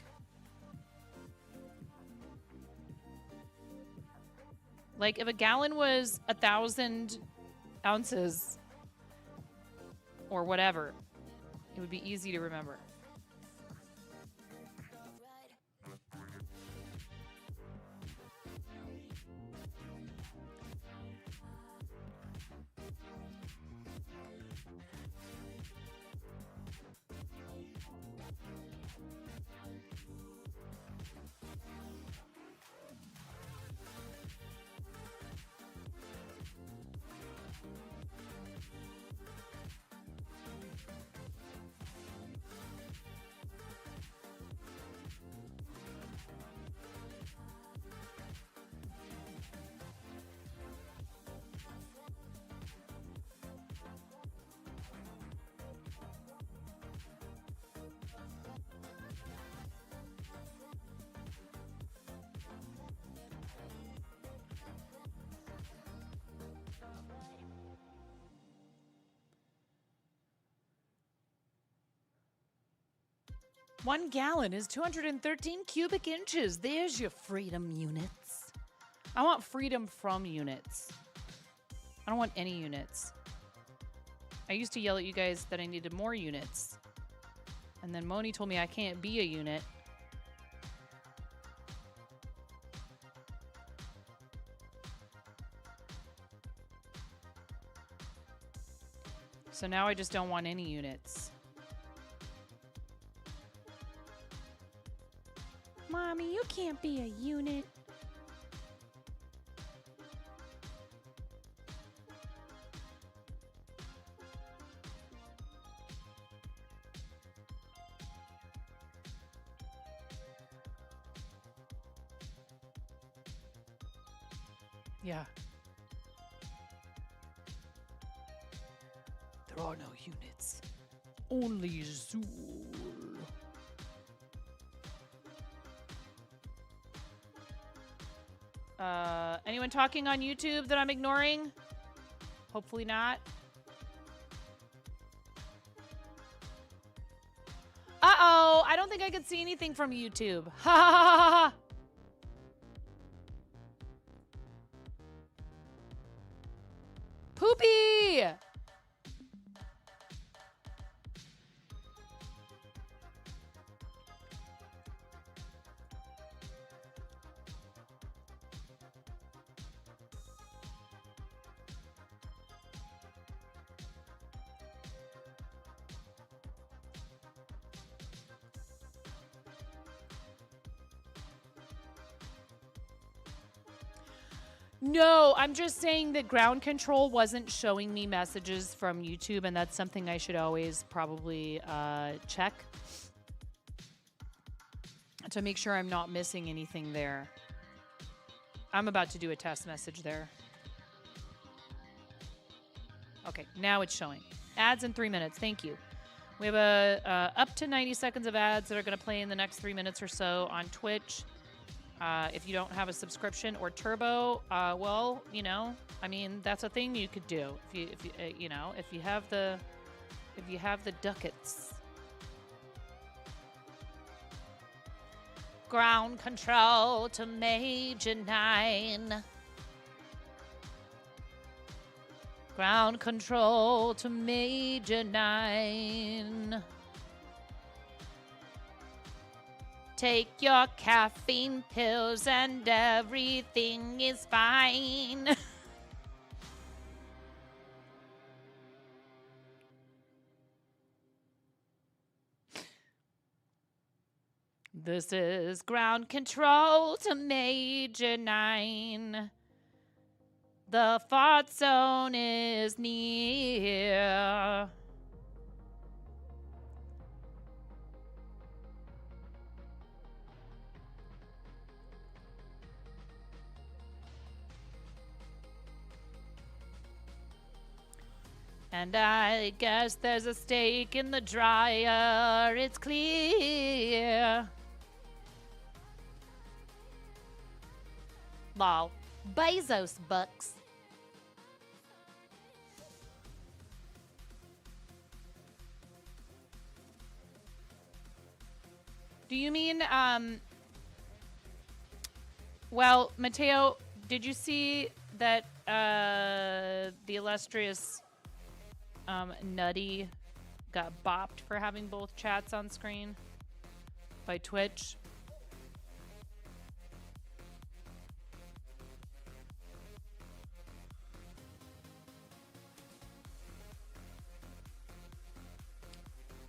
Like, if a gallon was 1,000 ounces or whatever, it would be easy to remember. One gallon is 213 cubic inches. There's your freedom units. I want freedom from units. I don't want any units. I used to yell at you guys that I needed more units. And then Moni told me I can't be a unit. So now I just don't want any units. Mommy, you can't be a unit. Yeah. There are no units. Only Zool. Anyone talking on YouTube that I'm ignoring? Hopefully not. Uh-oh, I don't think I could see anything from YouTube. Ha ha ha ha ha. Poopy! No, I'm just saying that ground control wasn't showing me messages from YouTube, and that's something I should always probably check to make sure I'm not missing anything there. I'm about to do a test message there. Okay, now it's showing. Ads in 3 minutes. Thank you. We have up to 90 seconds of ads that are going to play in the next 3 minutes or so on Twitch. If you don't have a subscription or turbo, well, you know, I mean, that's a thing you could do. If you have the ducats. Ground control to Major 9. Ground control to Major 9. Take your caffeine pills and everything is fine. This is ground control to Major 9. The fart zone is near. And I guess there's a steak in the dryer, it's clear. Lol. Bezos bucks. Do you mean, well, Mateo, did you see that the illustrious Nutty got bopped for having both chats on screen by Twitch?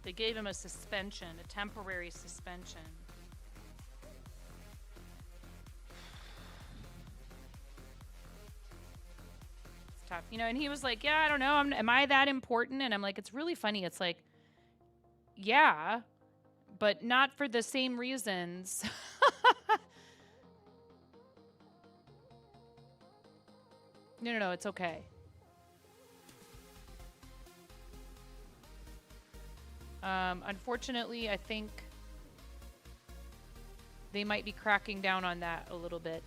They gave him a suspension, a temporary suspension. It's tough. You know, and he was like, yeah, I don't know. Am I that important? And I'm like, it's really funny. It's like, yeah, but not for the same reasons. No, it's okay. Unfortunately, I think they might be cracking down on that a little bit.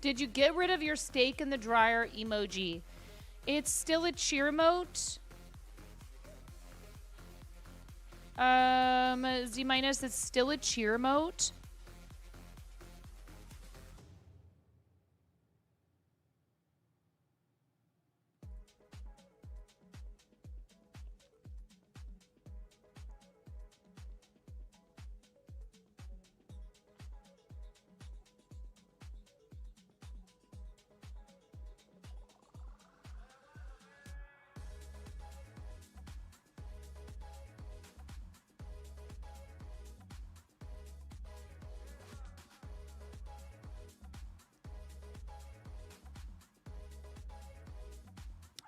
Did you get rid of your steak in the dryer emoji? It's still a cheer emote. Z minus, it's still a cheer emote.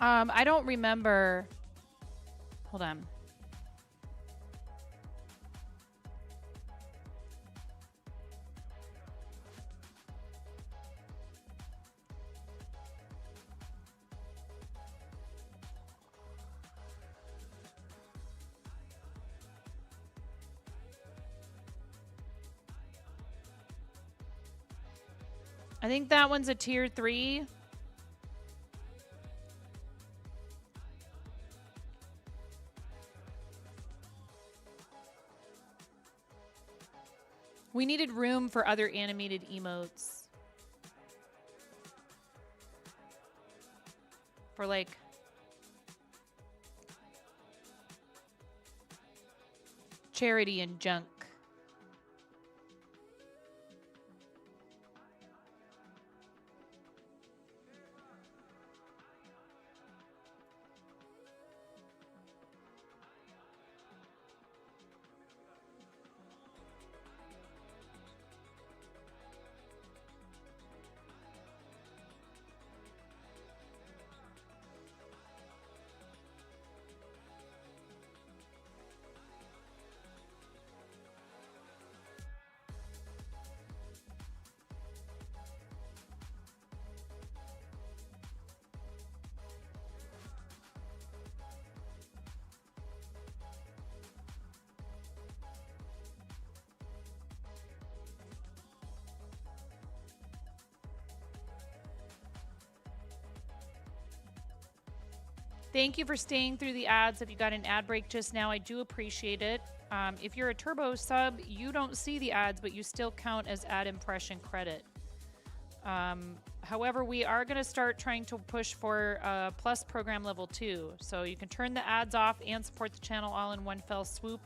I don't remember. Hold on. I think that one's a tier 3. We needed room for other animated emotes. For like charity and junk. Thank you for staying through the ads. If you got an ad break just now, I do appreciate it. If you're a Turbo sub, you don't see the ads, but you still count as ad impression credit. However, we are going to start trying to push for Plus program level 2. So you can turn the ads off and support the channel all in one fell swoop.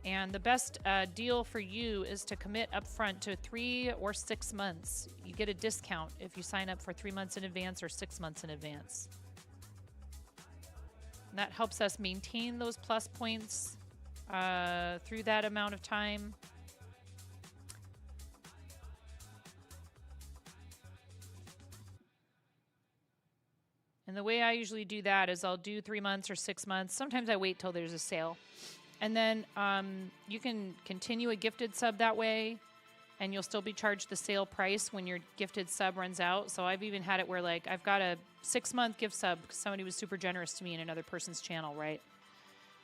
And the best deal for you is to commit upfront to 3 or 6 months. You get a discount if you sign up for 3 months in advance or 6 months in advance. And that helps us maintain those plus points through that amount of time. And the way I usually do that is I'll do 3 months or 6 months. Sometimes I wait till there's a sale. And then you can continue a gifted sub that way, and you'll still be charged the sale price when your gifted sub runs out. So I've even had it where, like, I've got a 6-month gift sub because somebody was super generous to me in another person's channel, right?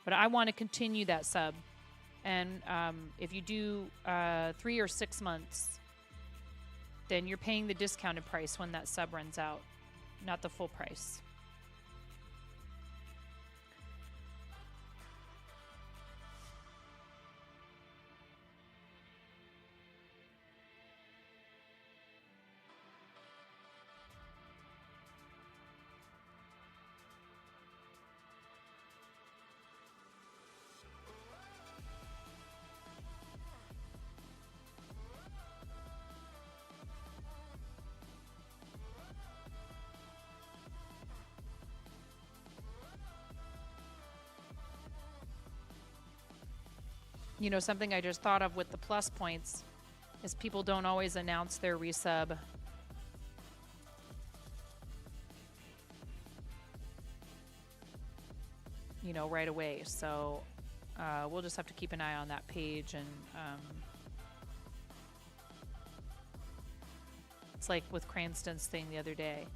But I want to continue that sub. And if you do 3 or 6 months, then you're paying the discounted price when that sub runs out, not the full price. You know, something I just thought of with the plus points is people don't always announce their resub. You know, right away. So we'll just have to keep an eye on that page. And it's like with Cranston's thing the other day.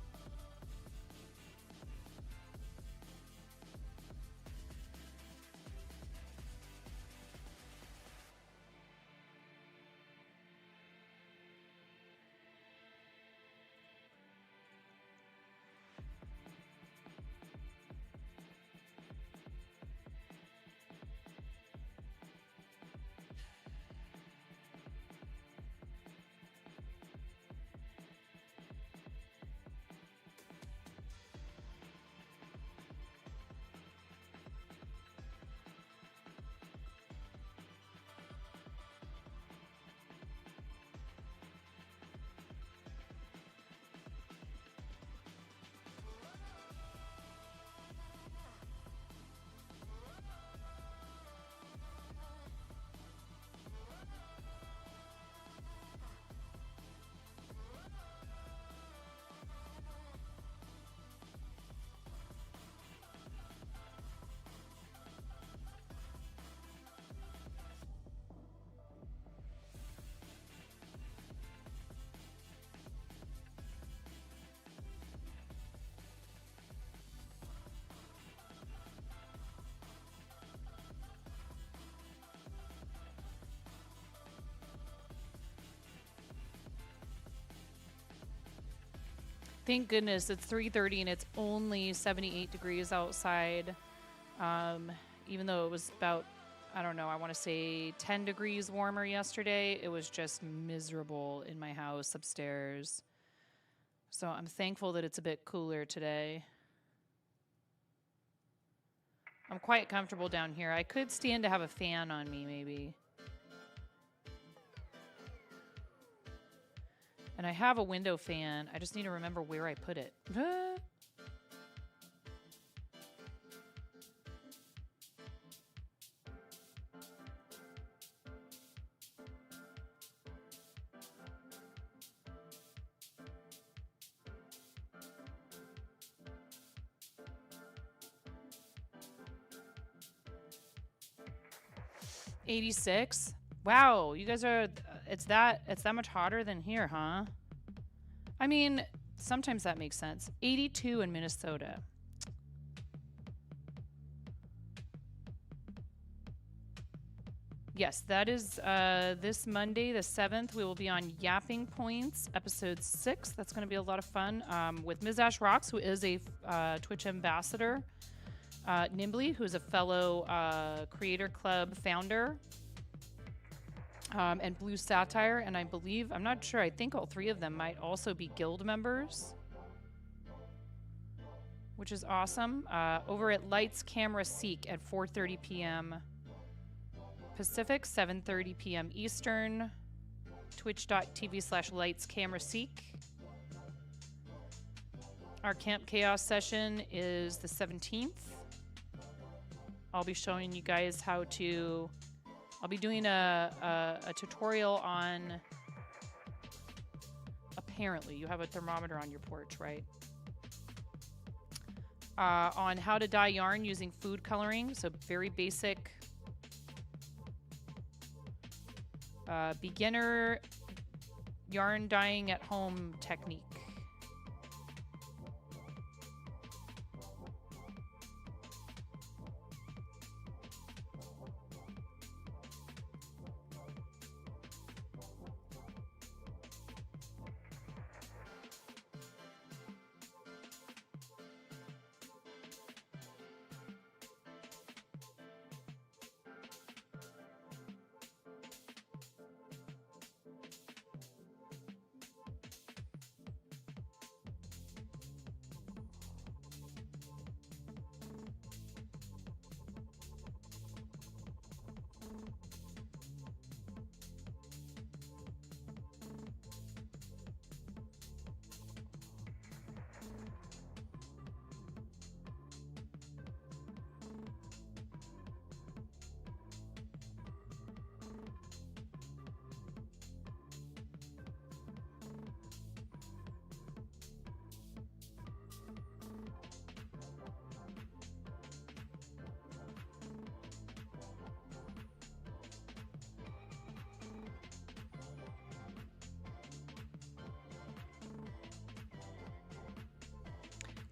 Thank goodness it's 3:30 and it's only 78 degrees outside. Even though it was about, I don't know, I want to say 10 degrees warmer yesterday. It was just miserable in my house upstairs. So I'm thankful that it's a bit cooler today. I'm quite comfortable down here. I could stand to have a fan on me, maybe. And I have a window fan. I just need to remember where I put it. '86. Wow, you guys are. It's that much hotter than here, huh? I mean, sometimes that makes sense. 82 in Minnesota. Yes, that is this Monday, the 7th. We will be on Yapping Points, episode 6. That's going to be a lot of fun with Ms. Ash Rocks, who is a Twitch ambassador. Nimbly, who's a fellow Creator Club founder. And Blue Satire, and I believe, I'm not sure, I think all three of them might also be guild members, which is awesome. Over at Lights Camera Seek at 4:30 p.m. Pacific, 7:30 p.m. Eastern, twitch.tv/Lights Camera Seek. Our Camp Chaos session is the 17th. I'll be showing you guys how to... I'll be doing a tutorial on, apparently, you have a thermometer on your porch, right? On how to dye yarn using food coloring. So very basic beginner yarn dyeing at home technique.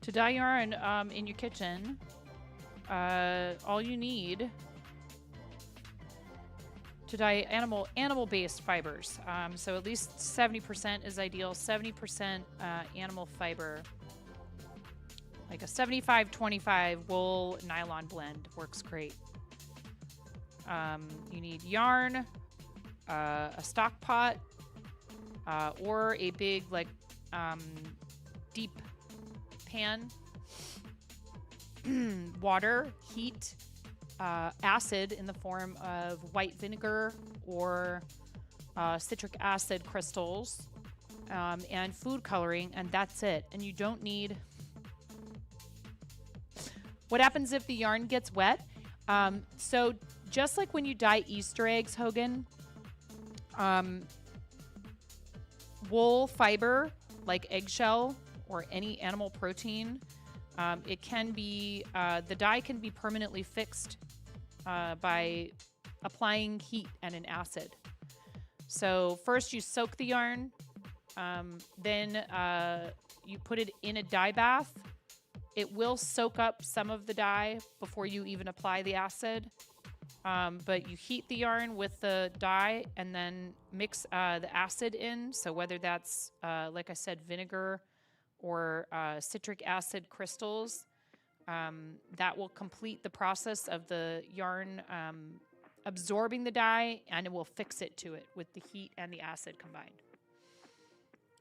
To dye yarn in your kitchen, all you need to dye animal-based fibers. So at least 70% is ideal. 70% animal fiber, like a 75-25 wool nylon blend works great. You need yarn, a stock pot, or a big deep pan, water, heat, acid in the form of white vinegar or citric acid crystals, and food coloring, and that's it. And you don't need... What happens if the yarn gets wet? So just like when you dye Easter eggs, Hogan, wool fiber, like eggshell, or any animal protein, it can be, the dye can be permanently fixed by applying heat and an acid. So first you soak the yarn, then you put it in a dye bath. It will soak up some of the dye before you even apply the acid. But you heat the yarn with the dye and then mix the acid in. So whether that's, like I said, vinegar or citric acid crystals. That will complete the process of the yarn absorbing the dye, and it will fix it to it with the heat and the acid combined.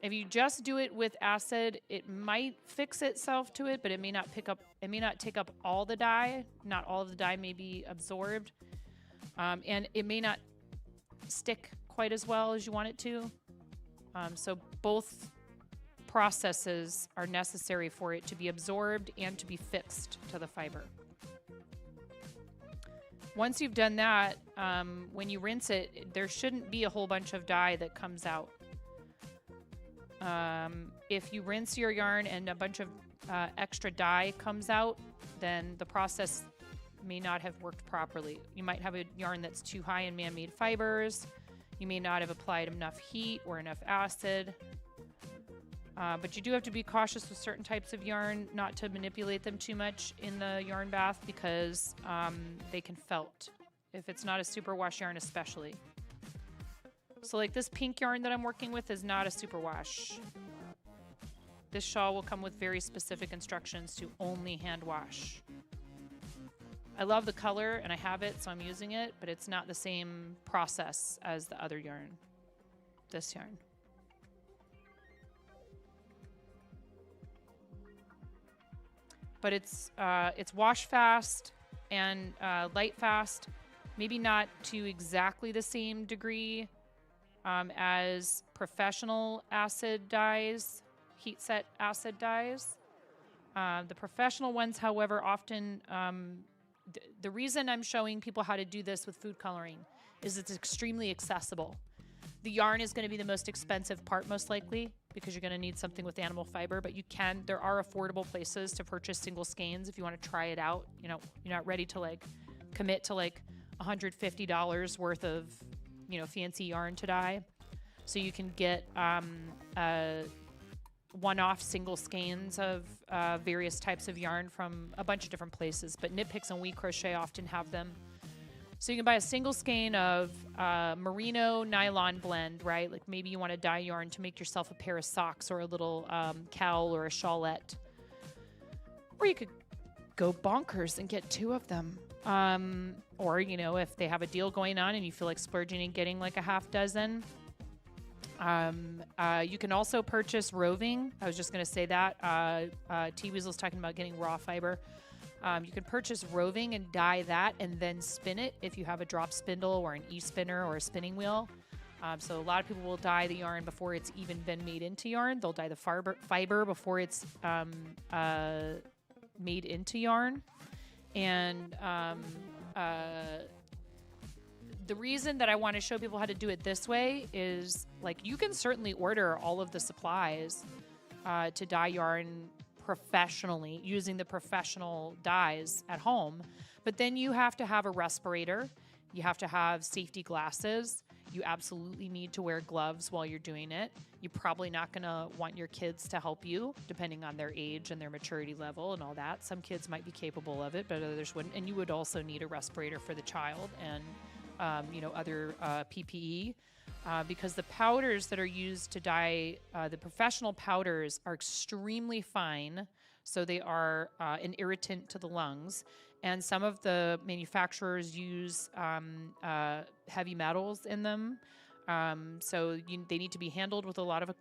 If you just do it with acid, it might fix itself to it, but it may not take up all the dye. Not all of the dye may be absorbed. And it may not stick quite as well as you want it to. So both processes are necessary for it to be absorbed and to be fixed to the fiber. Once you've done that, when you rinse it, there shouldn't be a whole bunch of dye that comes out. If you rinse your yarn and a bunch of extra dye comes out, then the process may not have worked properly. You might have a yarn that's too high in man-made fibers. You may not have applied enough heat or enough acid. But you do have to be cautious with certain types of yarn, not to manipulate them too much in the yarn bath, because they can felt, if it's not a superwash yarn especially. So like this pink yarn that I'm working with is not a superwash. This shawl will come with very specific instructions to only hand wash. I love the color and I have it, so I'm using it, but it's not the same process as the other yarn, this yarn. But it's wash fast and light fast, maybe not to exactly the same degree as professional acid dyes, heat set acid dyes. The professional ones, however, often, the reason I'm showing people how to do this with food coloring is it's extremely accessible. The yarn is going to be the most expensive part, most likely, because you're going to need something with animal fiber, but there are affordable places to purchase single skeins if you want to try it out. You know, you're not ready to like commit to like $150 worth of, you know, fancy yarn to dye. So you can get one-off single skeins of various types of yarn from a bunch of different places, but Knit Picks and We Crochet often have them. So you can buy a single skein of merino nylon blend, right? Like maybe you want to dye yarn to make yourself a pair of socks or a little cowl or a shawlette. Or you could go bonkers and get 2 of them. Or, you know, if they have a deal going on and you feel like splurging and getting like a half dozen. You can also purchase roving. I was just going to say that. T-Weasel's talking about getting raw fiber. You can purchase roving and dye that and then spin it if you have a drop spindle or an e-spinner or a spinning wheel. So a lot of people will dye the yarn before it's even been made into yarn. They'll dye the fiber before it's made into yarn. And the reason that I want to show people how to do it this way is, like, you can certainly order all of the supplies to dye yarn professionally using the professional dyes at home, but then you have to have a respirator, you have to have safety glasses, you absolutely need to wear gloves while you're doing it. You're probably not going to want your kids to help you, depending on their age and their maturity level and all that. Some kids might be capable of it, but others wouldn't. And you would also need a respirator for the child and you know, other PPE, because the powders that are used to dye, the professional powders are extremely fine, so they are an irritant to the lungs. And some of the manufacturers use heavy metals in them, so they need to be handled with a lot of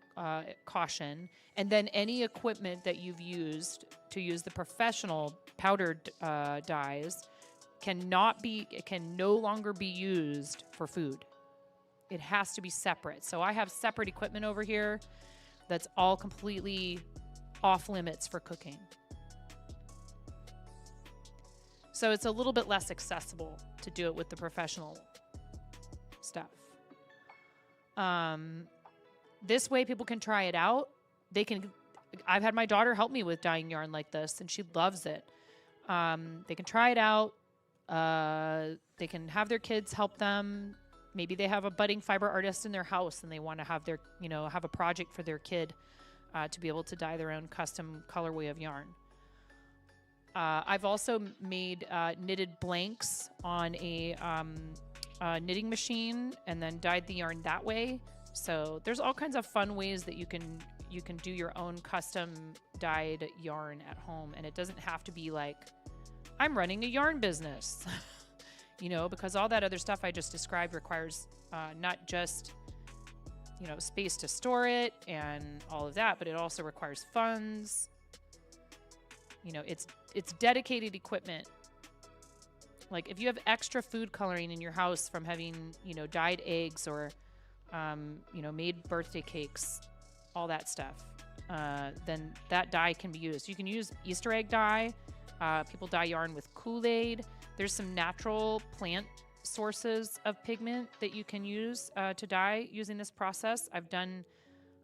caution. And then any equipment that you've used to use the professional powdered dyes can no longer be used for food. It has to be separate. So I have separate equipment over here that's all completely off limits for cooking. So it's a little bit less accessible to do it with the professional stuff. This way people can try it out. I've had my daughter help me with dyeing yarn like this, and she loves it. They can try it out. They can have their kids help them. Maybe they have a budding fiber artist in their house and they want to have their, you know, have a project for their kid to be able to dye their own custom colorway of yarn. I've also made knitted blanks on a knitting machine and then dyed the yarn that way. So there's all kinds of fun ways that you can you can do your own custom dyed yarn at home, and it doesn't have to be like, I'm running a yarn business, you know, because all that other stuff I just described requires not just, you know, space to store it and all of that, but it also requires funds. You know, it's dedicated equipment. Like if you have extra food coloring in your house from having, you know, dyed eggs or, you know, made birthday cakes, all that stuff, then that dye can be used. You can use Easter egg dye. People dye yarn with Kool-Aid. There's some natural plant sources of pigment that you can use to dye using this process. I've done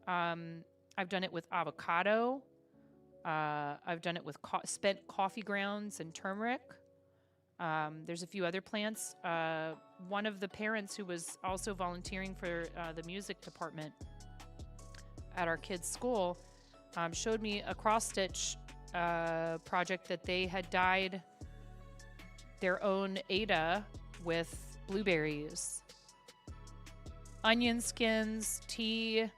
it with avocado. I've done it with spent coffee grounds and turmeric. There's a few other plants. One of the parents who was also volunteering for the music department at our kids' school showed me a cross-stitch project that they had dyed their own Ada with blueberries, onion skins, tea,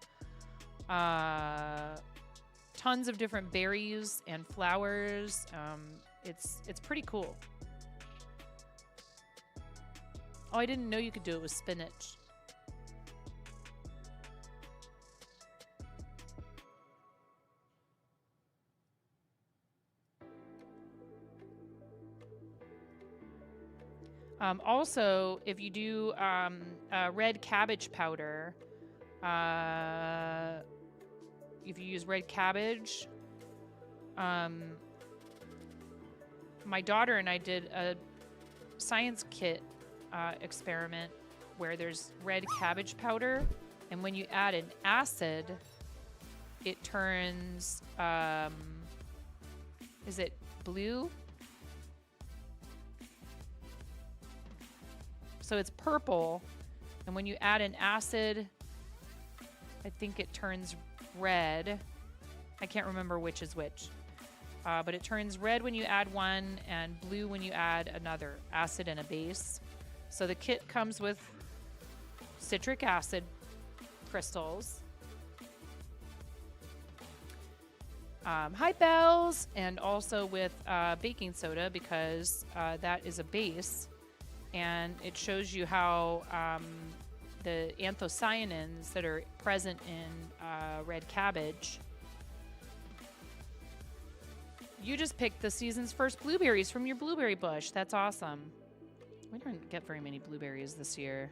tons of different berries and flowers. It's pretty cool. Oh, I didn't know you could do it with spinach. Also, if you do red cabbage powder, if you use red cabbage, my daughter and I did a science kit experiment where there's red cabbage powder, and when you add an acid, it turns, is it blue? So it's purple, and when you add an acid, I think it turns red. I can't remember which is which. But it turns red when you add one and blue when you add another acid and a base. So the kit comes with citric acid crystals, high bells, and also with baking soda because that is a base. And it shows you how the anthocyanins that are present in red cabbage. You just picked the season's first blueberries from your blueberry bush. That's awesome. We didn't get very many blueberries this year.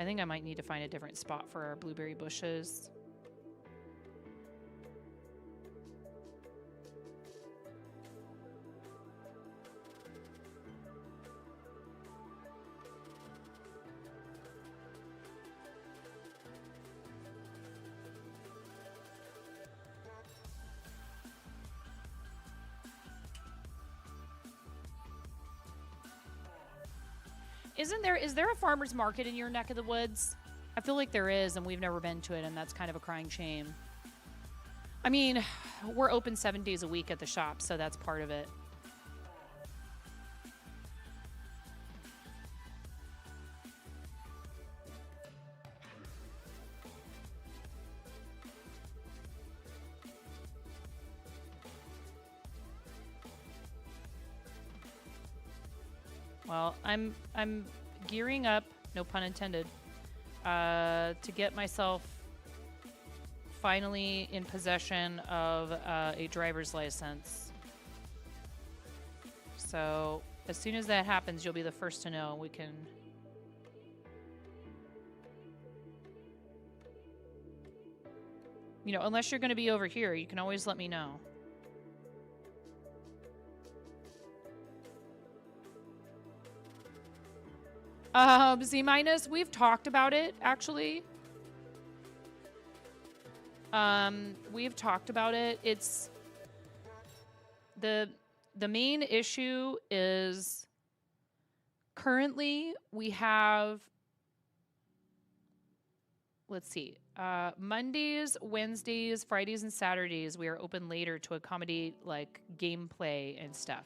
I think I might need to find a different spot for our blueberry bushes. Is there a farmer's market in your neck of the woods? I feel like there is, and we've never been to it, and that's kind of a crying shame. I mean, we're open 7 days a week at the shop, so that's part of it. Well, I'm gearing up, no pun intended, to get myself finally in possession of a driver's license. So as soon as that happens, you'll be the first to know. We can... You know, unless you're going to be over here, you can always let me know. Z minus, we've talked about it, actually. We've talked about it. It's the main issue is currently we have, let's see, Mondays, Wednesdays, Fridays, and Saturdays we are open later to accommodate like gameplay and stuff.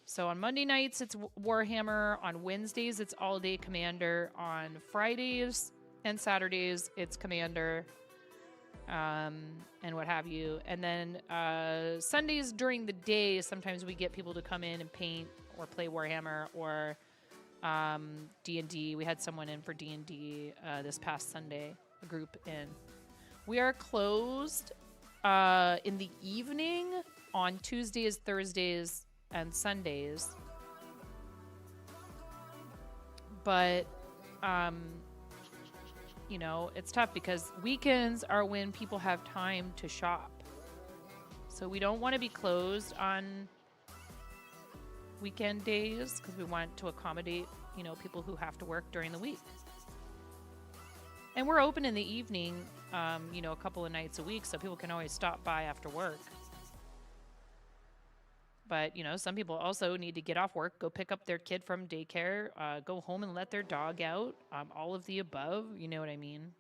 So on Monday nights, it's Warhammer. On Wednesdays, it's All Day Commander. On Fridays and Saturdays, it's Commander. and what have you. And then Sundays during the day, sometimes we get people to come in and paint or play Warhammer or D&D. We had someone in for D&D this past Sunday, a group in. We are closed in the evening on Tuesdays, Thursdays, and Sundays. But, you know, it's tough because weekends are when people have time to shop. So we don't want to be closed on weekend days because we want to accommodate, you know, people who have to work during the week. And we're open in the evening, you know, a couple of nights a week, so people can always stop by after work. But, you know, some people also need to get off work, go pick up their kid from daycare, go home and let their dog out, all of the above, you know what I mean?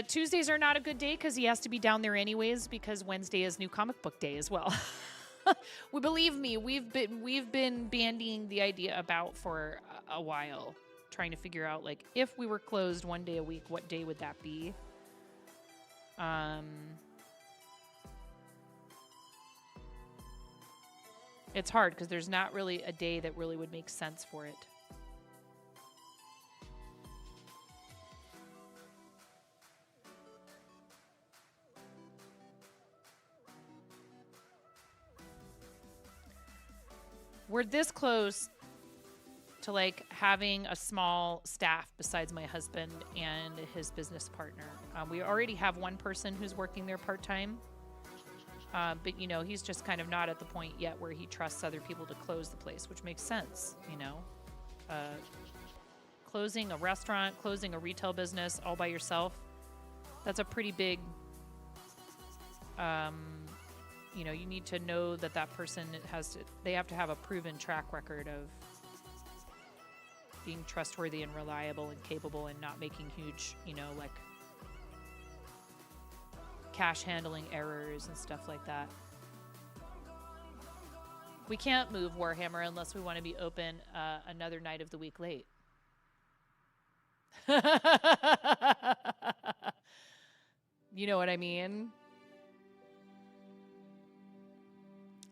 Tuesdays are not a good day because he has to be down there anyways because Wednesday is New Comic Book Day as well. Believe me, we've been bandying the idea about for a while, trying to figure out, like, if we were closed one day a week, what day would that be? It's hard because there's not really a day that really would make sense for it. We're this close to like having a small staff besides my husband and his business partner. We already have one person who's working there part-time. But, you know, he's just kind of not at the point yet where he trusts other people to close the place, which makes sense, you know. Closing a restaurant, closing a retail business all by yourself, that's a pretty big, you know, you need to know that that person they have to have a proven track record of being trustworthy and reliable and capable and not making huge, you know, like cash handling errors and stuff like that. We can't move Warhammer unless we want to be open another night of the week late. You know what I mean?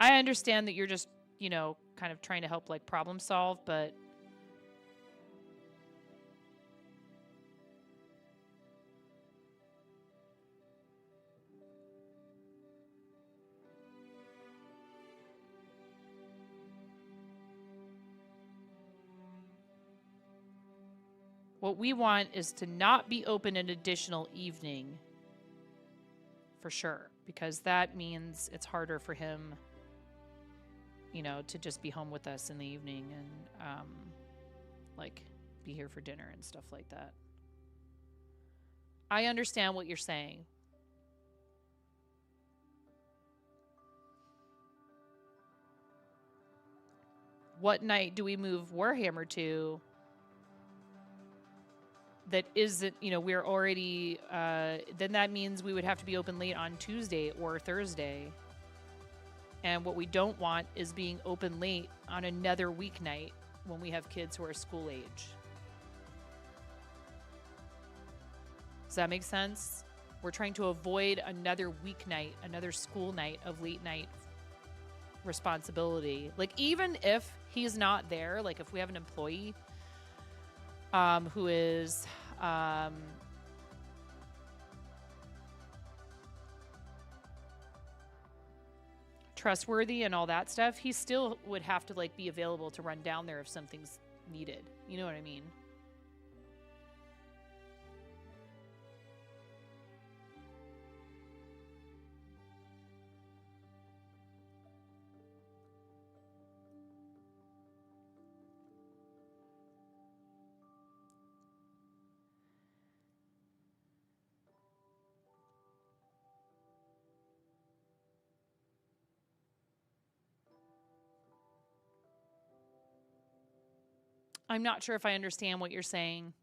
I understand that you're just, you know, kind of trying to help like problem solve, but what we want is to not be open an additional evening, for sure, because that means it's harder for him, you know, to just be home with us in the evening and, like, be here for dinner and stuff like that. I understand what you're saying. What night do we move Warhammer to? That isn't, you know, we're already, then that means we would have to be open late on Tuesday or Thursday. And what we don't want is being open late on another weeknight when we have kids who are school age. Does that make sense? We're trying to avoid another weeknight, another school night of late night responsibility. Like, even if he's not there, like if we have an employee who is trustworthy and all that stuff, he still would have to like be available to run down there if something's needed. You know what I mean? I'm not sure if I understand what you're saying.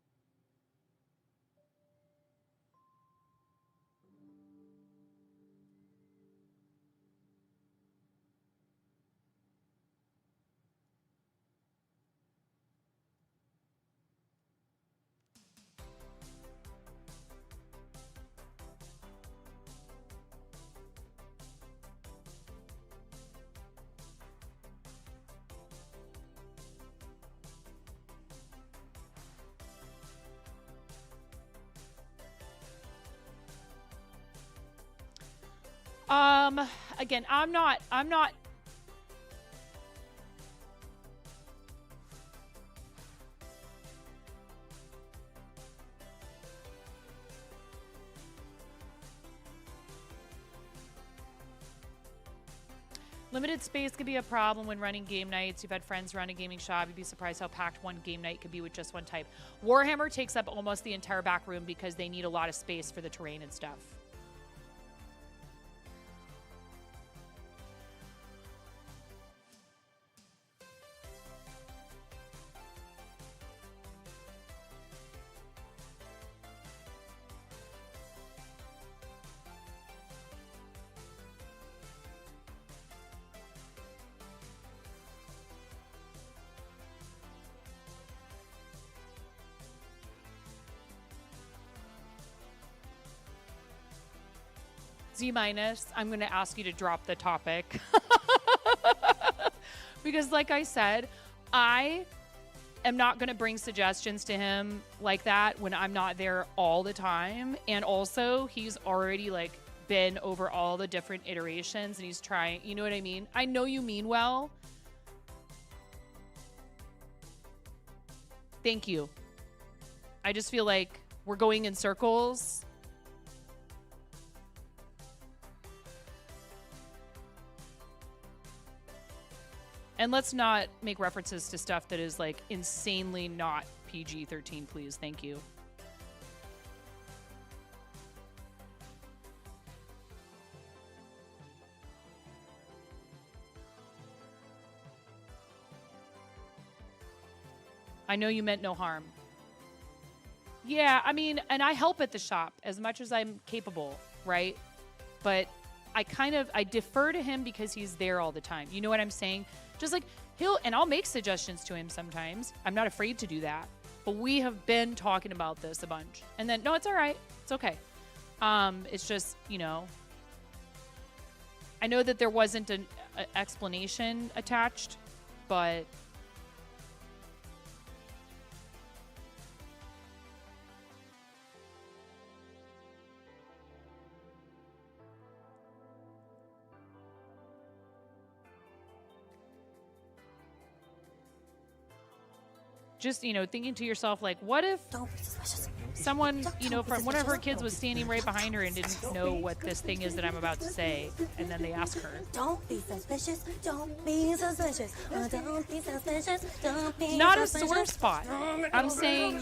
Again, I'm not limited space could be a problem when running game nights. You've had friends run a gaming shop. You'd be surprised how packed one game night could be with just one type. Warhammer takes up almost the entire back room because they need a lot of space for the terrain and stuff. Z minus, I'm going to ask you to drop the topic. Because like I said, I am not going to bring suggestions to him like that when I'm not there all the time. And also, he's already like been over all the different iterations and he's trying, you know what I mean? I know you mean well. Thank you. I just feel like we're going in circles. And let's not make references to stuff that is like insanely not PG-13, please. Thank you. I know you meant no harm. Yeah, I mean, and I help at the shop as much as I'm capable, right? But I defer to him because he's there all the time. You know what I'm saying? Just like and I'll make suggestions to him sometimes. I'm not afraid to do that. But we have been talking about this a bunch. And then, no, it's all right. It's okay. It's just, you know, I know that there wasn't an explanation attached, but just, you know, thinking to yourself, like, what if someone, you know, from one of her kids was standing right behind her and didn't know what this thing is that I'm about to say, and then they ask her. Don't be suspicious. Don't be suspicious. Don't be suspicious. Don't be not a sore spot. I'm saying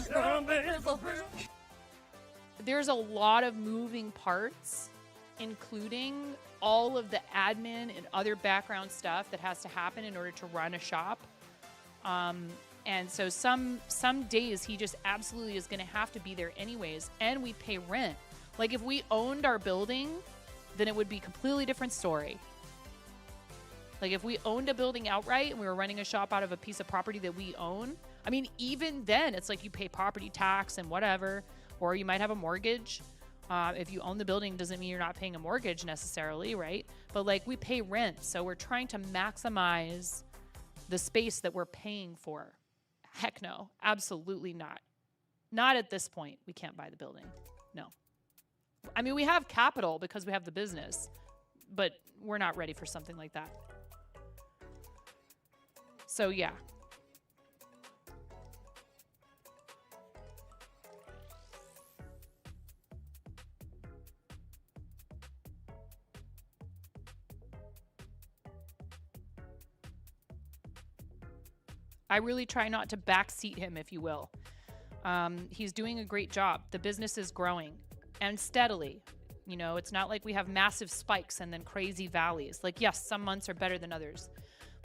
there's a lot of moving parts, including all of the admin and other background stuff that has to happen in order to run a shop. And so some days he just absolutely is going to have to be there anyways. And we pay rent. Like if we owned our building, then it would be a completely different story. Like if we owned a building outright and we were running a shop out of a piece of property that we own, I mean, even then it's like you pay property tax and whatever, or you might have a mortgage. If you own the building, doesn't mean you're not paying a mortgage necessarily, right? But like we pay rent. So we're trying to maximize the space that we're paying for. Heck no, absolutely not. Not at this point. We can't buy the building. No. I mean, we have capital because we have the business, but we're not ready for something like that. So yeah. I really try not to backseat him, if you will. He's doing a great job. The business is growing and steadily. You know, it's not like we have massive spikes and then crazy valleys. Like, yes, some months are better than others,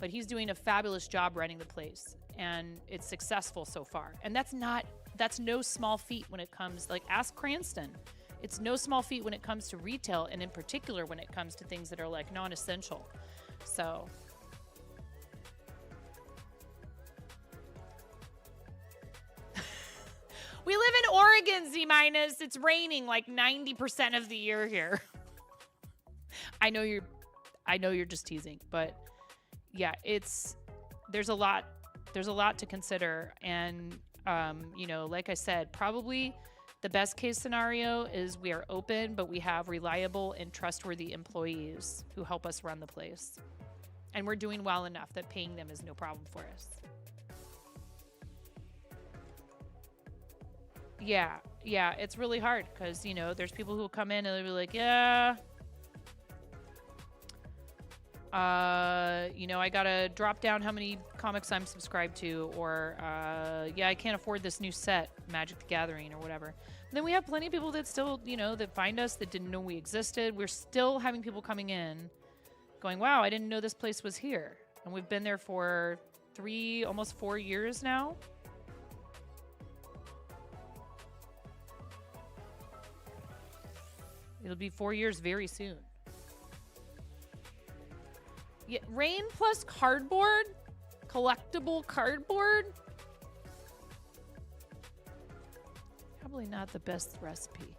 but he's doing a fabulous job running the place and it's successful so far. And that's no small feat when it comes, like, ask Cranston. It's no small feat when it comes to retail, and in particular when it comes to things that are like non-essential. So we live in Oregon, Z minus. It's raining like 90% of the year here. I know you're just teasing, but yeah, there's a lot to consider. And, you know, like I said, probably The best case scenario is we are open, but we have reliable and trustworthy employees who help us run the place. And we're doing well enough that paying them is no problem for us. Yeah, it's really hard because, you know, there's people who will come in and they'll be like, yeah, you know, I gotta drop down how many comics I'm subscribed to, or yeah, I can't afford this new set, Magic the Gathering or whatever. And then we have plenty of people that still, you know, that find us that didn't know we existed. We're still having people coming in going, wow, I didn't know this place was here. And we've been there for almost 4 years now. It'll be 4 years very soon. Yeah, rain plus cardboard? Collectible cardboard? Probably not the best recipe.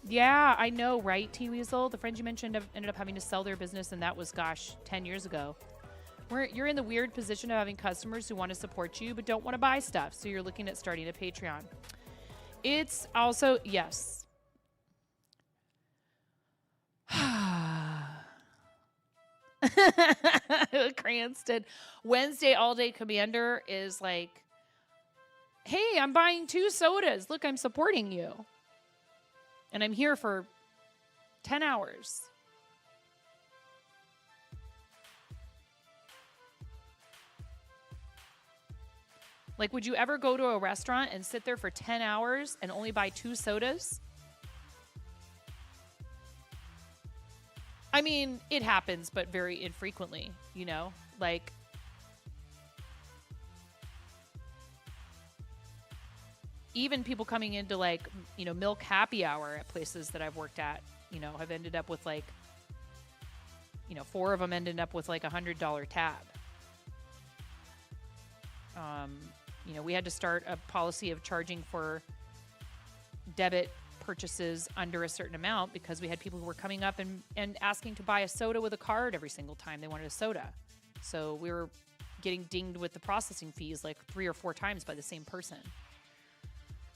Yeah, I know, right, T-Weasel? The friends you mentioned ended up having to sell their business, and that was, gosh, 10 years ago. You're in the weird position of having customers who want to support you but don't want to buy stuff, so you're looking at starting a Patreon. It's also, yes. Cranston. Wednesday All Day Commander is like, hey, I'm buying 2 sodas. Look, I'm supporting you. And I'm here for 10 hours. Like, would you ever go to a restaurant and sit there for 10 hours and only buy 2 sodas? I mean, it happens, but very infrequently, you know? Like, even people coming into, like, you know, milk happy hour at places that I've worked at, you know, have ended up with, like, you know, 4 of them ended up with, like, $100 tab. You know, we had to start a policy of charging for debit purchases under a certain amount because we had people who were coming up and asking to buy a soda with a card every single time they wanted a soda. So we were getting dinged with the processing fees like 3 or 4 times by the same person.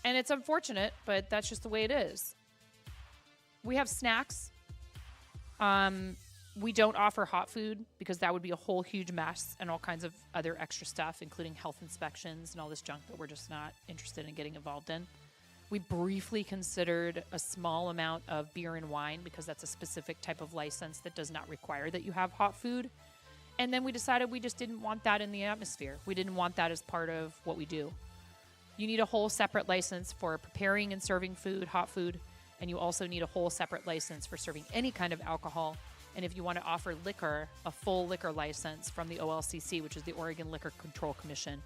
And it's unfortunate, but that's just the way it is. We have snacks. We don't offer hot food because that would be a whole huge mess and all kinds of other extra stuff, including health inspections and all this junk that we're just not interested in getting involved in. We briefly considered a small amount of beer and wine because that's a specific type of license that does not require that you have hot food. And then we decided we just didn't want that in the atmosphere. We didn't want that as part of what we do. You need a whole separate license for preparing and serving food, hot food, and you also need a whole separate license for serving any kind of alcohol. And if you want to offer liquor, a full liquor license from the OLCC, which is the Oregon Liquor Control Commission,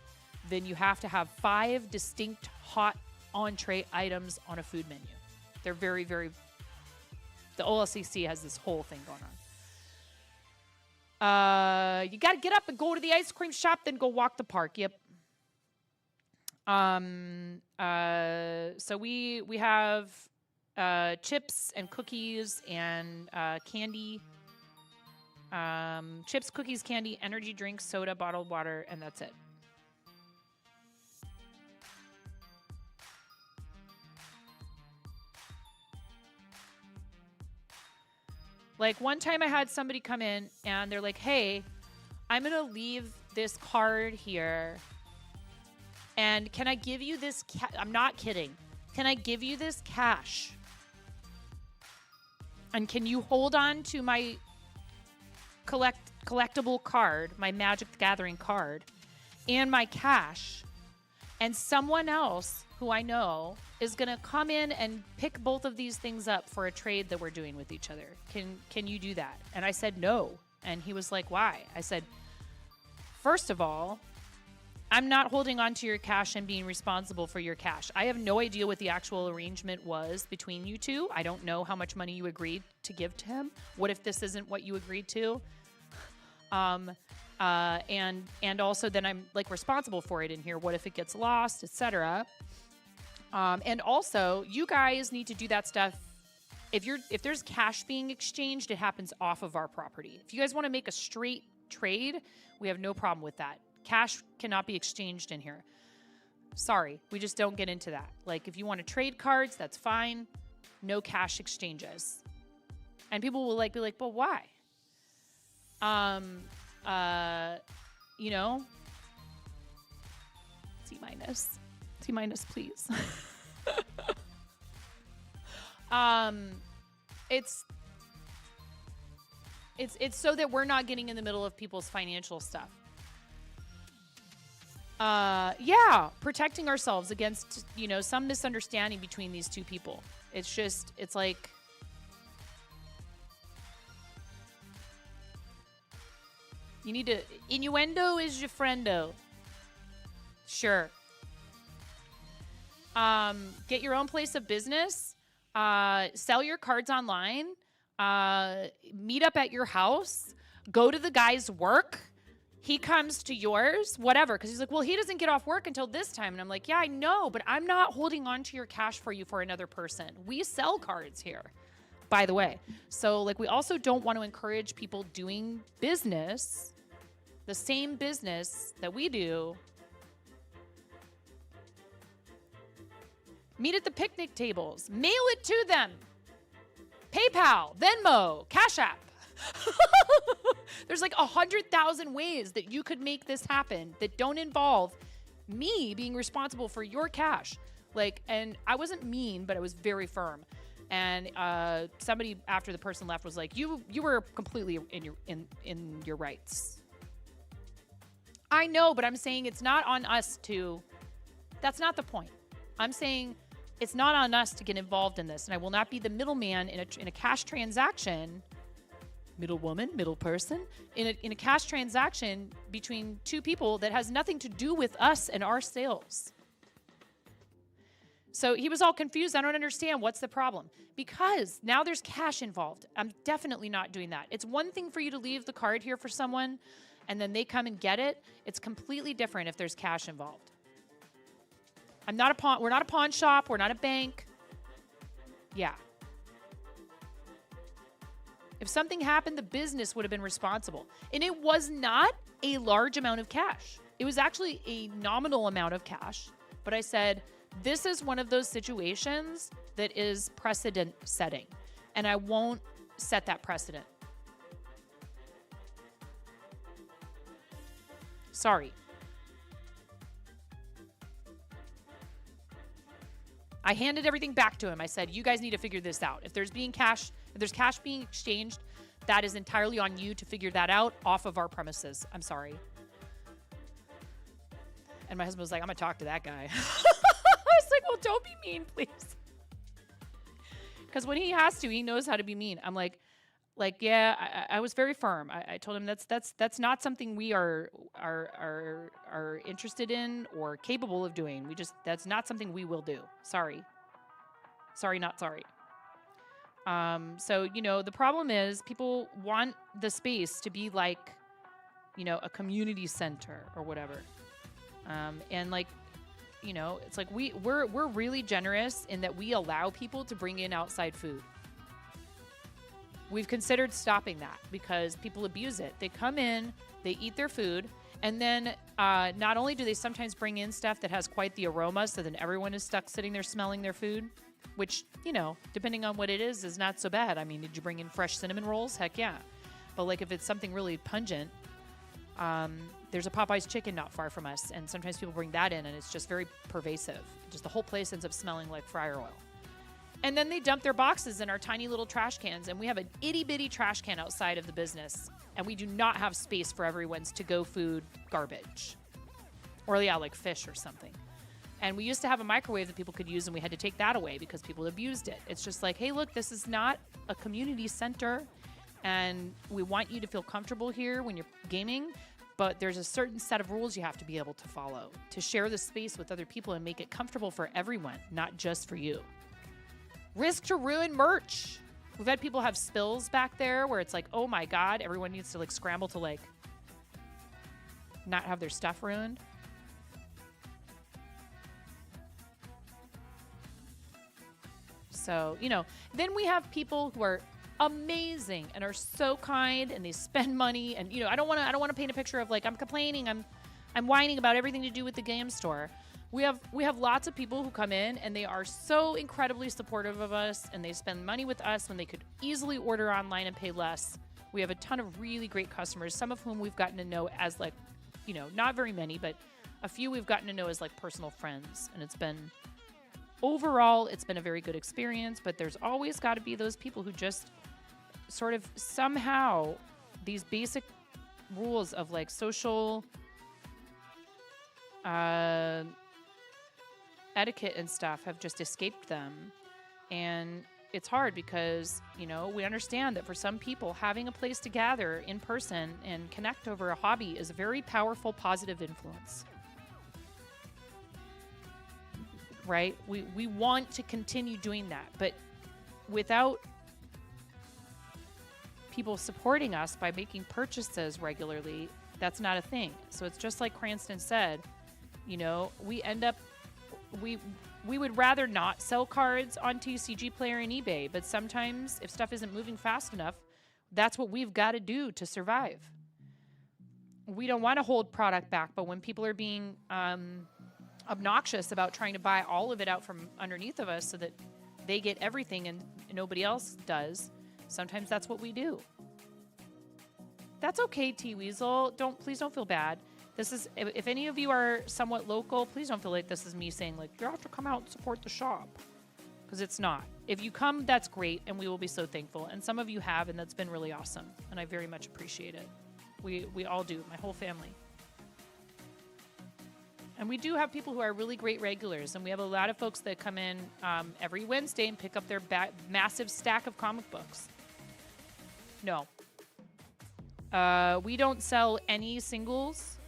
then you have to have 5 distinct hot entree items on a food menu. They're very, very... The OLCC has this whole thing going on. You got to get up and go to the ice cream shop, then go walk the park. Yep. So we have chips and cookies and candy. Chips, cookies, candy, energy drinks, soda, bottled water, and that's it. Like, one time I had somebody come in and they're like, hey, I'm going to leave this card here. And can I give you this? I'm not kidding. Can I give you this cash? And can you hold on to my collectible card, my Magic the Gathering card, and my cash? And someone else who I know is going to come in and pick both of these things up for a trade that we're doing with each other. Can you do that? And I said no. And he was like, why? I said, first of all, I'm not holding on to your cash and being responsible for your cash. I have no idea what the actual arrangement was between you two. I don't know how much money you agreed to give to him. What if this isn't what you agreed to? And also then I'm like responsible for it in here. What if it gets lost, etc. And also you guys need to do that stuff. If there's cash being exchanged, it happens off of our property. If you guys want to make a straight trade, we have no problem with that. Cash cannot be exchanged in here. Sorry, we just don't get into that. Like, if you want to trade cards, that's fine. No cash exchanges. And people will like be like, but why? You know, T minus, please. It's so that we're not getting in the middle of people's financial stuff. Yeah, protecting ourselves against, you know, some misunderstanding between these two people. It's like, you need to, innuendo is your friendo. Sure. Get your own place of business. Sell your cards online. Meet up at your house. Go to the guy's work. He comes to yours, whatever. Because he's like, well, he doesn't get off work until this time. And I'm like, yeah, I know, but I'm not holding on to your cash for you for another person. We sell cards here, by the way. So, like, we also don't want to encourage people doing business, the same business that we do. Meet at the picnic tables. Mail it to them. PayPal, Venmo, Cash App. There's like 100,000 ways that you could make this happen that don't involve me being responsible for your cash. Like, and I wasn't mean, but I was very firm. And somebody after the person left was like, "You were completely in your rights." I know, but I'm saying it's not on us to. That's not the point. I'm saying it's not on us to get involved in this, and I will not be the middleman in a cash transaction. Middle woman, middle person, in a cash transaction between two people that has nothing to do with us and our sales. So he was all confused. I don't understand. What's the problem? Because now there's cash involved. I'm definitely not doing that. It's one thing for you to leave the card here for someone and then they come and get it. It's completely different if there's cash involved. I'm not a pawn. We're not a pawn shop. We're not a bank. Yeah. If something happened, the business would have been responsible. And it was not a large amount of cash. It was actually a nominal amount of cash. But I said, this is one of those situations that is precedent setting. And I won't set that precedent. Sorry. I handed everything back to him. I said, you guys need to figure this out. If there's cash being exchanged, that is entirely on you to figure that out off of our premises. I'm sorry. And my husband was like, I'm going to talk to that guy. I was like, well, don't be mean, please. Because when he has to, he knows how to be mean. I'm like, yeah, I was very firm. I told him that's not something we are interested in or capable of doing. That's not something we will do. Sorry, not sorry. So, you know, the problem is people want the space to be like, you know, a community center or whatever. And like, you know, it's like we're really generous in that we allow people to bring in outside food. We've considered stopping that because people abuse it. They come in, they eat their food, and then not only do they sometimes bring in stuff that has quite the aroma, so then everyone is stuck sitting there smelling their food, which, you know, depending on what it is not so bad. I mean, did you bring in fresh cinnamon rolls? Heck yeah. But like if it's something really pungent, there's a Popeye's chicken not far from us, and sometimes people bring that in, and it's just very pervasive. Just the whole place ends up smelling like fryer oil. And then they dump their boxes in our tiny little trash cans, and we have an itty-bitty trash can outside of the business, and we do not have space for everyone's to-go food garbage. Or, yeah, like fish or something. And we used to have a microwave that people could use, and we had to take that away because people abused it. It's just like, hey, look, this is not a community center, and we want you to feel comfortable here when you're gaming, but there's a certain set of rules you have to be able to follow to share the space with other people and make it comfortable for everyone, not just for you. Risk to ruin merch. We've had people have spills back there where it's like, oh my God, everyone needs to like scramble to like not have their stuff ruined. So, you know, then we have people who are amazing and are so kind and they spend money and, you know, I don't want to paint a picture of like I'm complaining, I'm whining about everything to do with the game store. We have lots of people who come in and they are so incredibly supportive of us, and they spend money with us when they could easily order online and pay less. We have a ton of really great customers, some of whom we've gotten to know as like, you know, not very many, but a few we've gotten to know as like personal friends. And it's been, overall, it's been a very good experience, but there's always got to be those people who just sort of somehow these basic rules of like social etiquette and stuff have just escaped them. And it's hard because, you know, we understand that for some people, having a place to gather in person and connect over a hobby is a very powerful, positive influence. Right? We want to continue doing that, but without people supporting us by making purchases regularly, that's not a thing. So it's just like Cranston said, you know, we end up, we would rather not sell cards on TCG Player and eBay, but sometimes if stuff isn't moving fast enough, that's what we've got to do to survive. We don't want to hold product back, but when people are being obnoxious about trying to buy all of it out from underneath of us so that they get everything and nobody else does, sometimes that's what we do. That's okay, T-Weasel. Please don't feel bad. This is, if any of you are somewhat local, please don't feel like this is me saying like, you have to come out and support the shop. Because it's not. If you come, that's great, and we will be so thankful. And some of you have, and that's been really awesome. And I very much appreciate it. We all do, my whole family. And we do have people who are really great regulars, and we have a lot of folks that come in every Wednesday and pick up their massive stack of comic books. No. We don't sell any singles.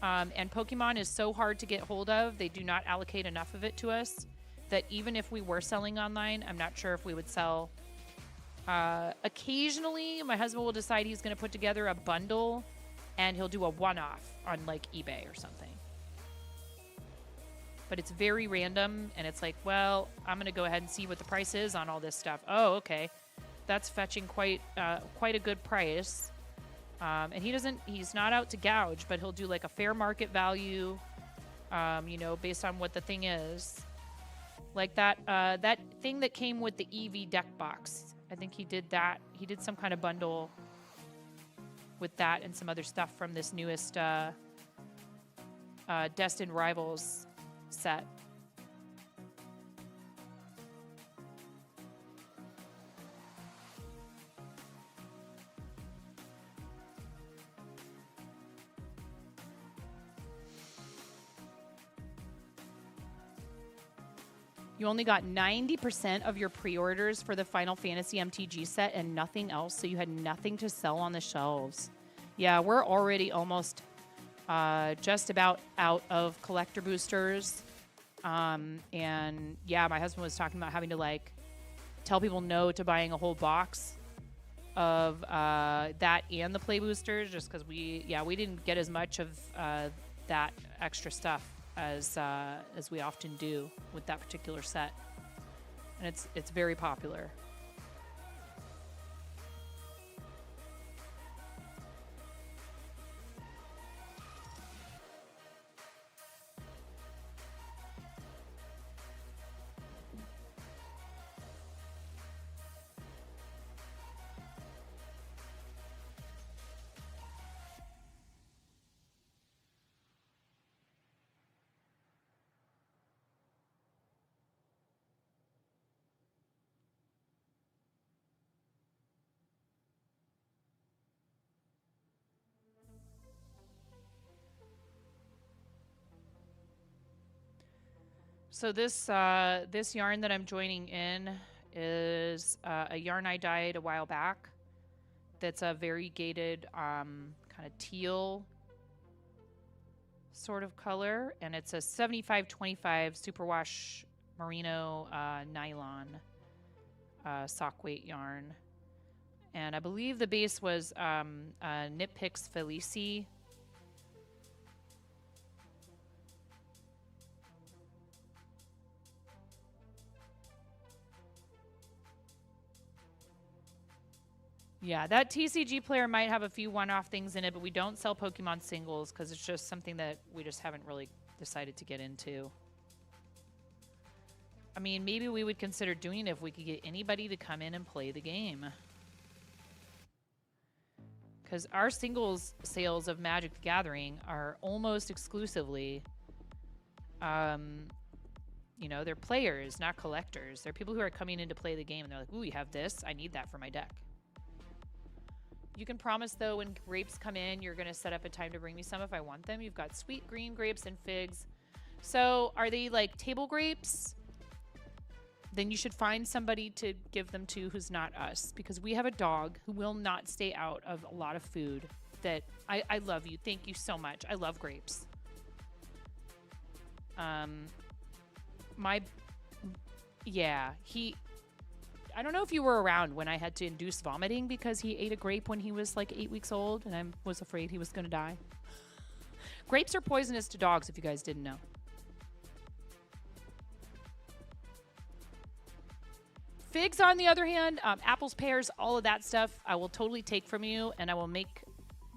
And Pokemon is so hard to get hold of. They do not allocate enough of it to us that even if we were selling online, I'm not sure if we would sell. Occasionally, my husband will decide he's going to put together a bundle and he'll do a one-off on like eBay or something. But it's very random, and it's like, well, I'm going to go ahead and see what the price is on all this stuff. Oh, okay. That's fetching quite a good price. And he's not out to gouge, but he'll do like a fair market value, you know, based on what the thing is. Like that thing that came with the EV deck box. I think he did that. He did some kind of bundle with that and some other stuff from this newest Destined Rivals set. You only got 90% of your pre-orders for the Final Fantasy MTG set and nothing else, so you had nothing to sell on the shelves. Yeah, we're already almost just about out of collector boosters. And yeah, my husband was talking about having to like tell people no to buying a whole box of that and the play boosters, just because we didn't get as much of that extra stuff as we often do with that particular set, and it's very popular. So this yarn that I'm joining in is a yarn I dyed a while back. That's a variegated kind of teal sort of color, and it's a 75-25 superwash merino nylon sock weight yarn. And I believe the base was Knit Picks Felici. Yeah, that TCG player might have a few one-off things in it, but we don't sell Pokemon singles because it's just something that we just haven't really, decided to get into. I mean, maybe we would consider doing it if we could get anybody to come in and play the game. Because our singles sales of Magic the Gathering are almost exclusively, you know, they're players, not collectors. They're people who are coming in to play the game, and they're like, ooh, you have this? I need that for my deck. You can promise, though, when grapes come in, you're going to set up a time to bring me some if I want them. You've got sweet green grapes and figs. So are they like table grapes? Then you should find somebody to give them to who's not us, because we have a dog who will not stay out of a lot of food that I love you. Thank you so much. I love grapes. I don't know if you were around when I had to induce vomiting because he ate a grape when he was like 8 weeks old, and I was afraid he was going to die. Grapes are poisonous to dogs, if you guys didn't know. Figs, on the other hand, apples, pears, all of that stuff, I will totally take from you, and I will make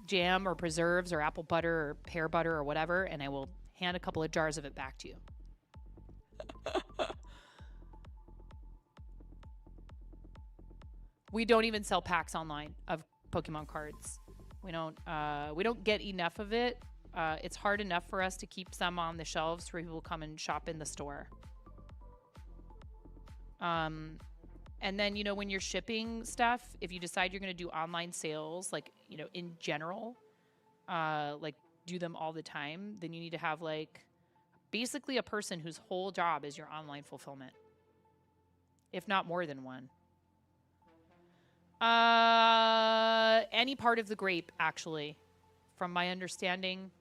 jam or preserves or apple butter or pear butter or whatever, and I will hand a couple of jars of it back to you. We don't even sell packs online of Pokemon cards. We don't get enough of it. It's hard enough for us to keep some on the shelves where people come and shop in the store. And then, you know, when you're shipping stuff, if you decide you're going to do online sales, like, you know, in general, like do them all the time, then you need to have like basically a person whose whole job is your online fulfillment, if not more than one. Any part of the grape, actually, from my understanding.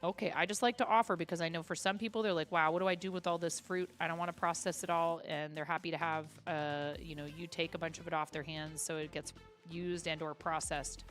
Okay, I just like to offer because I know for some people they're like, wow, what do I do with all this fruit? I don't want to process it all, and they're happy to have, you know, you take a bunch of it off their hands so it gets used and or processed.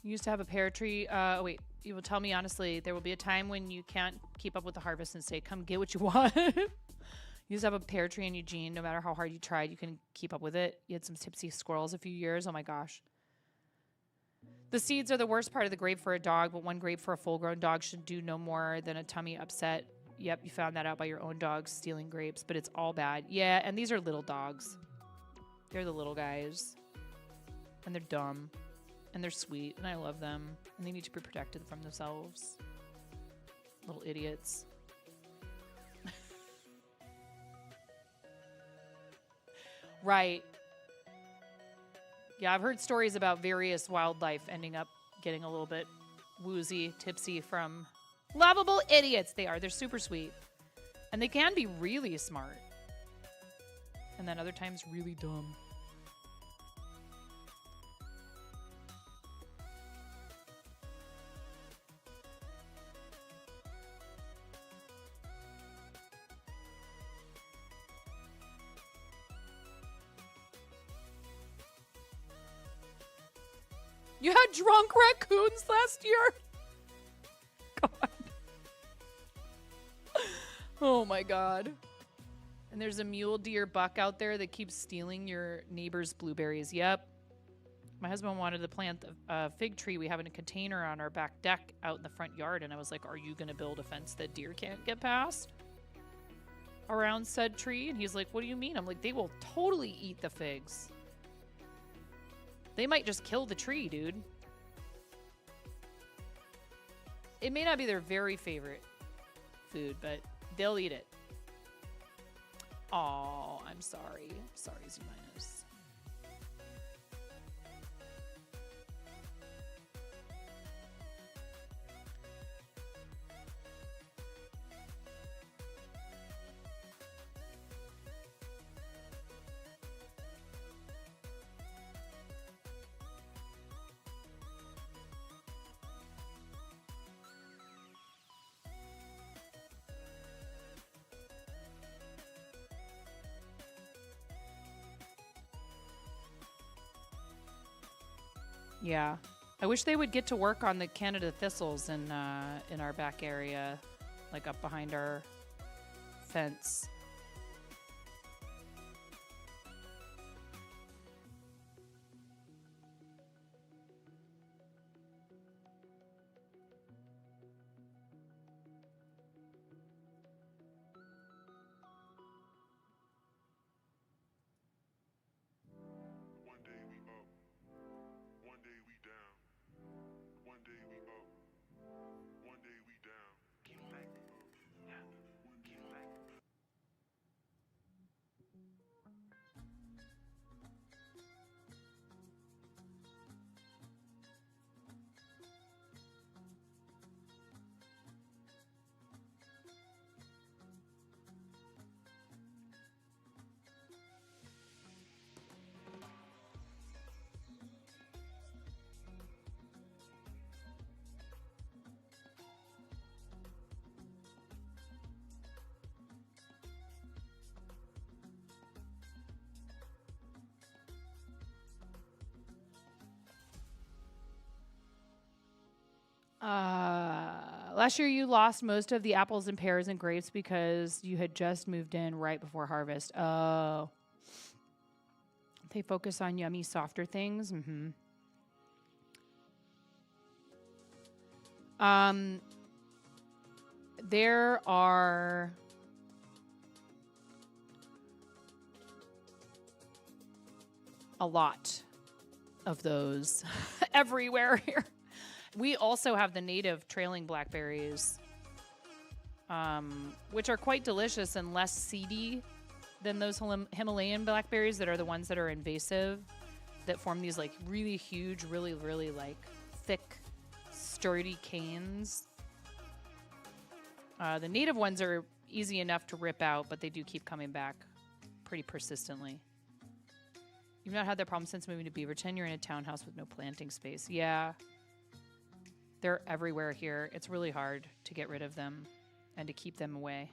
You used to have a pear tree. Wait, you will tell me honestly, there will be a time when you can't keep up with the harvest and say, come get what you want. You used to have a pear tree in Eugene. No matter how hard you tried, you couldn't keep up with it. You had some tipsy squirrels a few years. Oh my gosh. The seeds are the worst part of the grape for a dog, but one grape for a full-grown dog should do no more than a tummy upset. Yep, you found that out by your own dog stealing grapes, but it's all bad. Yeah, and these are little dogs. They're the little guys. And they're dumb. And they're sweet, and I love them. And they need to be protected from themselves. Little idiots. Right. Yeah, I've heard stories about various wildlife ending up getting a little bit woozy, tipsy from lovable idiots they are. They're super sweet. And they can be really smart. And then other times really dumb. You had drunk raccoons last year? God. Oh my God. And there's a mule deer buck out there that keeps stealing your neighbor's blueberries. Yep. My husband wanted to plant a fig tree we have in a container on our back deck out in the front yard. And I was like, are you going to build a fence that deer can't get past around said tree? And he's like, what do you mean? I'm like, they will totally eat the figs. They might just kill the tree, dude. It may not be their very favorite food, but they'll eat it. Oh, I'm sorry. Sorry, Z-Minus. Yeah. I wish they would get to work on the Canada thistles in our back area, like up behind our fence. Last year you lost most of the apples and pears and grapes because you had just moved in right before harvest. Oh. They focus on yummy, softer things. Mm-hmm. There are a lot of those everywhere here. We also have the native trailing blackberries, which are quite delicious and less seedy than those Himalayan blackberries that are the ones that are invasive, that form these like really huge, really, really like thick, sturdy canes. The native ones are easy enough to rip out, but they do keep coming back pretty persistently. You've not had that problem since moving to Beaverton. You're in a townhouse with no planting space. Yeah. They're everywhere here. It's really hard to get rid of them and to keep them away.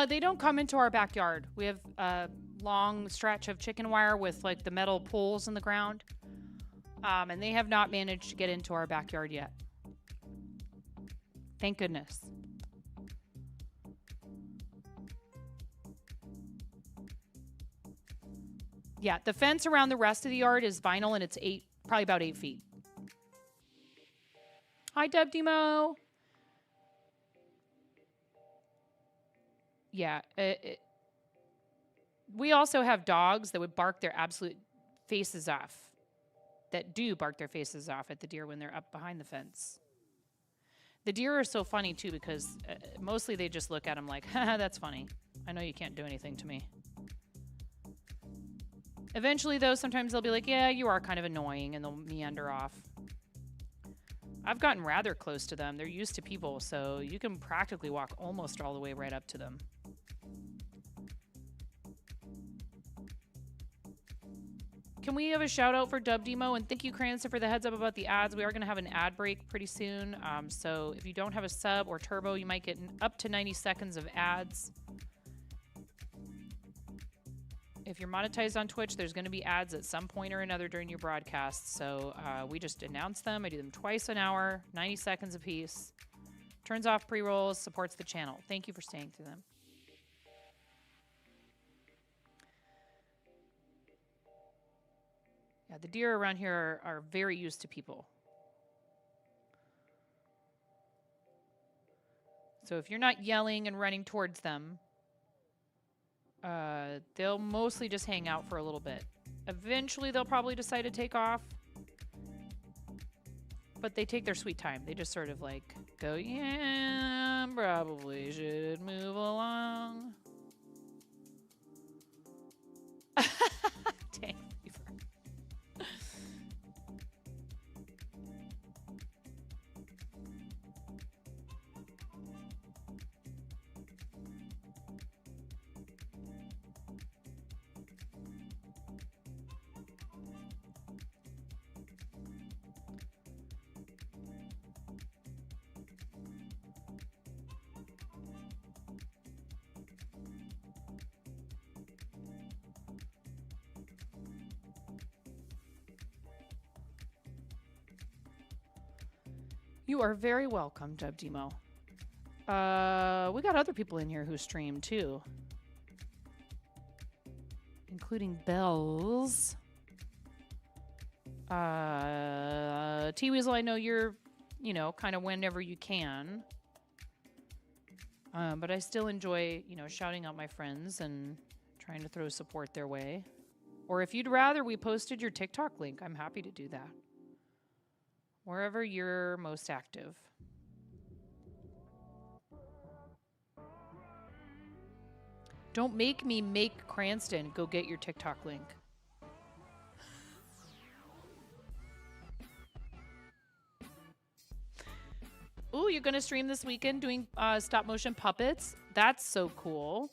They don't come into our backyard. We have a long stretch of chicken wire with like the metal poles in the ground. And they have not managed to get into our backyard yet. Thank goodness. Yeah, the fence around the rest of the yard is vinyl and it's probably about 8 feet. Hi, Deb Demo. Yeah, we also have dogs that would bark their absolute faces off. That do bark their faces off at the deer when they're up behind the fence. The deer are so funny too because mostly they just look at them like, haha, that's funny. I know you can't do anything to me. Eventually, though, sometimes they'll be like, yeah, you are kind of annoying, and they'll meander off. I've gotten rather close to them. They're used to people, so you can practically walk almost all the way right up to them. Can we have a shout out for Dub Demo? And thank you, Cranston, for the heads up about the ads. We are going to have an ad break pretty soon. So if you don't have a sub or turbo, you might get up to 90 seconds of ads. If you're monetized on Twitch, there's going to be ads at some point or another during your broadcast. So we just announced them. I do them twice an hour, 90 seconds apiece. Turns off pre-rolls, supports the channel. Thank you for staying through them. Yeah, the deer around here are very used to people. So if you're not yelling and running towards them, they'll mostly just hang out for a little bit. Eventually, they'll probably decide to take off. But they take their sweet time. They just sort of like go, yeah, probably should move along. Dang. You are very welcome, Dub Demo. We got other people in here who stream too, including Bells. T-Weasel, I know you're, kind of whenever you can. But I still enjoy, shouting out my friends and trying to throw support their way. Or if you'd rather we posted your TikTok link, I'm happy to do that. Wherever you're most active. Don't make me make Cranston go get your TikTok link. Ooh, you're going to stream this weekend doing stop motion puppets? That's so cool.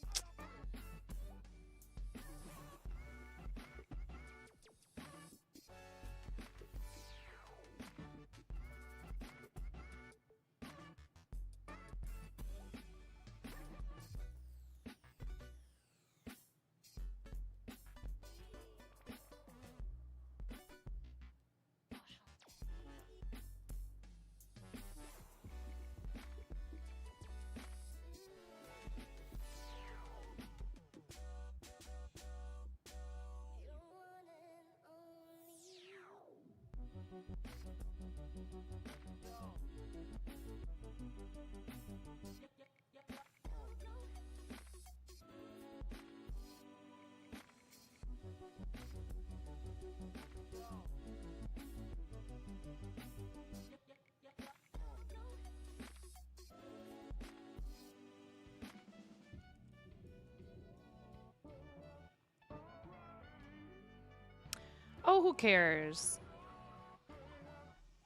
Oh, who cares?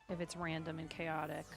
If it's random and chaotic.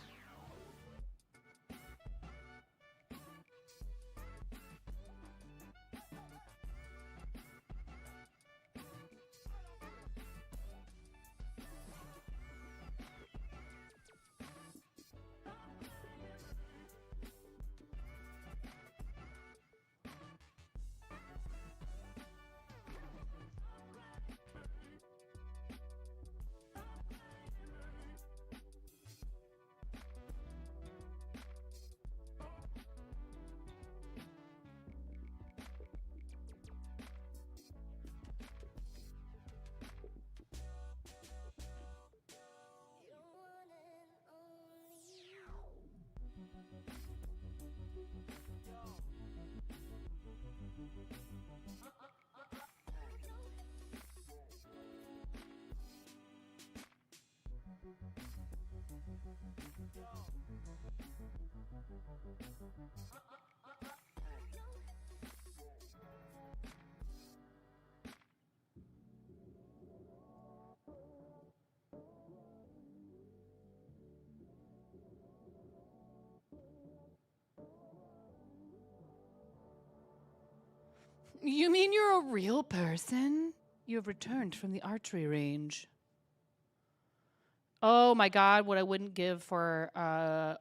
You mean you're a real person? You have returned from the archery range. Oh my God, what I wouldn't give for,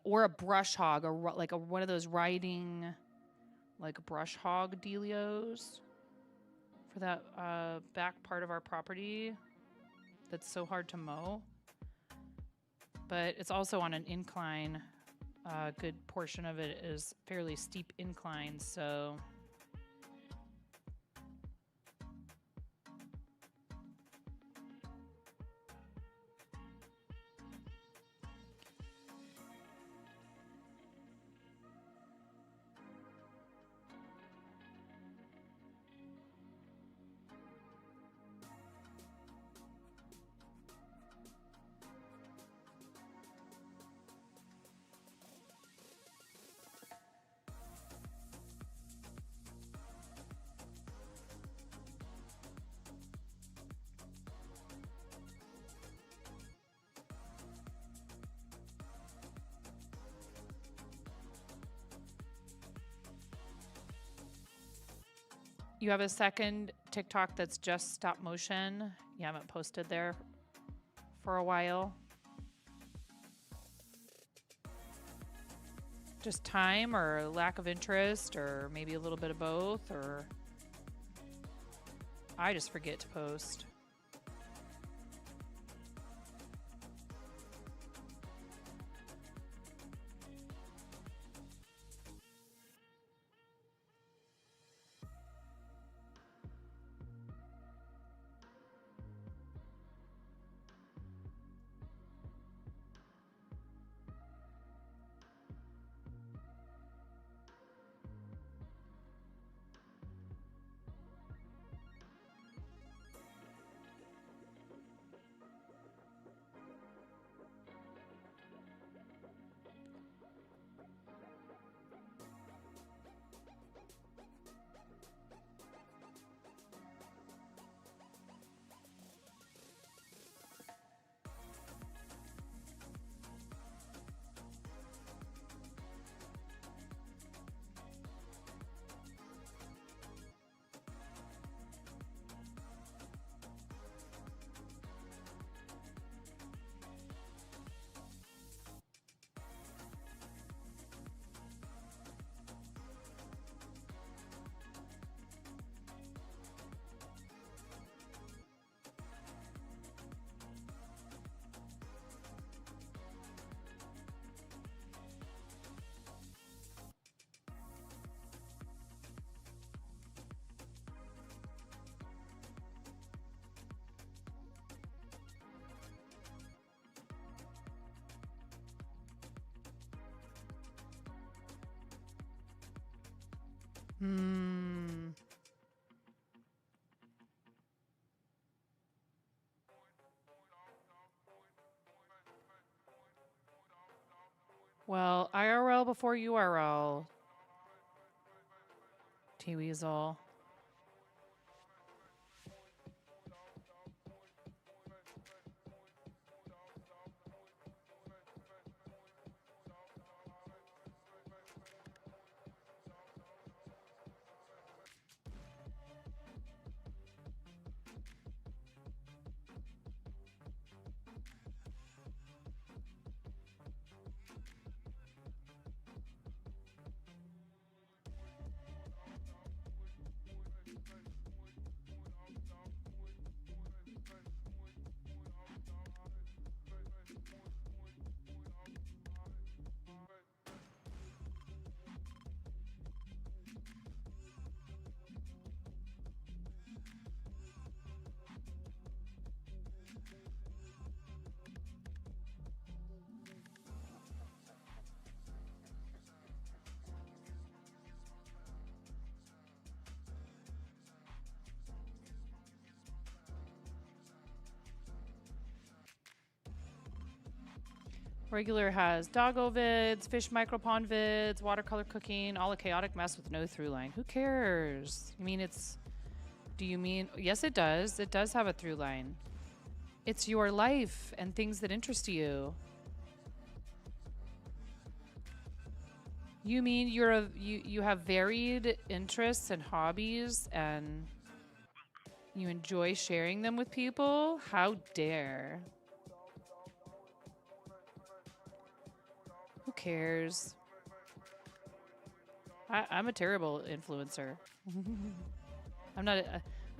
or a brush hog, or like one of those riding, like brush hog dealios for that back part of our property that's so hard to mow. But it's also on an incline. A good portion of it is fairly steep incline, so... You have a second TikTok that's just stop motion. You haven't posted there for a while. Just time or lack of interest or maybe a little bit of both, or I just forget to post. Well, IRL before URL. T-Weasel. Regular has doggo vids, fish micropond vids, watercolor cooking, all a chaotic mess with no through line. Who cares? You mean it's... Do you mean... Yes, it does. It does have a through line. It's your life and things that interest you. You mean you have varied interests and hobbies and you enjoy sharing them with people? How dare. Who cares? I'm a terrible influencer. I'm not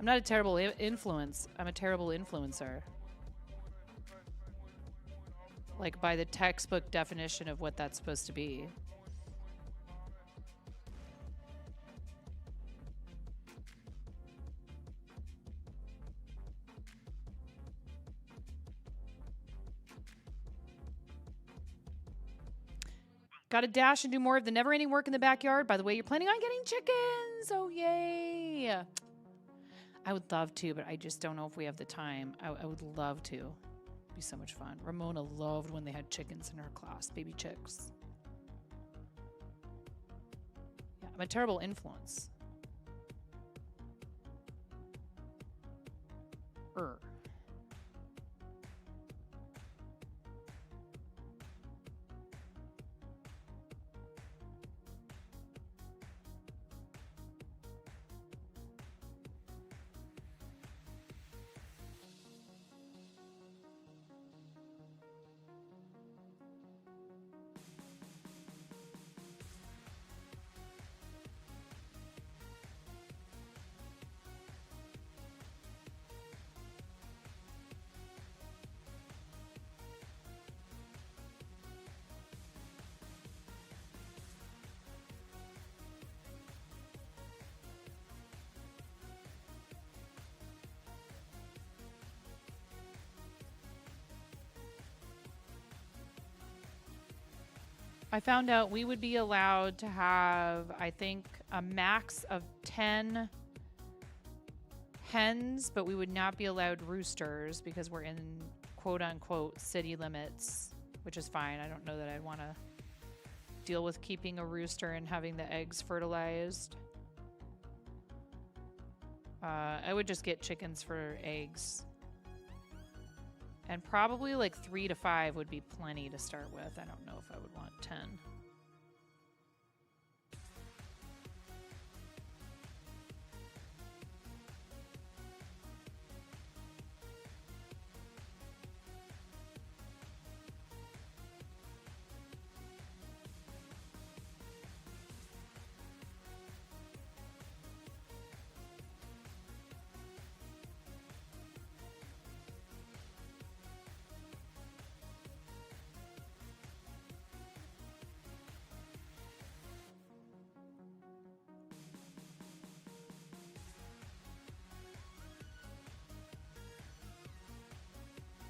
a terrible influence. I'm a terrible influencer. Like by the textbook definition of what that's supposed to be. Got to dash and do more of the never-ending work in the backyard. By the way, you're planning on getting chickens. Oh, yay. I would love to, but I just don't know if we have the time. I would love to. It'd be so much fun. Ramona loved when they had chickens in her class, baby chicks. Yeah, I'm a terrible influence. I found out we would be allowed to have, I think, a max of 10 hens, but we would not be allowed roosters because we're in quote-unquote city limits, which is fine. I don't know that I'd want to deal with keeping a rooster and having the eggs fertilized. I would just get chickens for eggs. And probably like 3 to 5 would be plenty to start with. I don't know if I would want 10.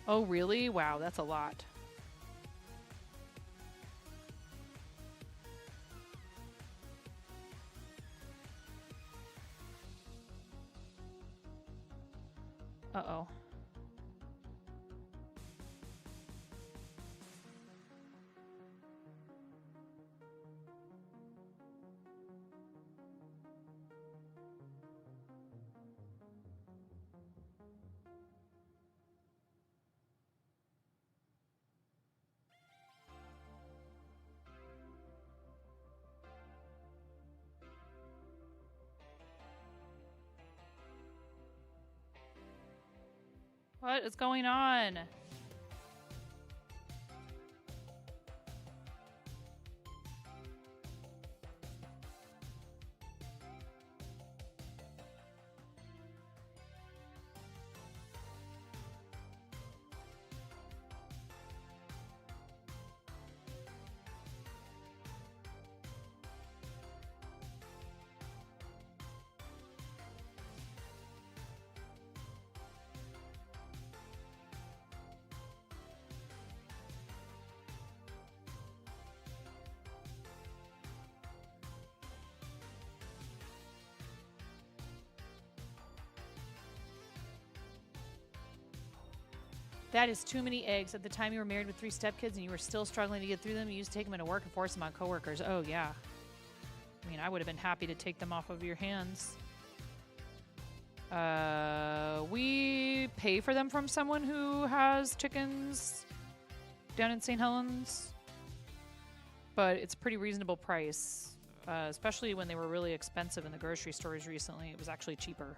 Oh, really? Wow, that's a lot. Uh-oh. What is going on? That is too many eggs. At the time you were married with 3 stepkids and you were still struggling to get through them, you used to take them into work and force them on coworkers. Oh, yeah. I mean, I would have been happy to take them off of your hands. We pay for them from someone who has chickens down in St. Helens. But it's a pretty reasonable price, especially when they were really expensive in the grocery stores recently. It was actually cheaper.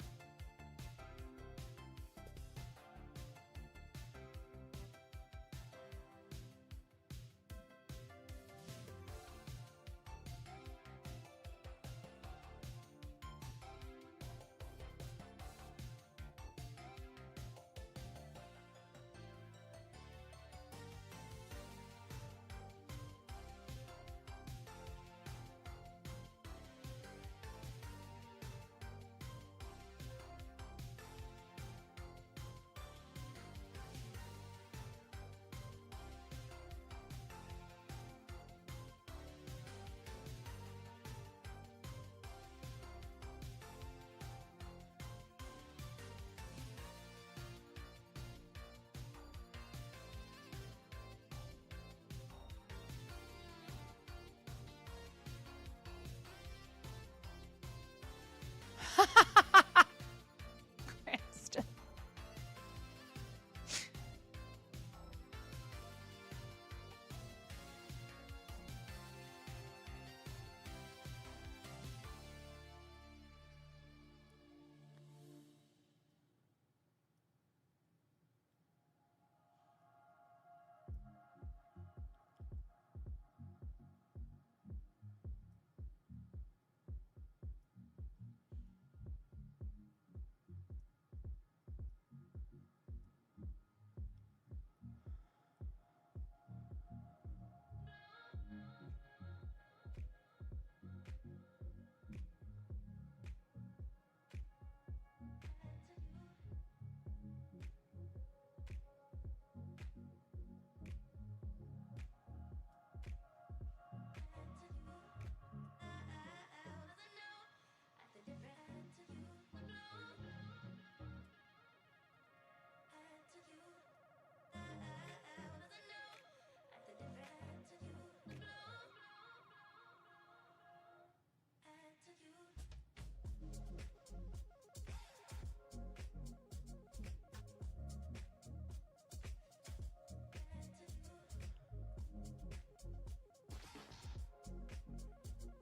Cranston.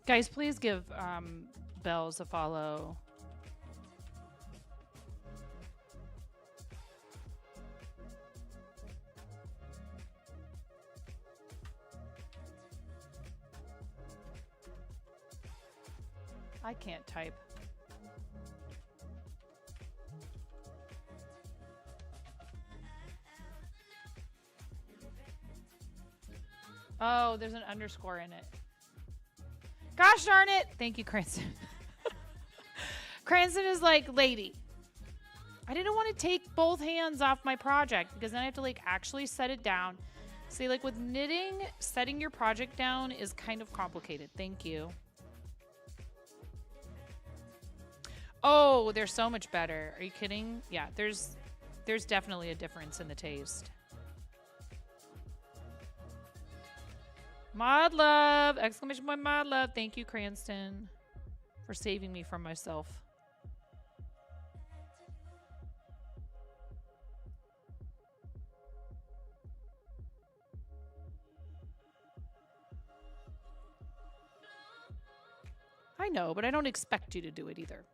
Guys, please give Bells a follow. I can't type. Oh, there's an underscore in it. Gosh darn it. Thank you, Cranston. Cranston is like, lady, I didn't want to take both hands off my project because then I have to like actually set it down. See, like with knitting, setting your project down is kind of complicated. Thank you. Oh, they're so much better. Are you kidding? Yeah, there's definitely a difference in the taste. Mod love! Exclamation point mod love. Thank you, Cranston, for saving me from myself. I know, but I don't expect you to do it either.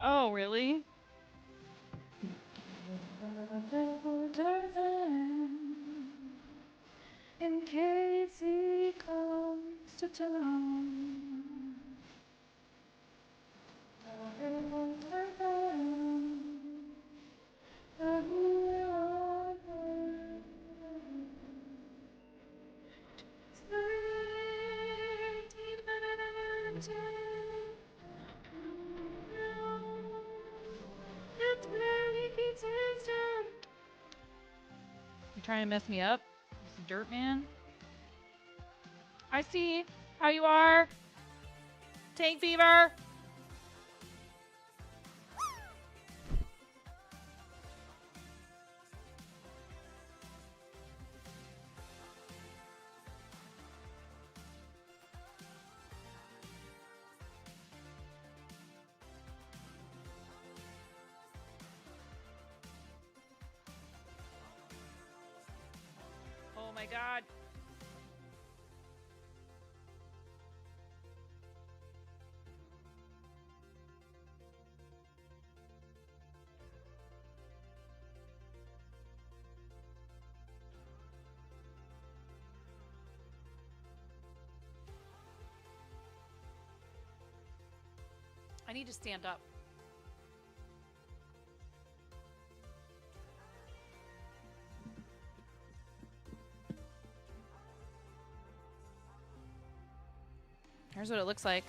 Oh, really? In case he comes to town. You trying to mess me up? This dirt man? I see how you are. Tank fever. Oh my god. I need to stand up. Here's what it looks like.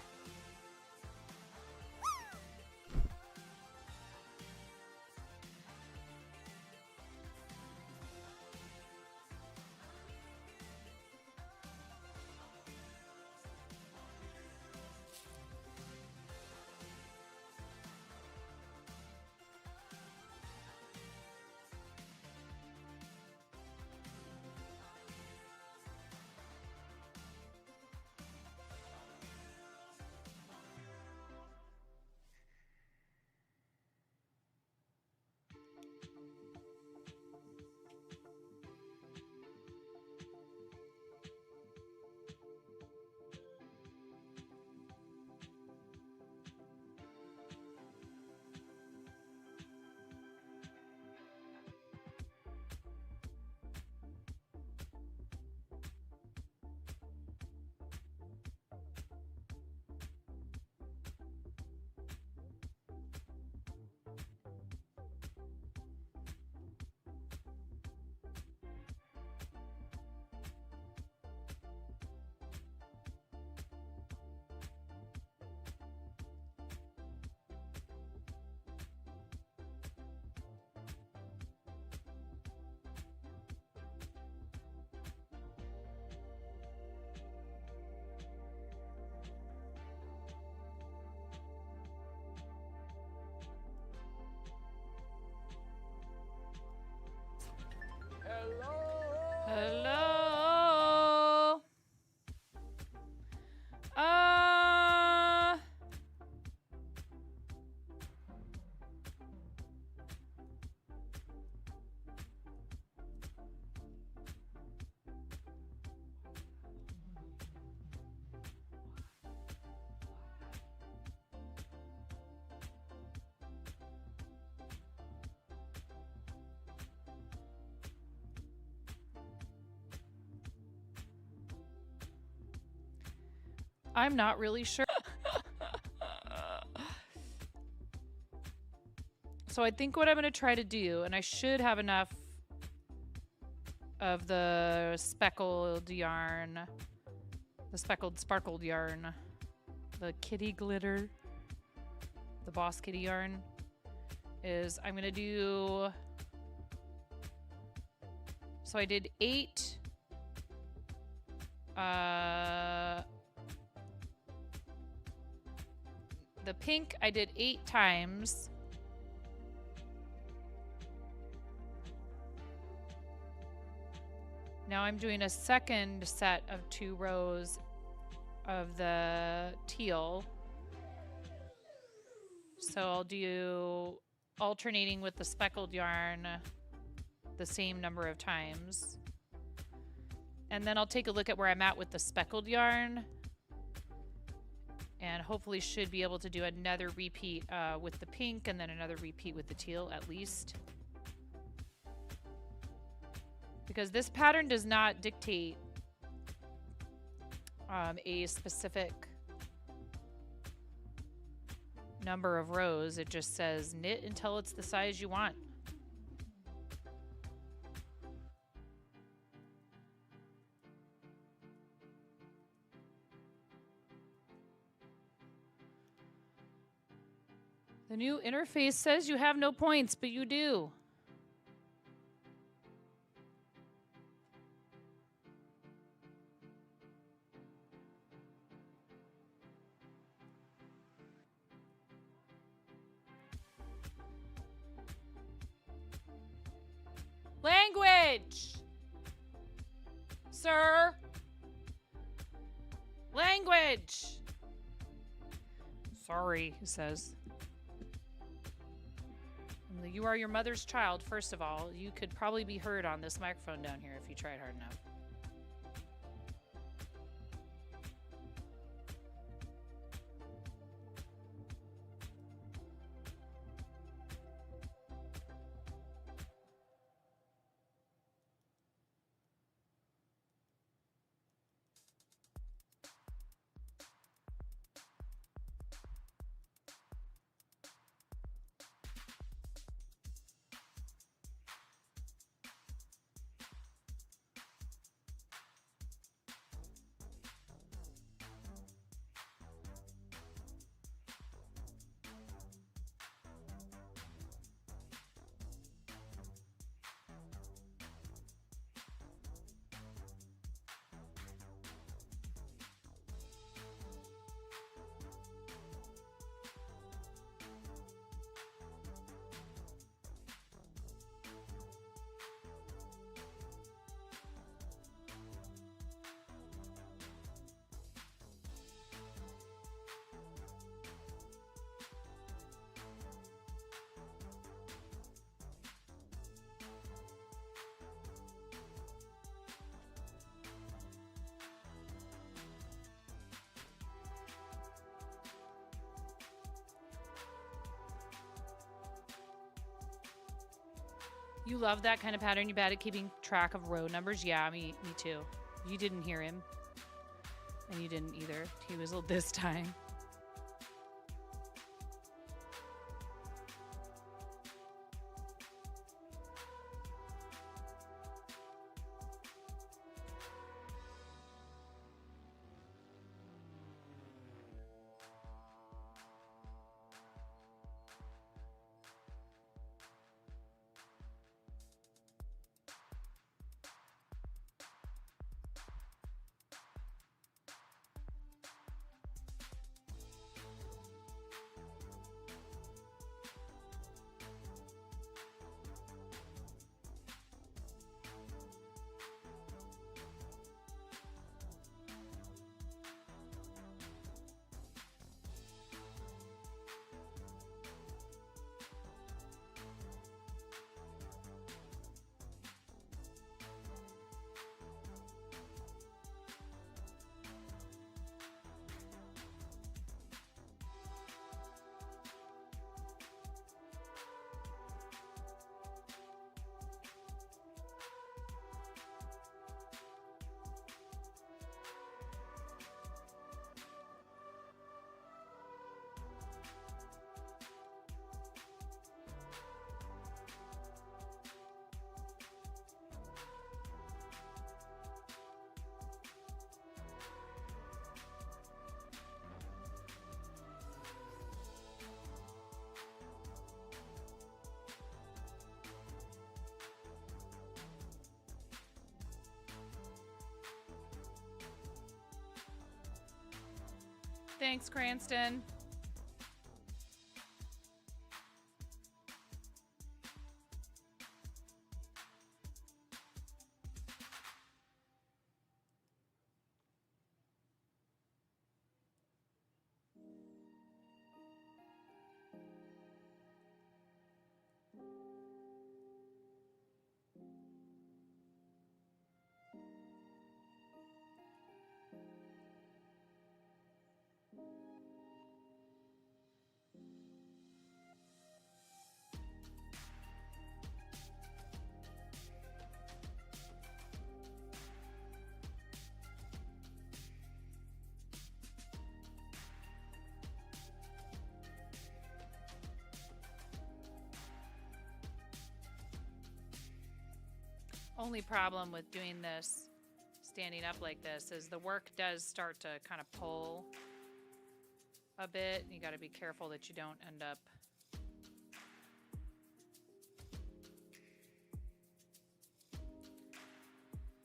Hello. I'm not really sure. So I think what I'm going to try to do, and I should have enough of the speckled yarn, the speckled sparkled yarn, the kitty glitter, the boss kitty yarn, is I'm going to do, so I did 8, the pink I did 8 times. Now I'm doing a second set of 2 rows of the teal. So I'll do alternating with the speckled yarn the same number of times. And then I'll take a look at where I'm at with the speckled yarn. And hopefully should be able to do another repeat with the pink and then another repeat with the teal at least. Because this pattern does not dictate a specific number of rows. It just says knit until it's the size you want. The new interface says you have no points, but you do. Language! Sir! Language! Sorry, he says. You are your mother's child, first of all. You could probably be heard on this microphone down here if you tried hard enough. You love that kind of pattern? You bad at keeping track of row numbers? Yeah, me too. You didn't hear him. And you didn't either. He whistled this time. Thanks, Cranston. Only problem with doing this, standing up like this, is the work does start to kind of pull a bit. You got to be careful that you don't end up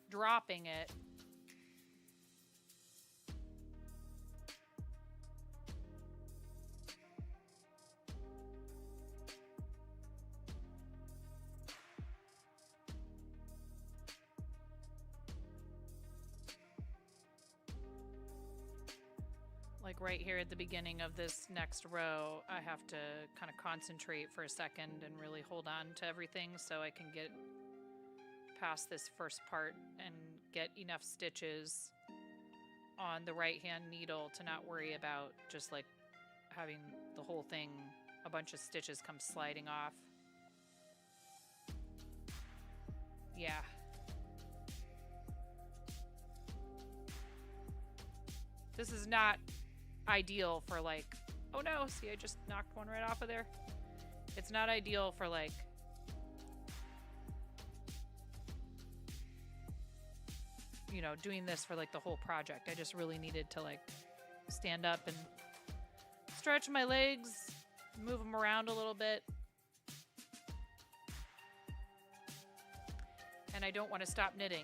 dropping it. Like right here at the beginning of this next row, I have to kind of concentrate for a second and really hold on to everything so I can get past this first part and get enough stitches on the right hand needle to not worry about just like having the whole thing, a bunch of stitches come sliding off. Yeah. This is not ideal for like, oh no, see I just knocked one right off of there. It's not ideal for like you know, doing this for like the whole project. I just really needed to like stand up and stretch my legs, move them around a little bit. And I don't want to stop knitting.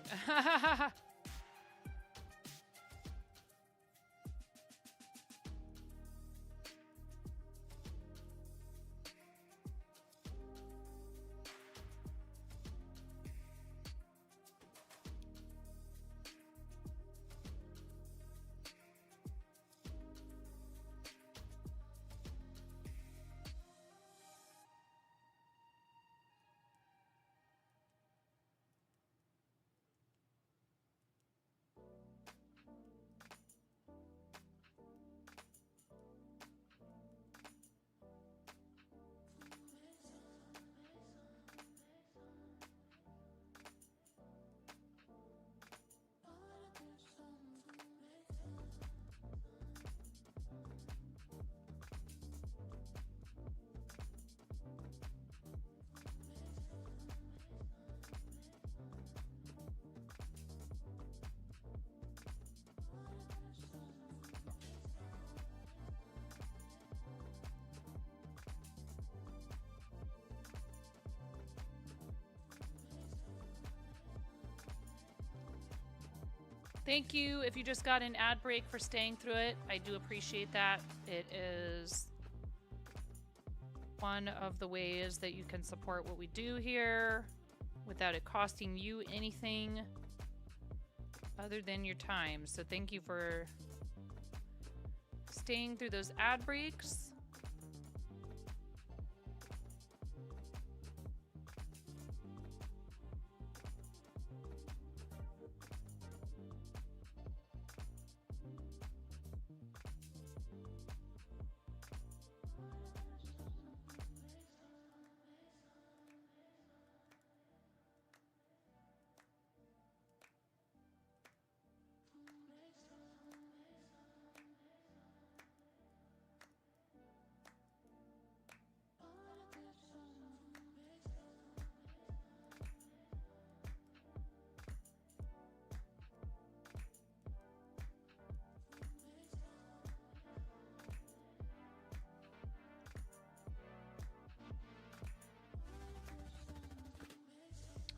Thank you if you just got an ad break for staying through it. I do appreciate that. It is one of the ways that you can support what we do here without it costing you anything other than your time. So thank you for staying through those ad breaks.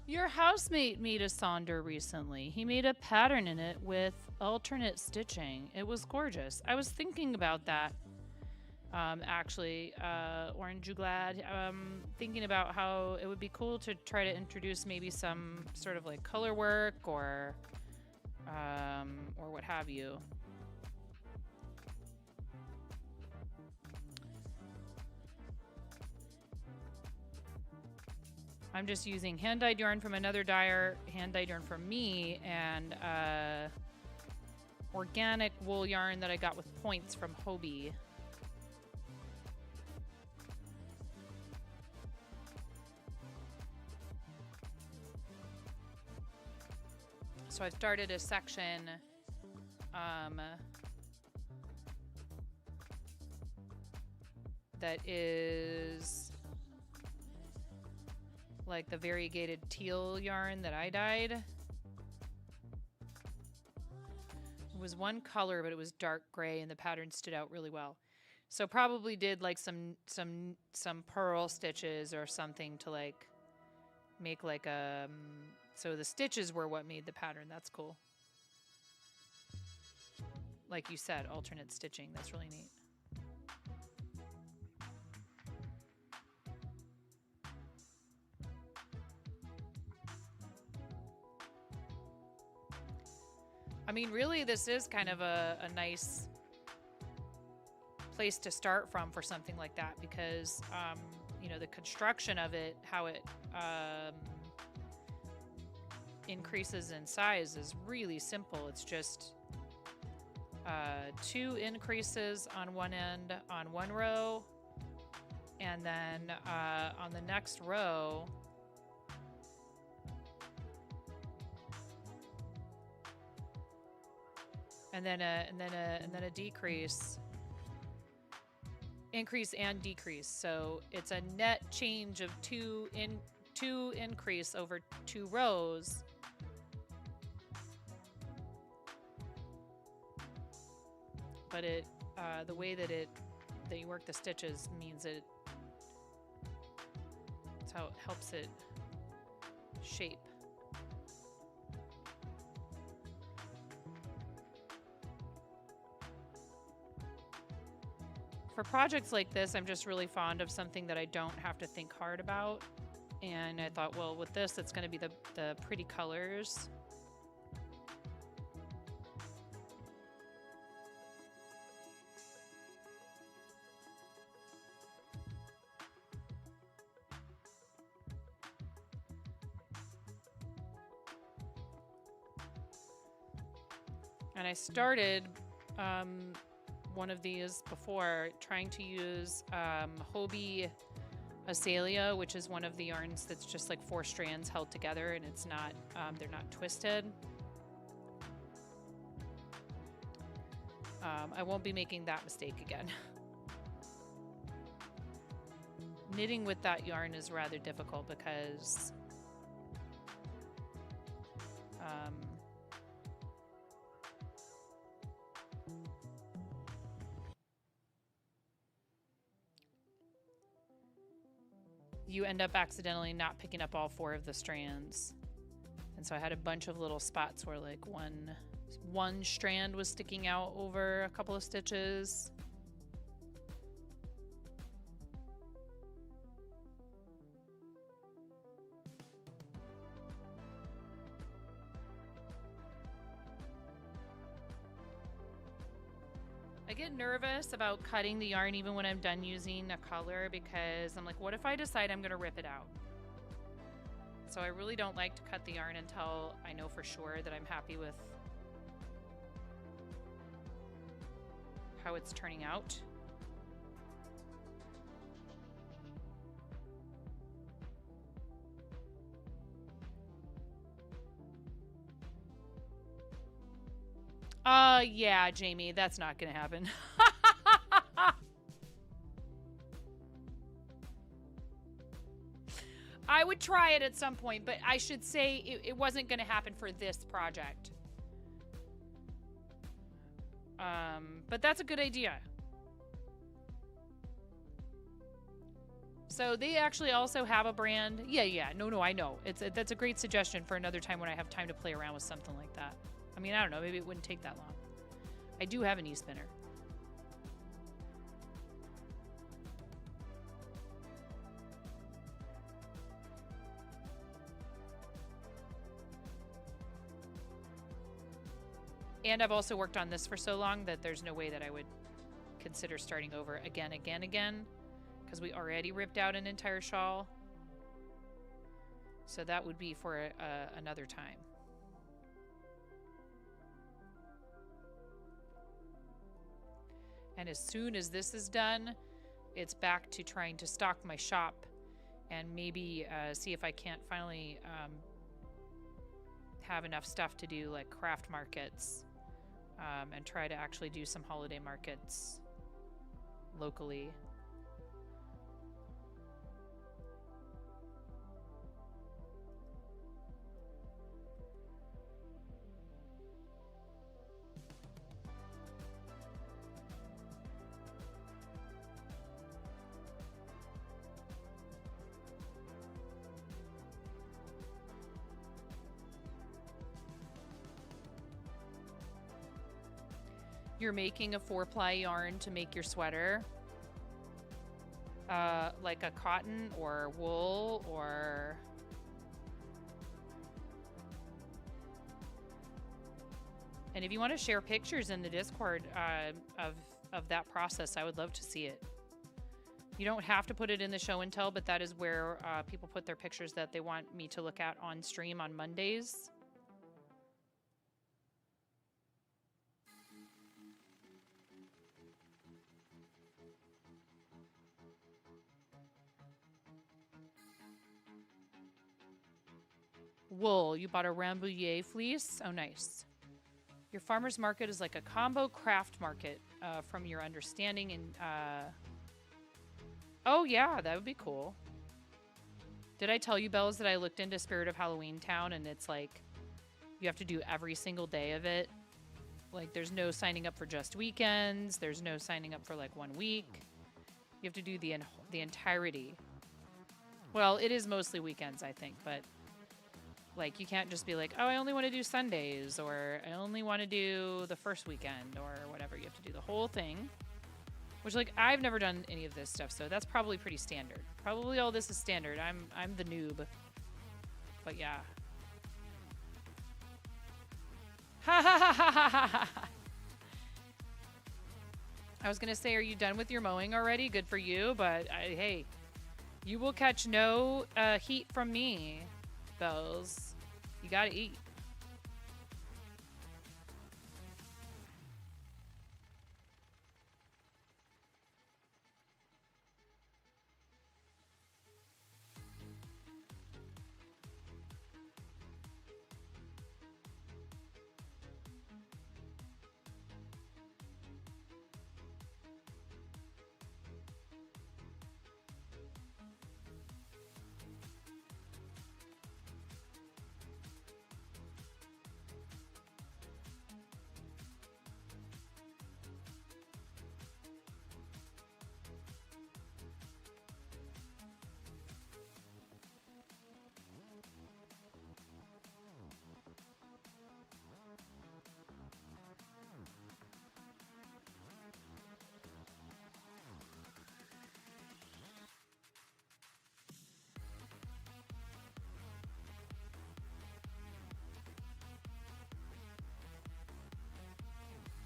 Your housemate made a Sonder recently. He made a pattern in it with alternate stitching. It was gorgeous. I was thinking about that, actually, Orange, you glad? Thinking about how it would be cool to try to introduce maybe some sort of like color work or what have you. I'm just using hand-dyed yarn from another dyer, hand-dyed yarn from me, and organic wool yarn that I got with points from Hobie. So I've started a section that is like the variegated teal yarn that I dyed. It was one color, but it was dark gray, and the pattern stood out really well. So probably did like some purl stitches or something to like make like a. So the stitches were what made the pattern. That's cool. Like you said, alternate stitching. That's really neat. I mean, really, this is kind of a nice place to start from for something like that because, you know, the construction of it, how it increases in size is really simple. It's just 2 increases on one end on one row, and then on the next row, and then a decrease, increase and decrease. So it's a net change of 2 increase over 2 rows. But it the way that you work the stitches means that's how it helps it shape. For projects like this, I'm just really fond of something that I don't have to think hard about. And I thought, well, with this, it's going to be the pretty colors. And I started one of these before trying to use Hobie Azalea, which is one of the yarns that's just like 4 strands held together, and it's not, they're not twisted. I won't be making that mistake again. Knitting with that yarn is rather difficult because you end up accidentally not picking up all 4 of the strands. And so I had a bunch of little spots where like one strand was sticking out over a couple of stitches. I get nervous about cutting the yarn even when I'm done using a color because I'm like, what if I decide I'm going to rip it out? So I really don't like to cut the yarn until I know for sure that I'm happy with how it's turning out. Yeah, Jamie, that's not gonna happen. I would try it at some point, but I should say it wasn't gonna happen for this project. But that's a good idea. So they actually also have a brand. Yeah, no, I know. That's a great suggestion for another time when I have time to play around with something like that. I mean, I don't know, maybe it wouldn't take that long. I do have an e-spinner. And I've also worked on this for so long that there's no way that I would consider starting over again, because we already ripped out an entire shawl. So that would be for another time. And as soon as this is done, it's back to trying to stock my shop and maybe see if I can't finally have enough stuff to do like craft markets and try to actually do some holiday markets locally. You're making a 4-ply yarn to make your sweater. Like a cotton or wool or... And if you want to share pictures in the Discord of that process, I would love to see it. You don't have to put it in the show and tell, but that is where people put their pictures that they want me to look at on stream on Mondays. Wool. You bought a Rambouillet fleece? Oh, nice. Your farmer's market is like a combo craft market, from your understanding. And oh, yeah, that would be cool. Did I tell you, Bells, that I looked into Spirit of Halloween Town, and it's like you have to do every single day of it? Like, there's no signing up for just weekends. There's no signing up for, like, 1 week. You have to do the entirety. Well, it is mostly weekends, I think, but... Like, you can't just be like, oh, I only want to do Sundays, or I only want to do the first weekend, or whatever. You have to do the whole thing. Which, like, I've never done any of this stuff, so that's probably pretty standard. Probably all this is standard. I'm the noob. But yeah. Ha ha ha ha ha ha ha! I was gonna say, are you done with your mowing already? Good for you, but hey, you will catch no heat from me. Bells. You gotta eat.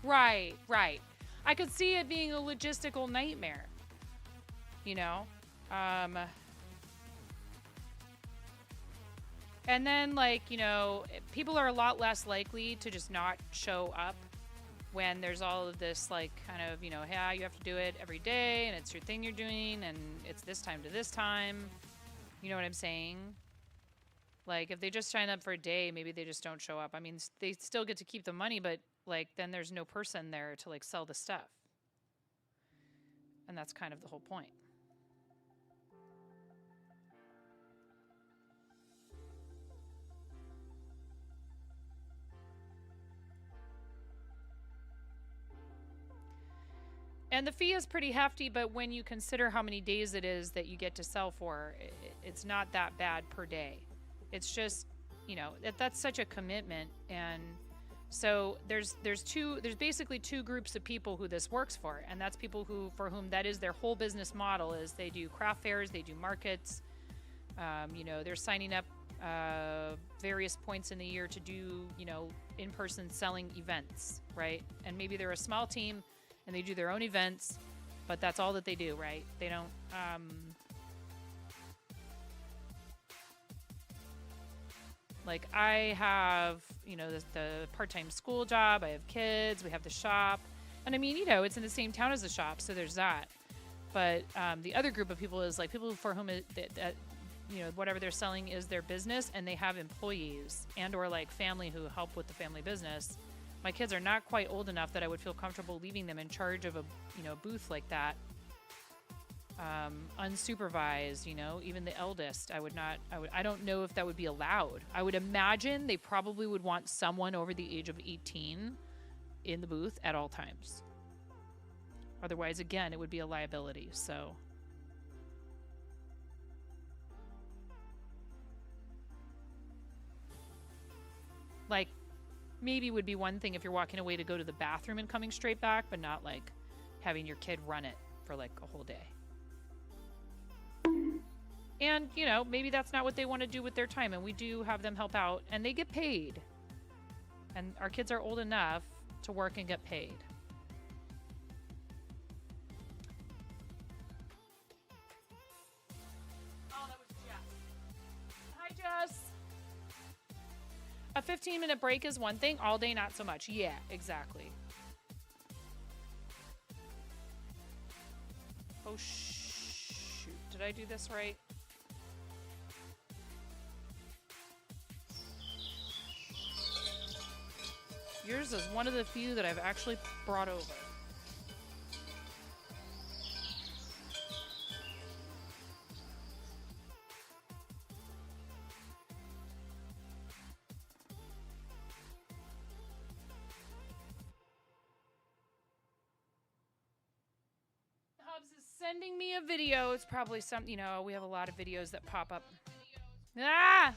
Right, right. I could see it being a logistical nightmare. You know? And then, like, you know, people are a lot less likely to just not show up when there's all of this, like, kind of, you know, yeah, you have to do it every day, and it's your thing you're doing, and it's this time to this time. You know what I'm saying? Like, if they just sign up for a day, maybe they just don't show up. I mean, they still get to keep the money, but, like, then there's no person there to, like, sell the stuff. And that's kind of the whole point. And the fee is pretty hefty, but when you consider how many days it is that you get to sell for, it's not that bad per day. It's just, you know, that's such a commitment. And so there's basically two groups of people who this works for. And that's people for whom that is their whole business model, is they do craft fairs, they do markets. You know, they're signing up various points in the year to do, you know, in-person selling events, right? And maybe they're a small team and they do their own events, but that's all that they do, right? They don't, like, I have, you know, the part-time school job, I have kids, we have the shop, and I mean, you know, it's in the same town as the shop, so there's that. But the other group of people is, like, people for whom that you know, whatever they're selling is their business, and they have employees and or, like, family who help with the family business. My kids are not quite old enough that I would feel comfortable leaving them in charge of a, you know, booth like that. Unsupervised, you know, even the eldest, I don't know if that would be allowed. I would imagine they probably would want someone over the age of 18 in the booth at all times. Otherwise, again, it would be a liability, so. Like, maybe would be one thing if you're walking away to go to the bathroom and coming straight back, but not like having your kid run it for like a whole day. And, you know, maybe that's not what they want to do with their time, and we do have them help out, and they get paid. And our kids are old enough to work and get paid. Oh, that was Jess. Hi, Jess. A 15-minute break is one thing. All day, not so much. Yeah, exactly. Oh, shoot. Did I do this right? Yours is one of the few that I've actually brought over. Hubs is sending me a video. It's probably some, you know, we have a lot of videos that pop up. Ah!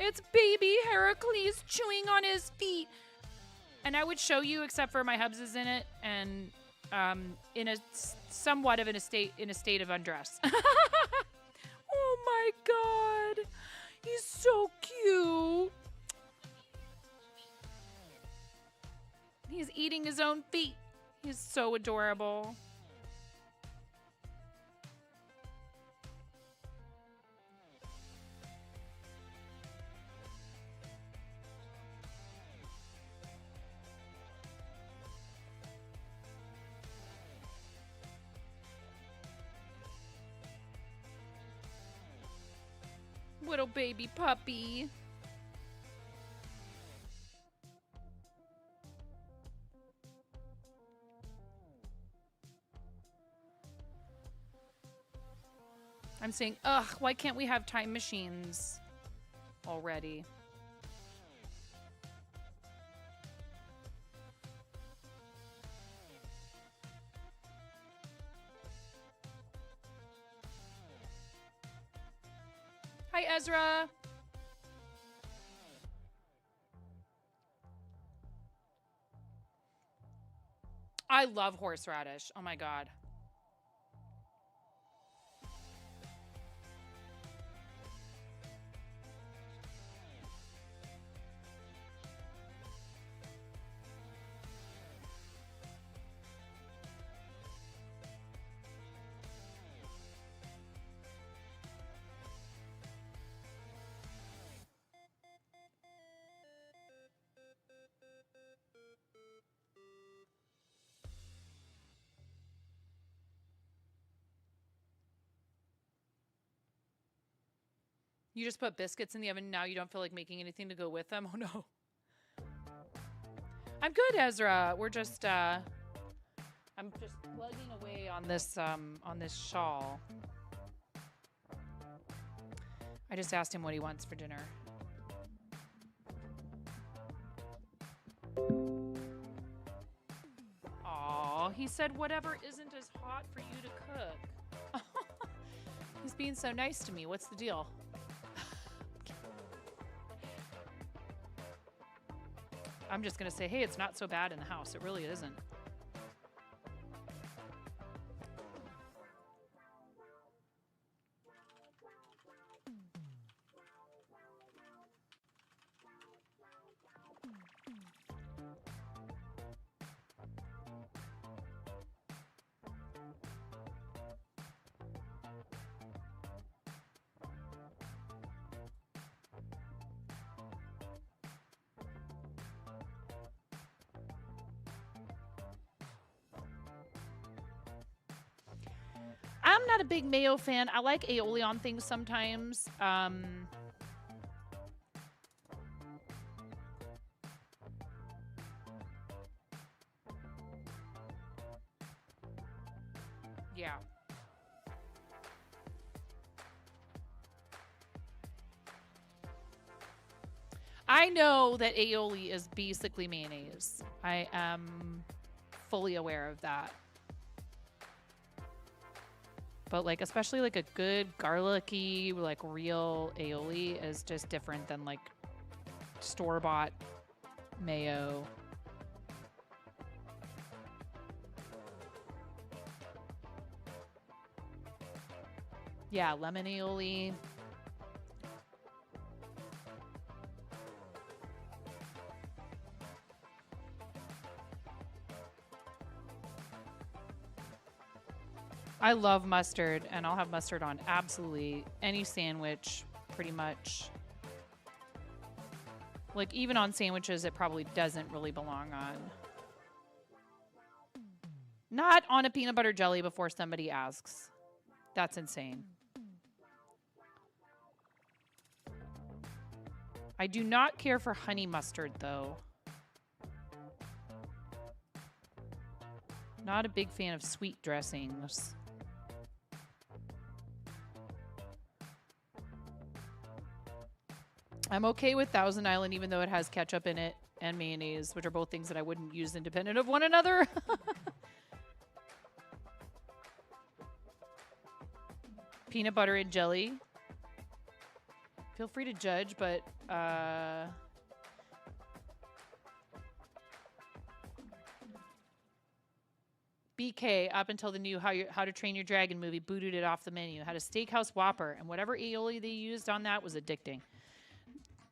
It's baby Heracles chewing on his feet. And I would show you, except for my Hubs is in it, and in a somewhat of in a state of undress. Oh my god. He's so cute. He's eating his own feet. He's so adorable. Little baby puppy. I'm saying, ugh, why can't we have time machines already? Hi, Ezra. I love horseradish. Oh my god. You just put biscuits in the oven. Now you don't feel like making anything to go with them. Oh no. I'm good, Ezra. We're just I'm just plugging away on this shawl. I just asked him what he wants for dinner. Aw, he said whatever isn't as hot for you to cook. He's being so nice to me. What's the deal? I'm just going to say, hey, it's not so bad in the house. It really isn't. I'm not a big mayo fan. I like aioli on things sometimes. Yeah. I know that aioli is basically mayonnaise. I am fully aware of that. But like, especially like a good garlicky, like real aioli is just different than like store-bought mayo. Yeah, lemon aioli. I love mustard, and I'll have mustard on absolutely any sandwich, pretty much. Like, even on sandwiches, it probably doesn't really belong on. Not on a peanut butter jelly before somebody asks. That's insane. I do not care for honey mustard, though. Not a big fan of sweet dressings. I'm okay with Thousand Island, even though it has ketchup in it and mayonnaise, which are both things that I wouldn't use independent of one another. Peanut butter and jelly. Feel free to judge, but BK, up until the new How to Train Your Dragon movie, booted it off the menu. Had a steakhouse Whopper, and whatever aioli they used on that was addicting.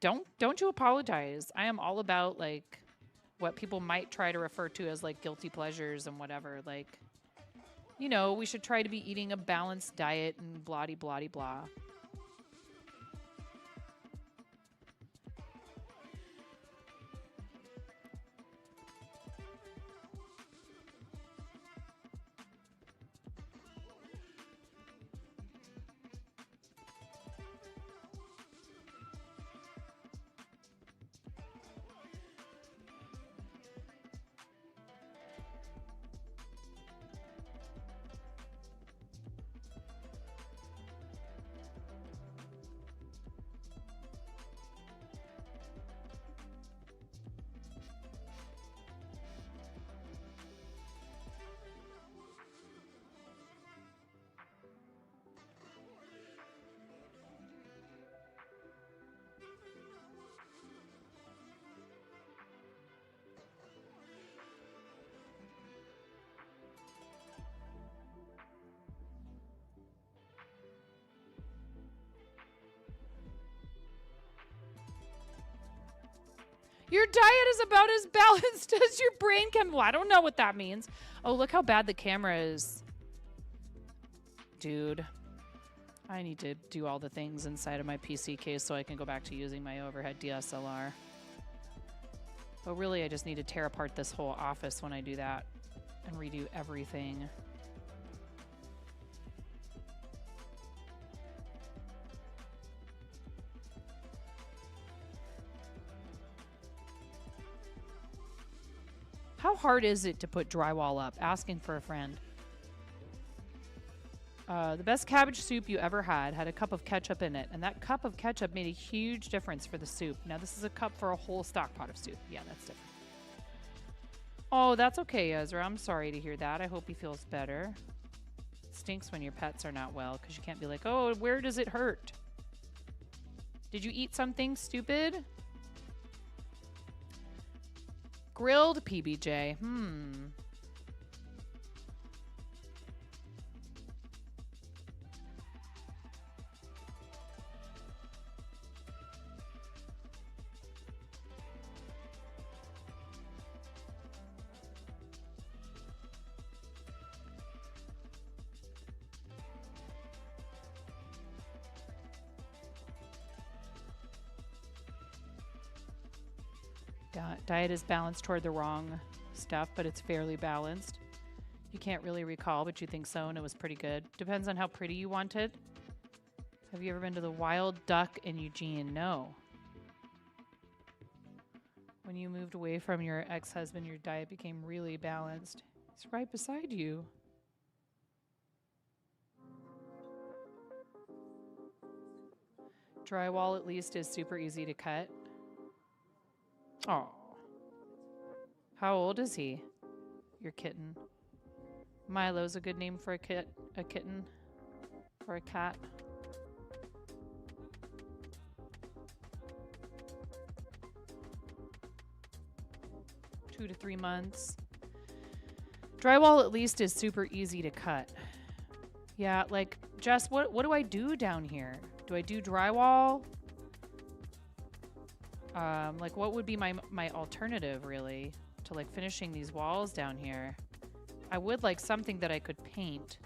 Don't you apologize. I am all about like what people might try to refer to as like guilty pleasures and whatever. Like, you know, we should try to be eating a balanced diet and blah blah blah. Your diet is about as balanced as your brain can. Well, I don't know what that means. Oh, look how bad the camera is. Dude, I need to do all the things inside of my PC case so I can go back to using my overhead DSLR. But really, I just need to tear apart this whole office when I do that and redo everything. How hard is it to put drywall up? Asking for a friend. The best cabbage soup you ever had a cup of ketchup in it, and that cup of ketchup made a huge difference for the soup. Now, this is a cup for a whole stock pot of soup. Yeah, that's different. Oh, that's okay, Ezra. I'm sorry to hear that. I hope he feels better. It stinks when your pets are not well, because you can't be like, oh, where does it hurt? Did you eat something stupid? Grilled PBJ. Diet is balanced toward the wrong stuff, but it's fairly balanced. You can't really recall, but you think so, and it was pretty good. Depends on how pretty you want it. Have you ever been to the Wild Duck in Eugene? No. When you moved away from your ex-husband, your diet became really balanced. He's right beside you. Drywall, at least, is super easy to cut. Oh. How old is he? Your kitten. Milo's a good name for a kitten. for a cat. Two to 3 months. Drywall at least is super easy to cut. Yeah, like, Jess, what do I do down here? Do I do drywall? Like, what would be my alternative, really, to, like, finishing these walls down here? I would like something that I could paint.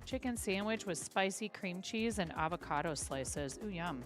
Chicken sandwich with spicy cream cheese and avocado slices. Ooh, yum.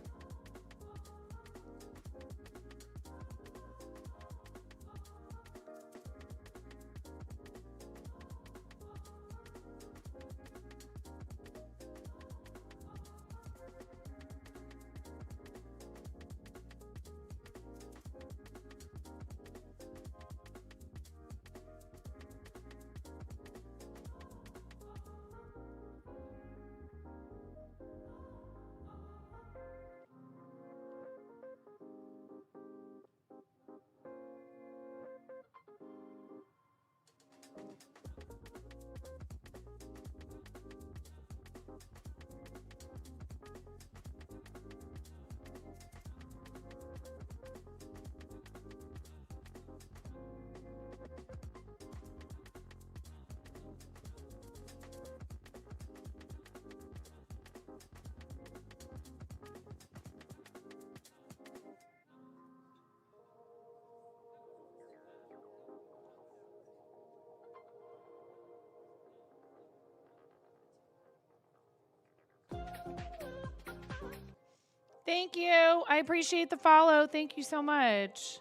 Thank you. I appreciate the follow. Thank you so much.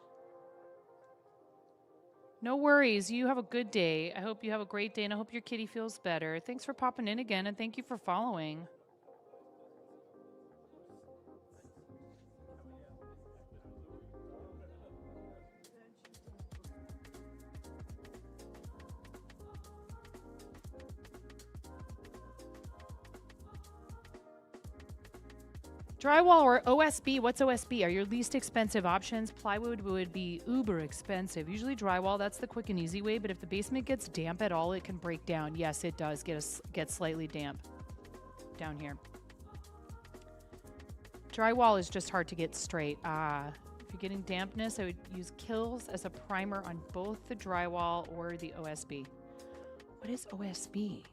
No worries. You have a good day. I hope you have a great day, and I hope your kitty feels better. Thanks for popping in again, and thank you for following. Drywall or OSB? What's OSB? Are your least expensive options? Plywood would be uber expensive. Usually drywall, that's the quick and easy way, but if the basement gets damp at all, it can break down. Yes, it does get slightly damp down here. Drywall is just hard to get straight. If you're getting dampness, I would use Kills as a primer on both the drywall or the OSB. What is OSB?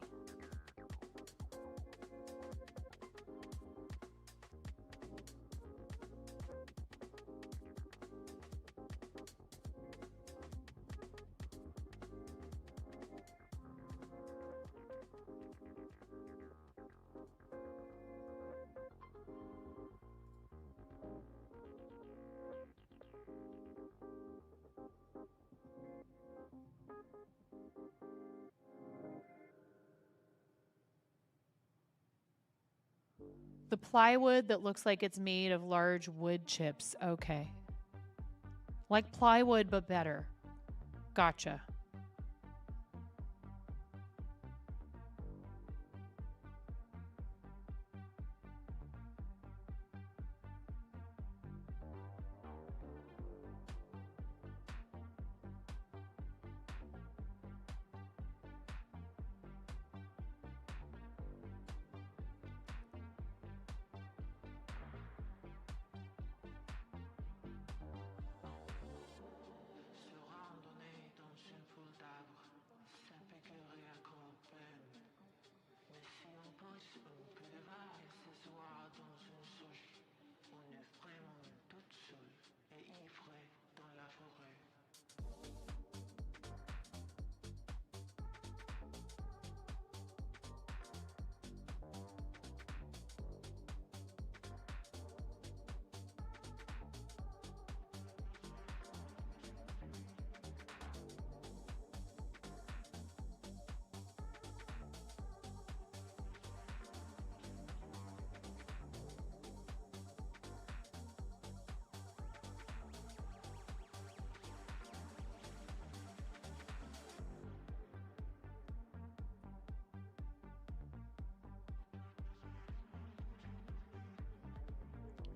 The plywood that looks like it's made of large wood chips. Okay. Like plywood, but better. Gotcha.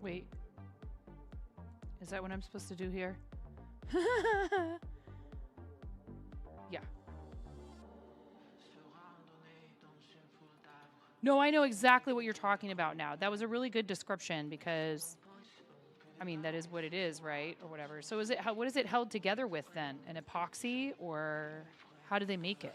Wait. Is that what I'm supposed to do here? Yeah. No, I know exactly what you're talking about now. That was a really good description because, I mean, that is what it is, right? Or whatever. So is it, what is it held together with then? An epoxy, or how do they make it?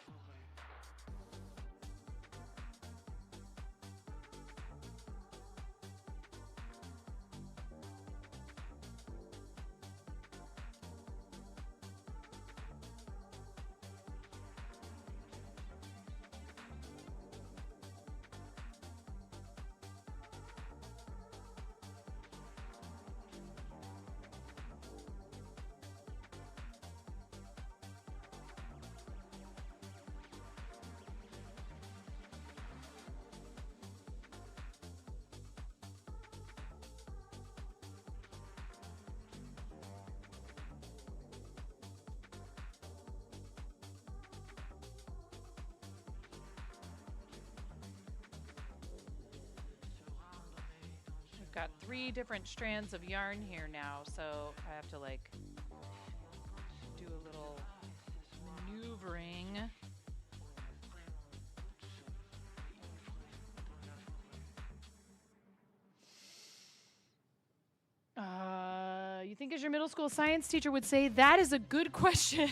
Got 3 different strands of yarn here now, so I have to like do a little maneuvering. You think as your middle school science teacher would say, that is a good question.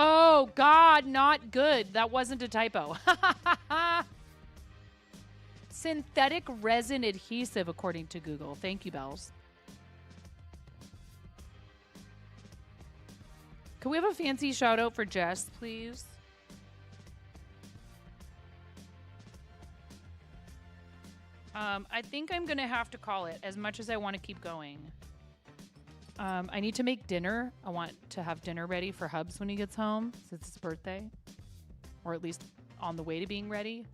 Oh, God, not good. That wasn't a typo. Synthetic resin adhesive, according to Google. Thank you, Bells. Can we have a fancy shout out for Jess, please? I think I'm going to have to call it as much as I want to keep going. I need to make dinner. I want to have dinner ready for Hubs when he gets home, since it's his birthday. Or at least on the way to being ready.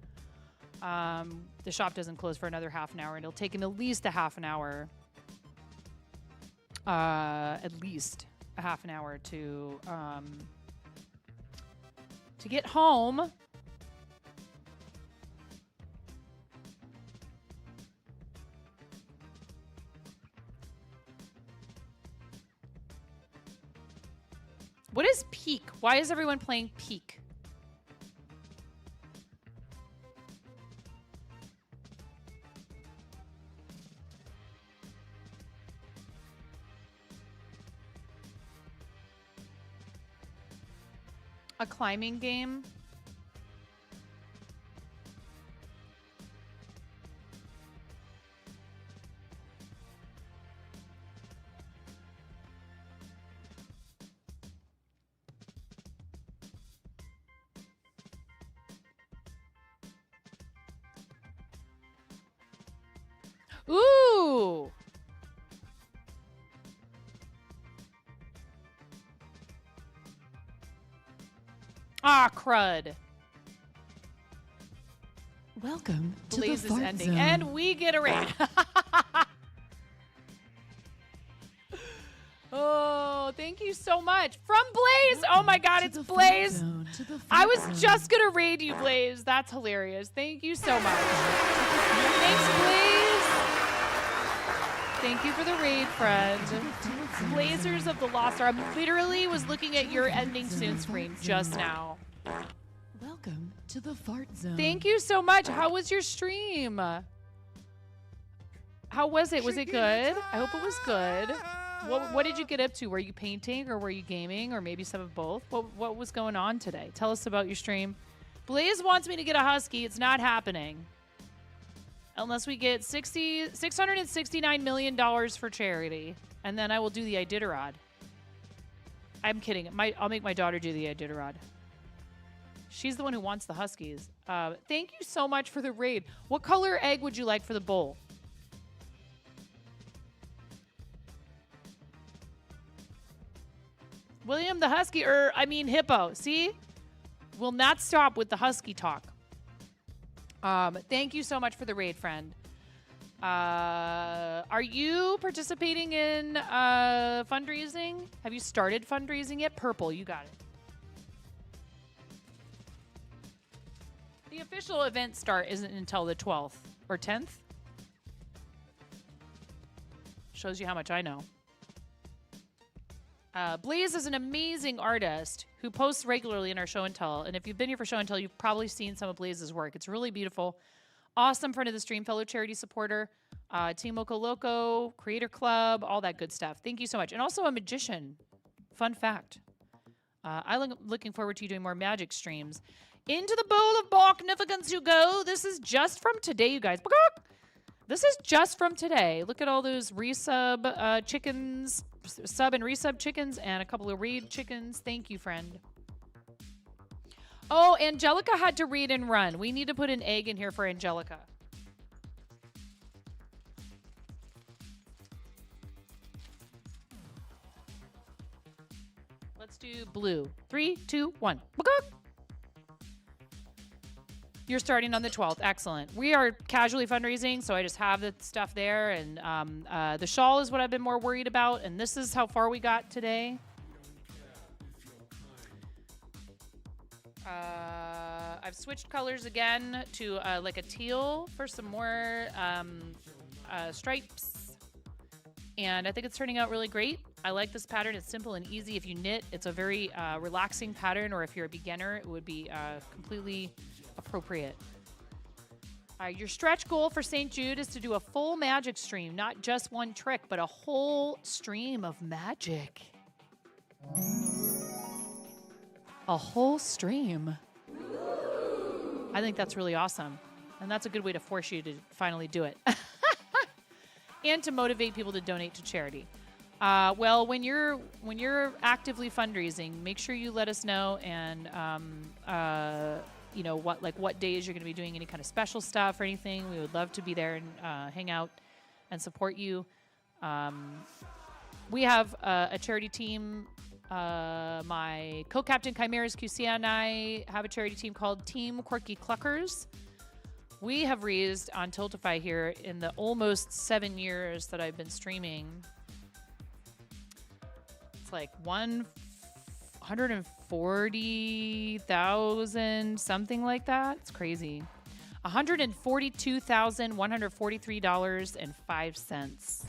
The shop doesn't close for another half an hour, and it'll take him at least a half an hour. At least a half an hour to get home. What is Peak? Why is everyone playing Peak? A climbing game? Ooh! Ah, crud. Welcome to Blaze the is Fart ending. Zone. And we get a raid. Oh, thank you so much. From Blaze. Oh my God, To it's the Fart Blaze. Zone, to the I Fart was Zone. just going to raid you, Blaze. That's hilarious. Thank you so much. Thanks, Blaze. Thank you for the raid, friend. Blazers of the Lost Ark. I literally was looking at your ending soon screen just now. Welcome to the Fart Zone. Thank you so much. How was your stream? How was it? Was it good? I hope it was good. What did you get up to? Were you painting or were you gaming or maybe some of both? What was going on today? Tell us about your stream. Blaze wants me to get a husky. It's not happening. Unless we get $669 million for charity. And then I will do the Iditarod. I'm kidding. I'll make my daughter do the Iditarod. She's the one who wants the huskies. Thank you so much for the raid. What color egg would you like for the bowl? William the husky, hippo. See? Will not stop with the husky talk. Thank you so much for the raid, friend. Are you participating in fundraising? Have you started fundraising yet? Purple, you got it. The official event start isn't until the 12th or 10th. Shows you how much I know. Blaze is an amazing artist who posts regularly in our show and tell. And if you've been here for show and tell, you've probably seen some of Blaze's work. It's really beautiful. Awesome friend of the stream, fellow charity supporter, Team MoCo Loco, Creator Club, all that good stuff. Thank you so much. And also a magician. Fun fact. I'm looking forward to you doing more magic streams. Into the bowl of magnificence you go. This is just from today, you guys. This is just from today. Look at all those resub chickens, sub and resub chickens, and a couple of raid chickens. Thank you, friend. Oh, Angelica had to read and run. We need to put an egg in here for Angelica. Let's do blue. 3, 2, 1. You're starting on the 12th. Excellent. We are casually fundraising, so I just have the stuff there. And the shawl is what I've been more worried about. And this is how far we got today. I've switched colors again to like a teal for some more stripes. And I think it's turning out really great. I like this pattern. It's simple and easy. If you knit, it's a very relaxing pattern. Or if you're a beginner, it would be completely appropriate. Your stretch goal for St. Jude is to do a full magic stream, not just one trick, but a whole stream of magic. A whole stream. I think that's really awesome. And that's a good way to force you to finally do it. And to motivate people to donate to charity. Well, when you're actively fundraising, make sure you let us know, and you know what days you're going to be doing any kind of special stuff or anything. We would love to be there and hang out and support you. We have a charity team. My co-captain Chimeras QC and I have a charity team called Team Quirky Cluckers. We have raised on Tiltify here in the almost 7 years that I've been streaming. It's like 140,000, something like that. It's crazy. $142,143.05.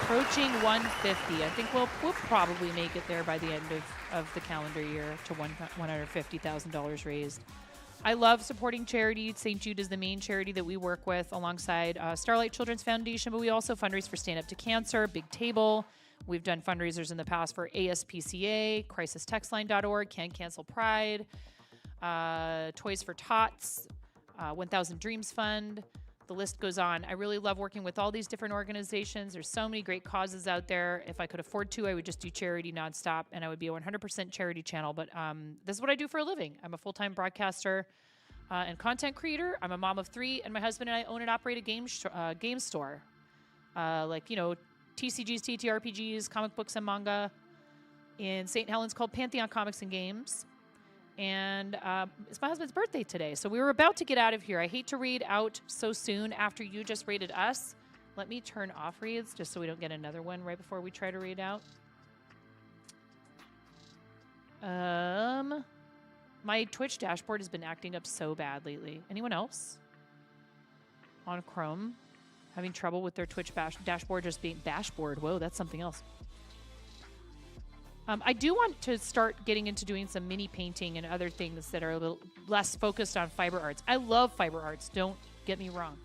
Approaching 150. I think we'll probably make it there by the end of the calendar year to $150,000 raised. I love supporting charity. St. Jude is the main charity that we work with alongside Starlight Children's Foundation, but we also fundraise for Stand Up to Cancer, Big Table. We've done fundraisers in the past for ASPCA, crisistextline.org, Can't Cancel Pride, Toys for Tots, 1000 Dreams Fund. The list goes on. I really love working with all these different organizations. There's so many great causes out there. If I could afford to, I would just do charity nonstop, and I would be a 100% charity channel. But this is what I do for a living. I'm a full-time broadcaster and content creator. I'm a mom of 3, and my husband and I own and operate a game store. Like, you know, TCGs, TTRPGs, comic books, and manga in St. Helens called Pantheon Comics and Games. And it's my husband's birthday today, so we were about to get out of here. I hate to read out so soon after you just raided us. Let me turn off reads just so we don't get another one right before we try to read out. My Twitch dashboard has been acting up so bad lately. Anyone else on Chrome having trouble with their Twitch dashboard just being dashboard? Whoa, that's something else. I do want to start getting into doing some mini painting and other things that are a little less focused on fiber arts. I love fiber arts, don't get me wrong.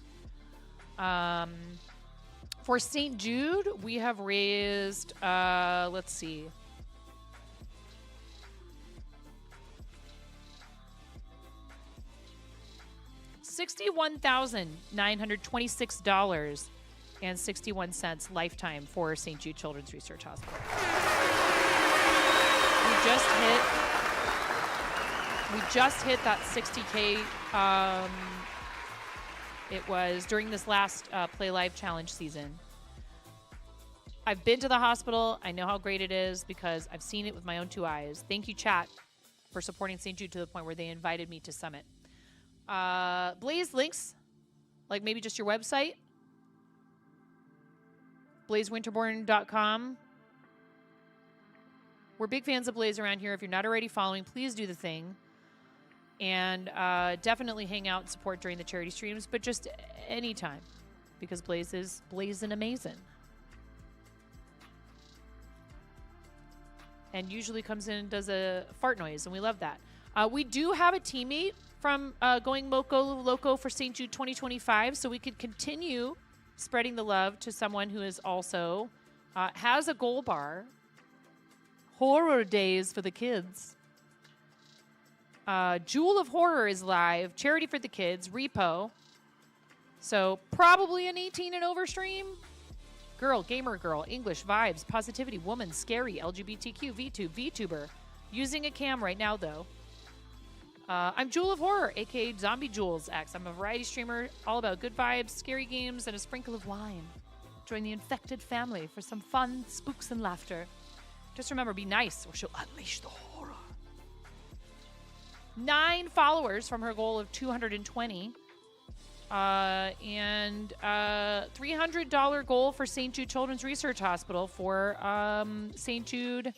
For St. Jude, we have raised, let's see. $61,926.61 lifetime for St. Jude Children's Research Hospital. We just hit that 60K. It was during this last Play Live Challenge season. I've been to the hospital. I know how great it is because I've seen it with my own 2 eyes. Thank you, chat, for supporting St. Jude to the point where they invited me to Summit. Blaze links, like maybe just your website, blazewinterborn.com. We're big fans of Blaze around here. If you're not already following, please do the thing. And definitely hang out and support during the charity streams, but just anytime because Blaze is blazing amazing. And usually comes in and does a fart noise, and we love that. We do have a teammate from going MoCo Loco for St. Jude 2025, so we could continue spreading the love to someone who is also has a goal bar. Horror days for the kids. Jewel of Horror is live. Charity for the kids. Repo. So probably an 18 and over stream. Girl, gamer girl, English, vibes, positivity, woman, scary, LGBTQ, VTube, VTuber. Using a cam right now, though. I'm Jewel of Horror, aka Zombie Jules X. I'm a variety streamer, all about good vibes, scary games, and a sprinkle of wine. Join the infected family for some fun, spooks, and laughter. Just remember, be nice, or she'll unleash the horror. 9 followers from her goal of 220. And $300 goal for St. Jude Children's Research Hospital for St. Jude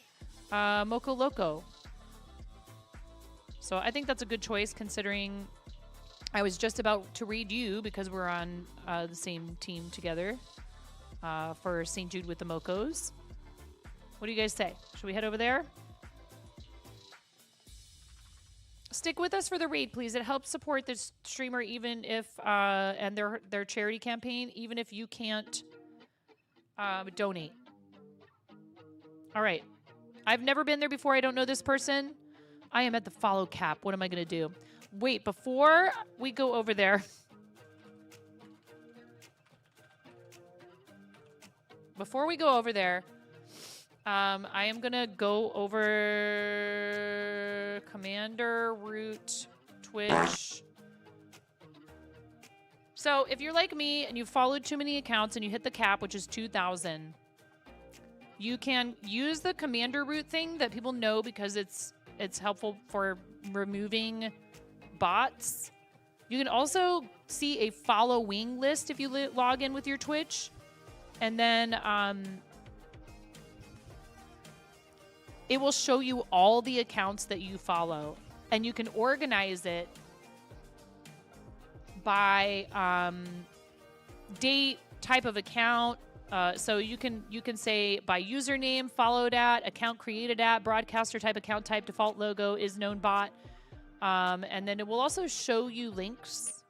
MoCo Loco. So I think that's a good choice considering I was just about to read you because we're on the same team together for St. Jude with the MoCos. What do you guys say? Should we head over there? Stick with us for the raid, please. It helps support this streamer even if, and their charity campaign, even if you can't donate. All right. I've never been there before. I don't know this person. I am at the follow cap. What am I going to do? Wait, before we go over there. Before we go over there, I am going to go over Commander, Root, Twitch. So if you're like me and you followed too many accounts and you hit the cap, which is 2,000, you can use the Commander Root thing that people know because it's helpful for removing bots. You can also see a following list if you log in with your Twitch. And then it will show you all the accounts that you follow. And you can organize it by date, type of account. So you can say by username, followed at, account created at, broadcaster type, account type, default logo, is known bot. And then it will also show you links.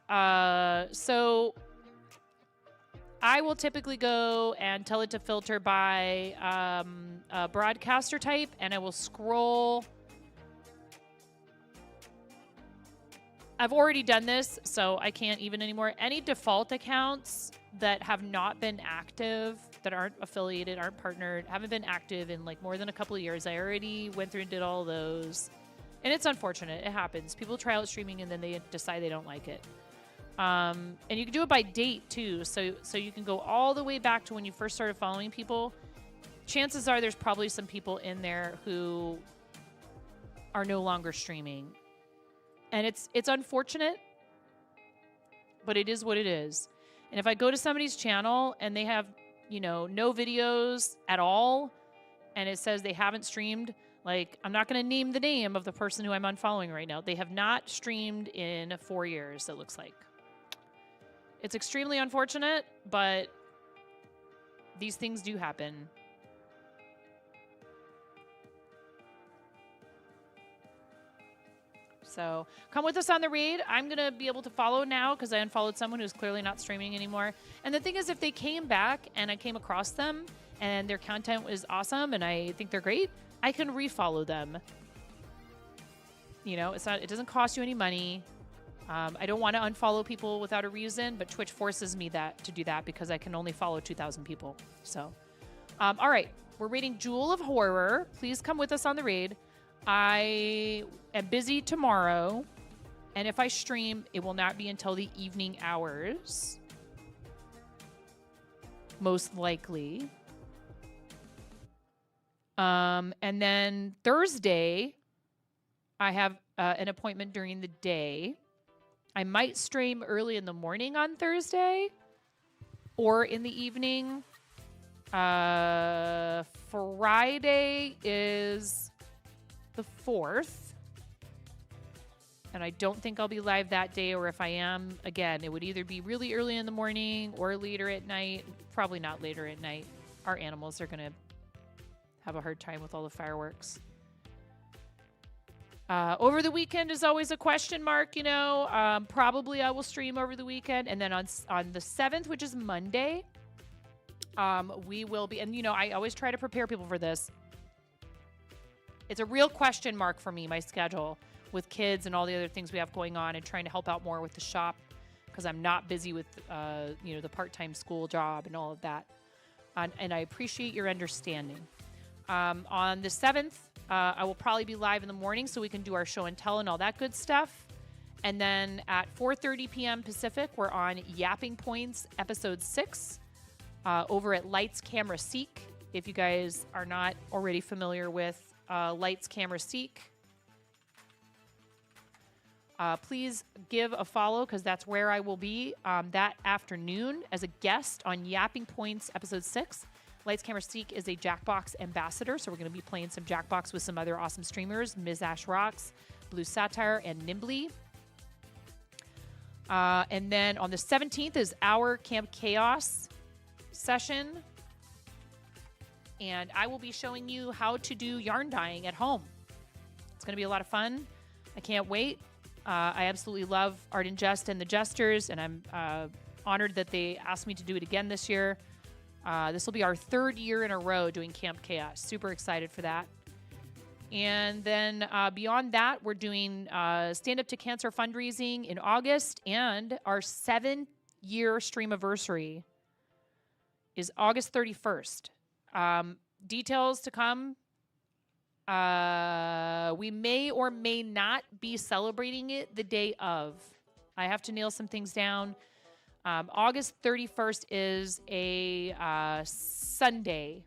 So I will typically go and tell it to filter by broadcaster type, and I will scroll. I've already done this, so I can't even anymore. Any default accounts that have not been active, that aren't affiliated, aren't partnered, haven't been active in like more than a couple of years. I already went through and did all those. And it's unfortunate. It happens. People try out streaming and then they decide they don't like it. And you can do it by date too. So you can go all the way back to when you first started following people. Chances are there's probably some people in there who are no longer streaming. And it's unfortunate, but it is what it is. And if I go to somebody's channel and they have, no videos at all, and it says they haven't streamed, like, I'm not going to name the name of the person who I'm unfollowing right now. They have not streamed in 4 years, it looks like. It's extremely unfortunate, but these things do happen. So come with us on the raid. I'm going to be able to follow now because I unfollowed someone who's clearly not streaming anymore. And the thing is, if they came back and I came across them and their content was awesome and I think they're great, I can refollow them. You know, it doesn't cost you any money. I don't want to unfollow people without a reason, but Twitch forces me to do that because I can only follow 2,000 people. So, all right, we're reading Jewel of Horror. Please come with us on the raid. I am busy tomorrow, and if I stream, it will not be until the evening hours, most likely. And then Thursday, I have an appointment during the day. I might stream early in the morning on Thursday or in the evening. Friday is the 4th. And I don't think I'll be live that day, or if I am, again, it would either be really early in the morning or later at night. Probably not later at night. Our animals are going to have a hard time with all the fireworks. Over the weekend is always a question mark, you know. Probably I will stream over the weekend. And then on the 7th, which is Monday, we will be, and you know, I always try to prepare people for this. It's a real question mark for me, my schedule with kids and all the other things we have going on, and trying to help out more with the shop because I'm not busy with, you know, the part-time school job and all of that. And I appreciate your understanding. On the 7th, I will probably be live in the morning so we can do our show and tell and all that good stuff. And then at 4:30 p.m. Pacific, we're on Yapping Points episode 6 over at Lights Camera Seek. If you guys are not already familiar with Lights Camera Seek, please give a follow because that's where I will be that afternoon as a guest on Yapping Points episode 6. Lights Camera Seek is a Jackbox ambassador, so we're going to be playing some Jackbox with some other awesome streamers, Ms. Ash Rocks, Blue Satire, and Nimbly. And then on the 17th is our Camp Chaos session, and I will be showing you how to do yarn dyeing at home. It's going to be a lot of fun. I can't wait. I absolutely love Art and Jest and the Jesters, and I'm honored that they asked me to do it again this year. This will be our 3rd year in a row doing Camp Chaos. Super excited for that. And then beyond that, we're doing Stand Up to Cancer fundraising in August, and our 7-year streamiversary is August 31st. Details to come. We may or may not be celebrating it the day of. I have to nail some things down. August 31st is a Sunday.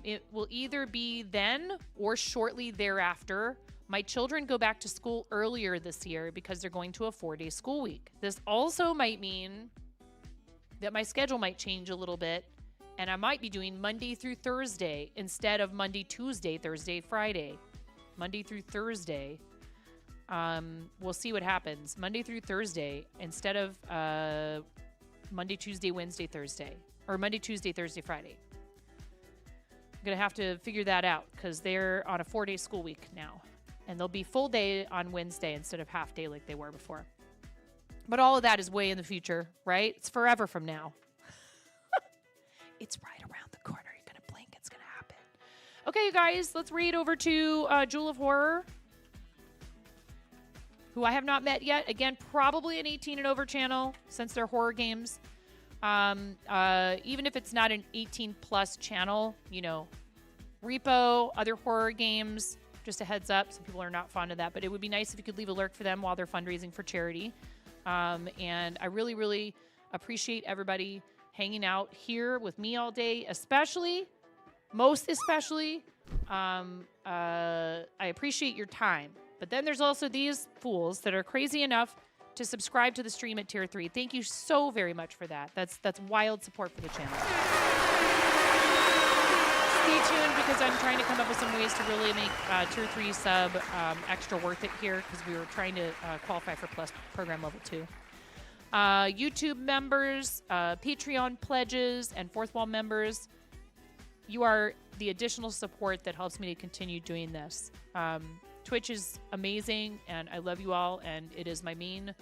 It will either be then or shortly thereafter. My children go back to school earlier this year because they're going to a 4-day school week. This also might mean that my schedule might change a little bit, and I might be doing Monday through Thursday instead of Monday, Tuesday, Thursday, Friday. Monday through Thursday. We'll see what happens. Monday through Thursday instead of Monday, Tuesday, Wednesday, Thursday. Or Monday, Tuesday, Thursday, Friday. I'm going to have to figure that out because they're on a 4-day school week now. And they'll be full day on Wednesday instead of half day like they were before. But all of that is way in the future, right? It's forever from now. It's right around the corner. You're going to blink. It's going to happen. Okay, you guys, let's read over to Jewel of Horror, who I have not met yet. Again, probably an 18 and over channel since they're horror games. Even if it's not an 18 plus channel, you know, Repo, other horror games, just a heads up. Some people are not fond of that, but it would be nice if you could leave a lurk for them while they're fundraising for charity. And I really, really appreciate everybody hanging out here with me all day, most especially. I appreciate your time. But then there's also these fools that are crazy enough to subscribe to the stream at Tier 3. Thank you so very much for that. That's wild support for the channel. Stay tuned because I'm trying to come up with some ways to really make Tier 3 sub extra worth it here because we were trying to qualify for Plus program level 2. YouTube members, Patreon pledges, and Fourth Wall members, you are the additional support that helps me to continue doing this. Twitch is amazing, and I love you all, and it is my main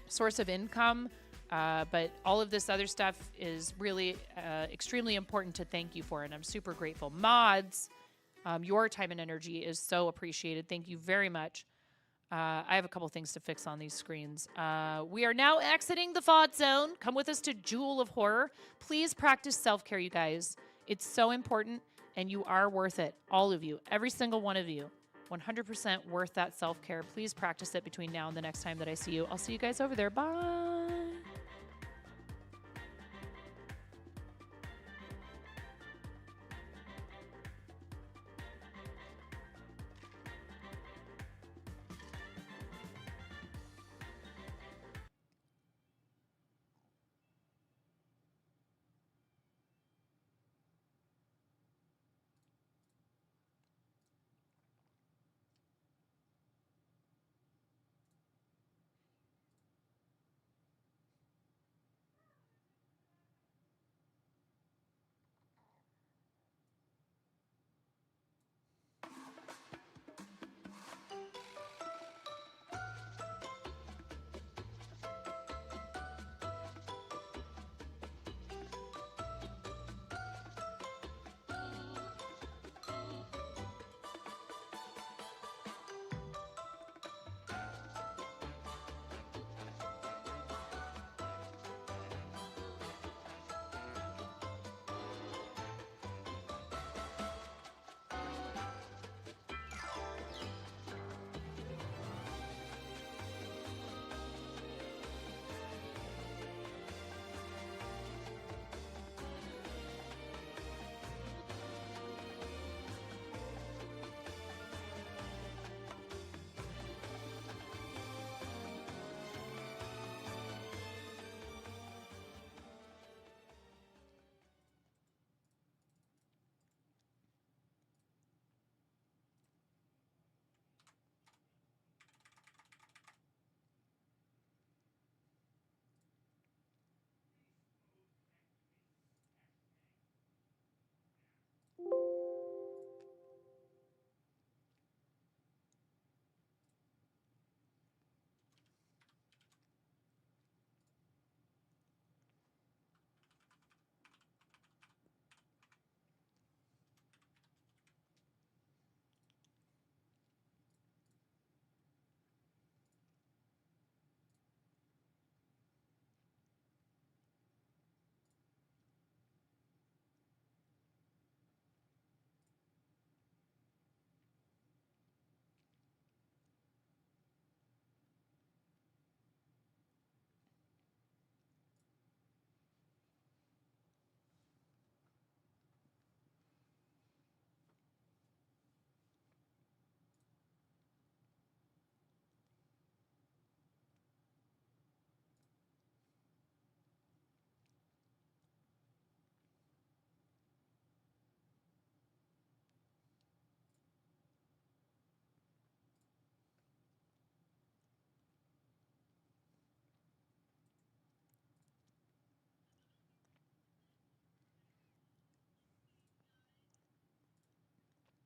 source of income. But all of this other stuff is really extremely important to thank you for, and I'm super grateful. Mods, Your time and energy is so appreciated. Thank you very much. I have a couple things to fix on these screens. We are now exiting the thought zone. Come with us to Jewel of Horror. Please practice self-care, you guys. It's so important, and you are worth it. All of you. Every single one of you. 100% worth that self-care. Please practice it between now and the next time that I see you. I'll see you guys over there. Bye.